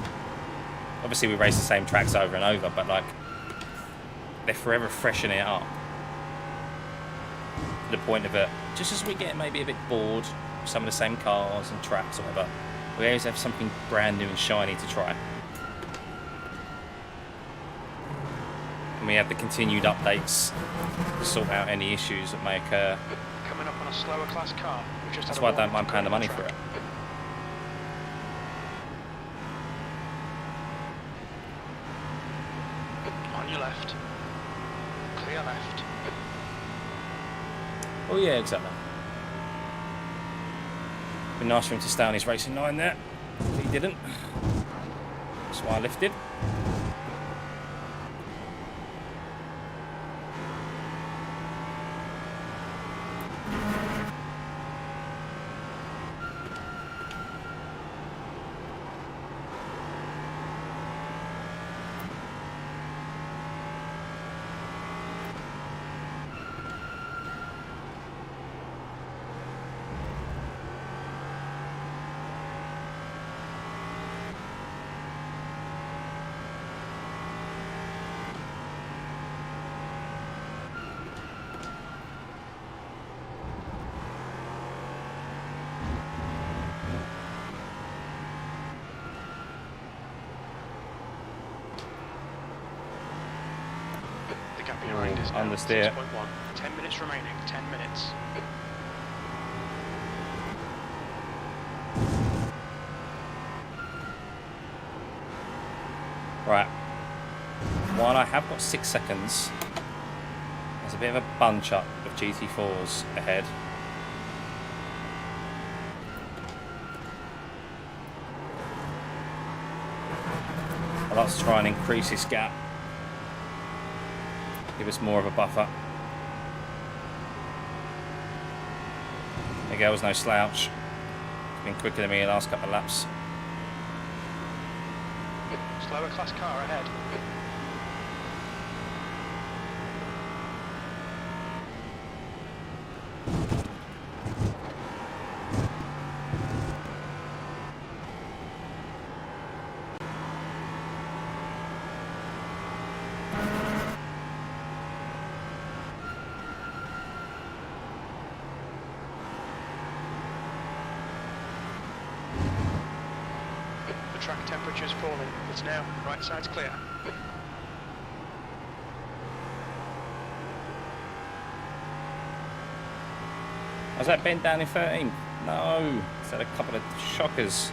Obviously, we race the same tracks over and over, but like they're forever freshening it up to the point of it. Just as we get maybe a bit bored with some of the same cars and tracks or whatever, we always have something brand new and shiny to try. And we have the continued updates to sort out any issues that may occur. Coming up on a slower class car. That's why I don't mind paying the money for it. On your left. Clear left. Oh yeah, exactly. Been nice for him to stay on his racing line there. But he didn't. That's why I lifted. gap behind is now understeer. 6.1. 10 minutes remaining. 10 minutes. Right. While I have got 6 seconds, there's a bit of a bunch up of GT4s ahead. I'd like to try and increase this gap. Give us more of a buffer. Miguel's no slouch. He's been quicker than me in the last couple of laps. Slower class car ahead. Track temperature's falling. It's now right side's clear. Was that bent down in 13? No. It's had a couple of shockers.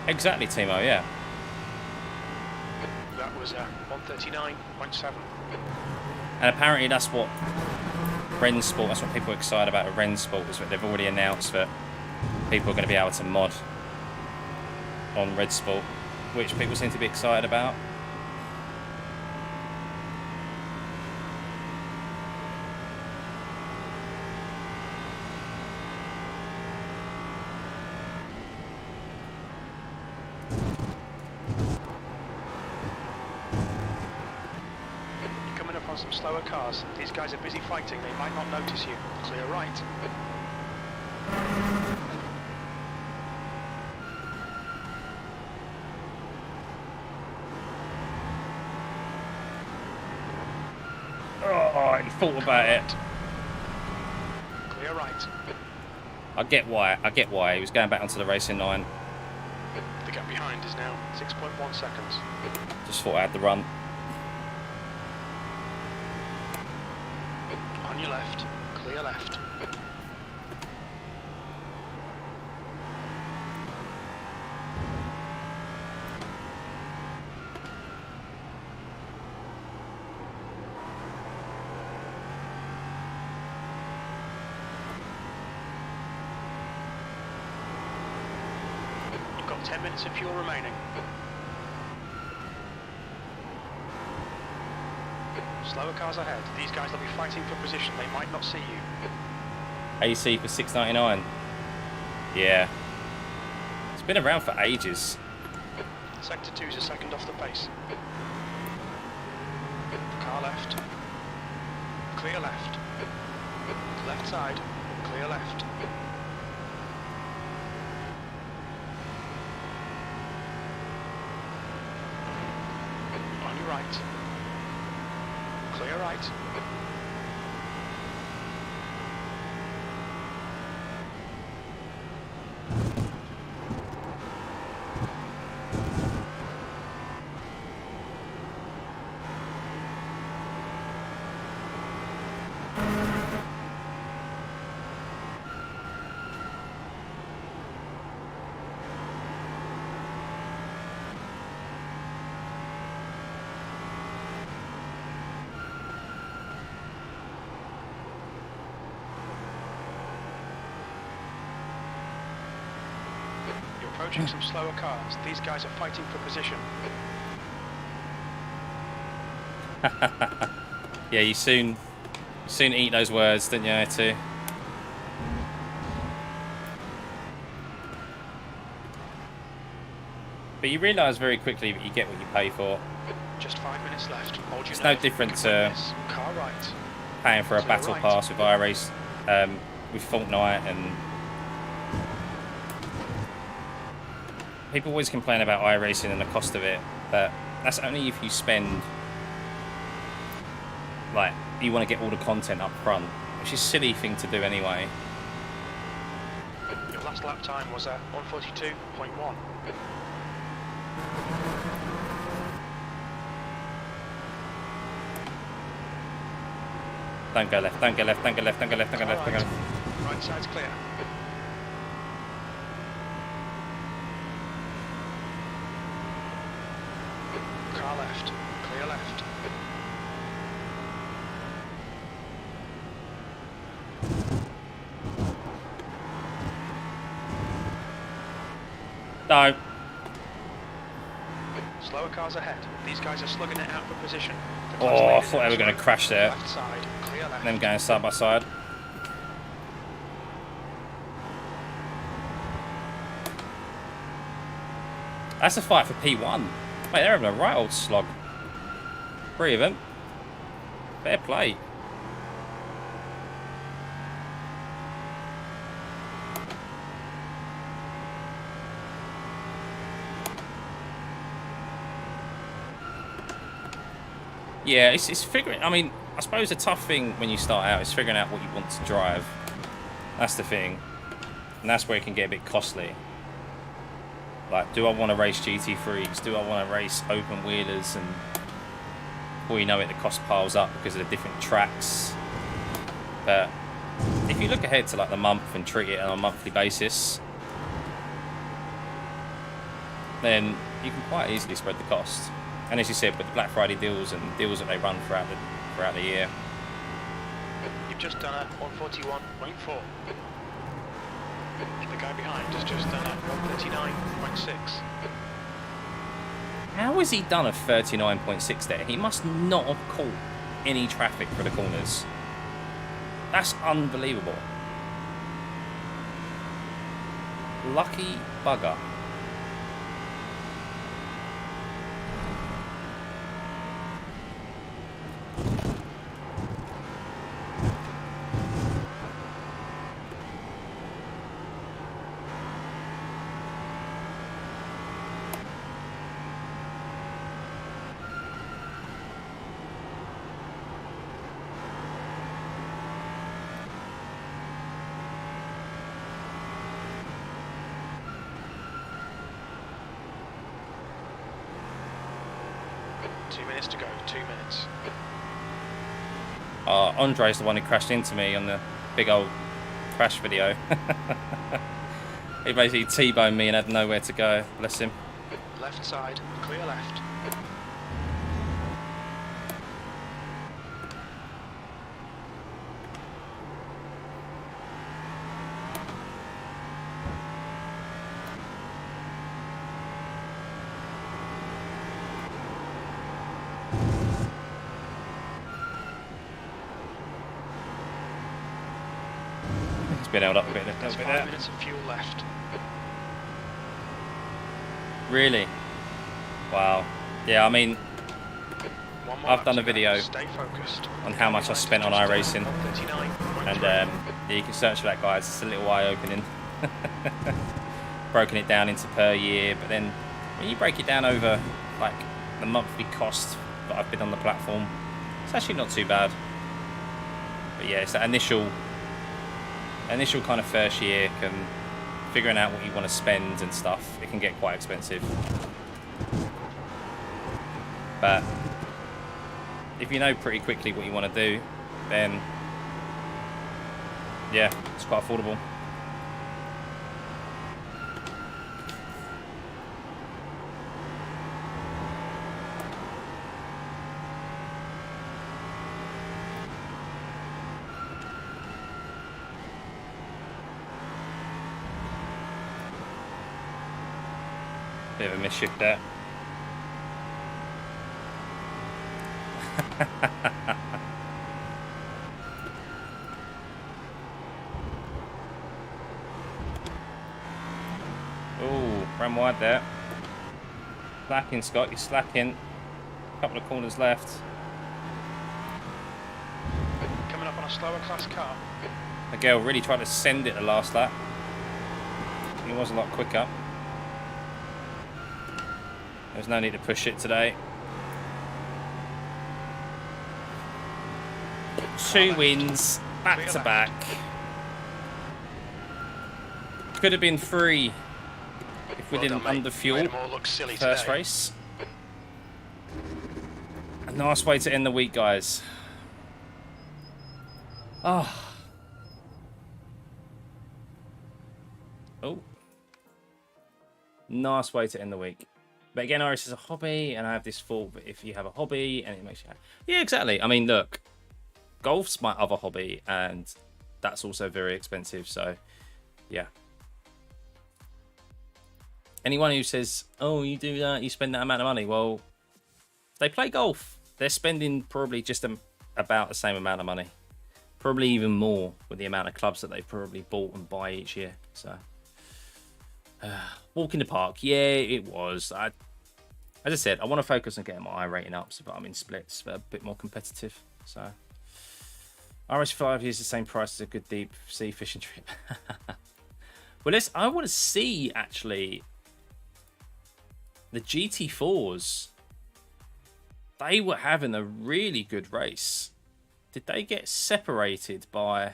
Exactly, Timo, yeah. That was 139.7. And apparently that's what Rennsport, that's what people are excited about at Rennsport, is that they've already announced that people are going to be able to mod on Rennsport, which people seem to be excited about. Some slower cars. These guys are busy fighting. They might not notice you. Clear right. Oh, he thought about it. Clear right. I get why. He was going back onto the racing line. The gap behind is now 6.1 seconds. Just thought I had the run. On your left. Clear left. You've got 10 minutes of fuel remaining. Slower cars ahead. These guys will be fighting for position. They might not see you. AC for $6.99. Yeah. It's been around for ages. Sector 2's a second off the pace. Car left. Clear left. Left side. Clear left. On your right. Clear right. Approaching some slower cars. These guys are fighting for position. Yeah, you soon eat those words, didn't you, too? But you realise very quickly that you get what you pay for. Just 5 minutes left. Hold your It's no nerve. different to Car right. paying for a To the battle right. pass with iRace, with Fortnite, and people always complain about iRacing and the cost of it, but that's only if you spend, like, you want to get all the content up front, which is a silly thing to do anyway. Your last lap time was 1:42.1. Don't go left, don't go left, don't go left, don't go left, don't go left, don't go left. Right side's clear. Car left. Clear left. No. Slower cars ahead. These guys are slugging it out for position. The Oh, class I leaders thought they were in going to crash there. Left side, clear left. Them going side by side. That's a fight for P1. Mate, they're having a right old slog. 3 of them. Fair play. Yeah, it's figuring. I mean, I suppose the tough thing when you start out is figuring out what you want to drive. That's the thing, and that's where it can get a bit costly. Like, do I want to race GT3s? Do I want to race open wheelers? And before you know it, the cost piles up because of the different tracks. But if you look ahead to like the month and treat it on a monthly basis, then you can quite easily spread the cost. And as you said, with the Black Friday deals and deals that they run throughout the year. You've just done a 141.4. The guy behind has just done a 139.6. How has he done a 39.6 there? He must not have caught any traffic for the corners. That's unbelievable. Lucky bugger. To go, 2 minutes. Andre's the one who crashed into me on the big old crash video. He basically T-boned me and had nowhere to go. Bless him. Left side, clear left. Been held up a bit. There's 5 minutes of fuel left. Really? Wow. Yeah, I mean, One more I've lap done to a go. video Stay focused. on how much I spent on iRacing, 139.3. and yeah, you can search for that, guys. It's a little eye-opening. Broken it down into per year, but then when you break it down over like the monthly cost that I've been on the platform, it's actually not too bad. But yeah, it's that initial kind of first year, can figuring out what you want to spend and stuff. It can get quite expensive, but if you know pretty quickly what you want to do, then yeah, it's quite affordable. Bit of a misshift there. Oh, ran wide there. slacking, Scott. You're slacking. Couple of corners left. Coming up on a slower class car. Miguel really tried to send it the last lap. He was a lot quicker. There's no need to push it today. 2 wins, back to back. Could have been 3 if we didn't under fuel first race. A nice way to end the week, guys. Oh. Nice way to end the week. But again, Iris is a hobby, and I have this thought that if you have a hobby and it makes you happy. Yeah, exactly. I mean, look, golf's my other hobby, and that's also very expensive. So, yeah. Anyone who says, oh, you do that, you spend that amount of money. Well, they play golf. They're spending probably just about the same amount of money. Probably even more with the amount of clubs that they probably bought and buy each year. So, walk in the park. Yeah, it was. As I said, I want to focus on getting my iRating up so that I'm in splits, but a bit more competitive. So, RS5 is the same price as a good deep sea fishing trip. Well, I want to see, actually, the GT4s. They were having a really good race. Did they get separated by...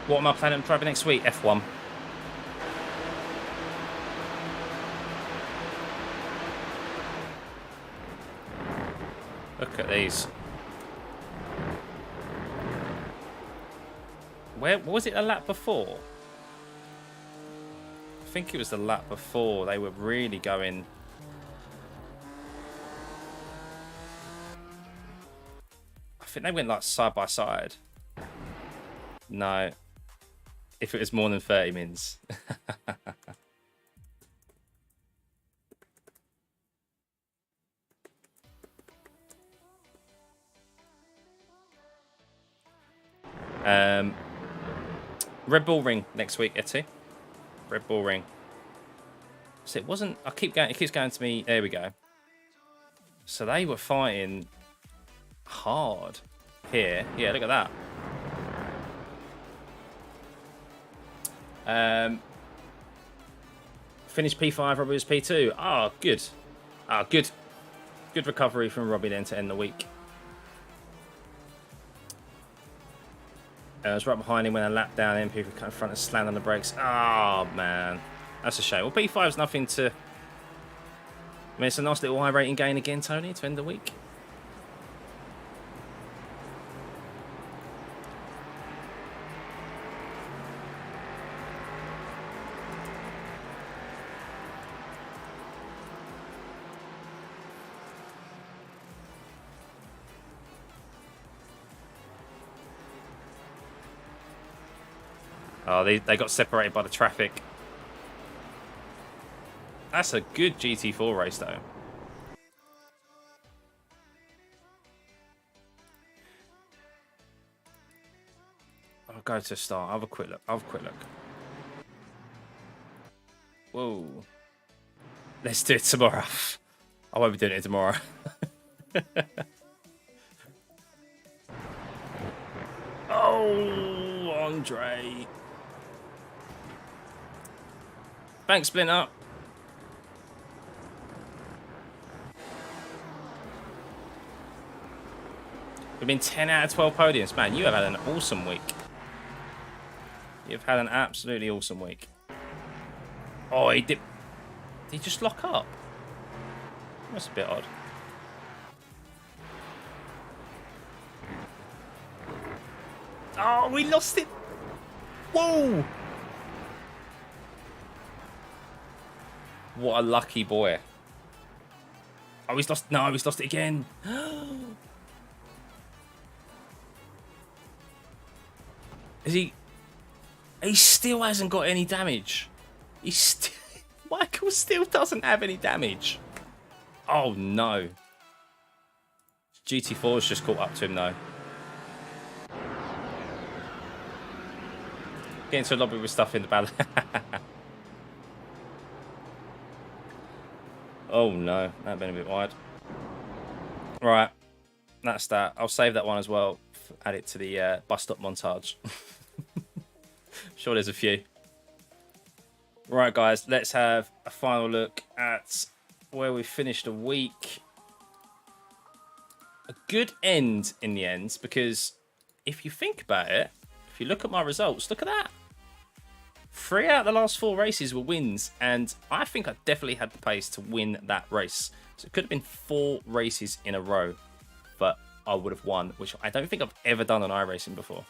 What am I planning on driving next week? F1. Look at these. What was it, a lap before? I think it was the lap before. They were really going... I think they went like side by side. No. If it was more than 30 mins. Red Bull Ring next week, Etty. Red Bull Ring. So it wasn't... I keep going... It keeps going to me... There we go. So they were fighting hard here. Yeah, look at that. Finished P5, Robbie was P2. Ah, good. Ah, good. Good recovery from Robbie then to end the week. I was right behind him when I lapped down him. People cut in front and slammed on the brakes. Oh, man. That's a shame. Well, P5's nothing to... I mean, it's a nice little iRating gain again, Tony, to end the week. Oh, they got separated by the traffic. That's a good GT4 race, though. I'll go to start. I'll have a quick look. Whoa. Let's do it tomorrow. I won't be doing it tomorrow. Oh, Andre. Thanks, Splinter. We've been 10 out of 12 podiums. Man, you have had an awesome week. You've had an absolutely awesome week. Oh, he did... Did he just lock up? That's a bit odd. Oh, we lost it. Whoa. What a lucky boy. Oh, he's lost. No, he's lost it again. Is he? He still hasn't got any damage. Michael still doesn't have any damage. Oh no. GT4's just caught up to him though. Get into a lobby with stuff in the battle. Oh no, that'd been a bit wide. Right, that's that. I'll save that one as well. Add it to the bus stop montage. Sure there's a few. Right guys, let's have a final look at where we finished the week. A good end in the end, because if you think about it, if you look at my results, look at that. 3 out of the last 4 races were wins, and I think I definitely had the pace to win that race. So it could have been 4 races in a row, but I would have won, which I don't think I've ever done on iRacing before.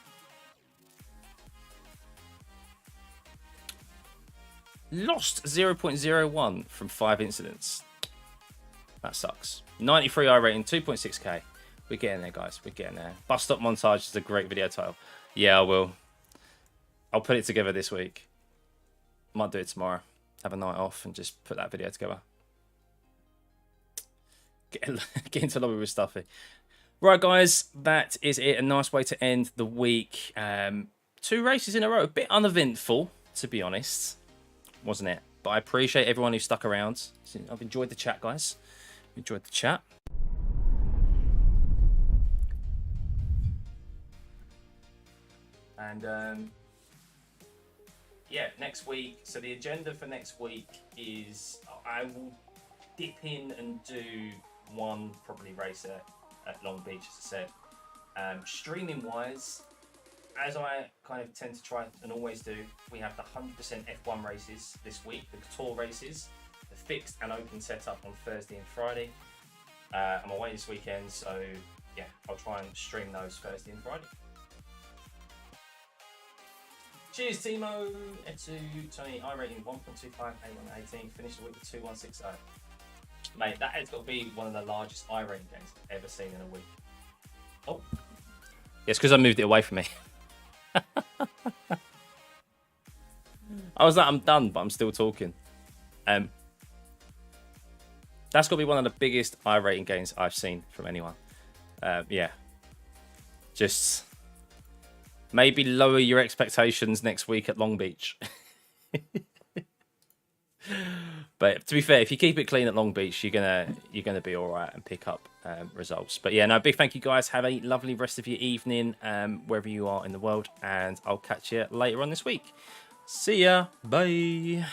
Lost 0.01 from 5 incidents. That sucks. 93 iRating, 2.6k. We're getting there, guys. We're getting there. Bus stop montage is a great video title. Yeah, I will. I'll put it together this week. Might do it tomorrow. Have a night off and just put that video together. Get into lobby with Stuffy. Right, guys, that is it. A nice way to end the week. 2 races in a row. A bit uneventful, to be honest, wasn't it? But I appreciate everyone who stuck around. I've enjoyed the chat, guys. Enjoyed the chat. And yeah, next week. So the agenda for next week is I will dip in and do one probably race at Long Beach, as I said. Streaming wise, as I kind of tend to try and always do, we have the 100% F1 races this week, the Tour races, the fixed and open setup on Thursday and Friday. I'm away this weekend, so yeah, I'll try and stream those Thursday and Friday. Cheers, Timo, Etu, Tony, iRating 1.25, 8118, finished the week with 2160. Mate, that has got to be one of the largest iRating games I've ever seen in a week. Oh. Yes, because I moved it away from me. I was like, I'm done, but I'm still talking. That's got to be one of the biggest iRating games I've seen from anyone. Yeah. Just maybe lower your expectations next week at Long Beach. But to be fair, if you keep it clean at Long Beach, you're gonna be all right and pick up results. But yeah, no, big thank you guys. Have a lovely rest of your evening, wherever you are in the world, and I'll catch you later on this week. See ya. Bye.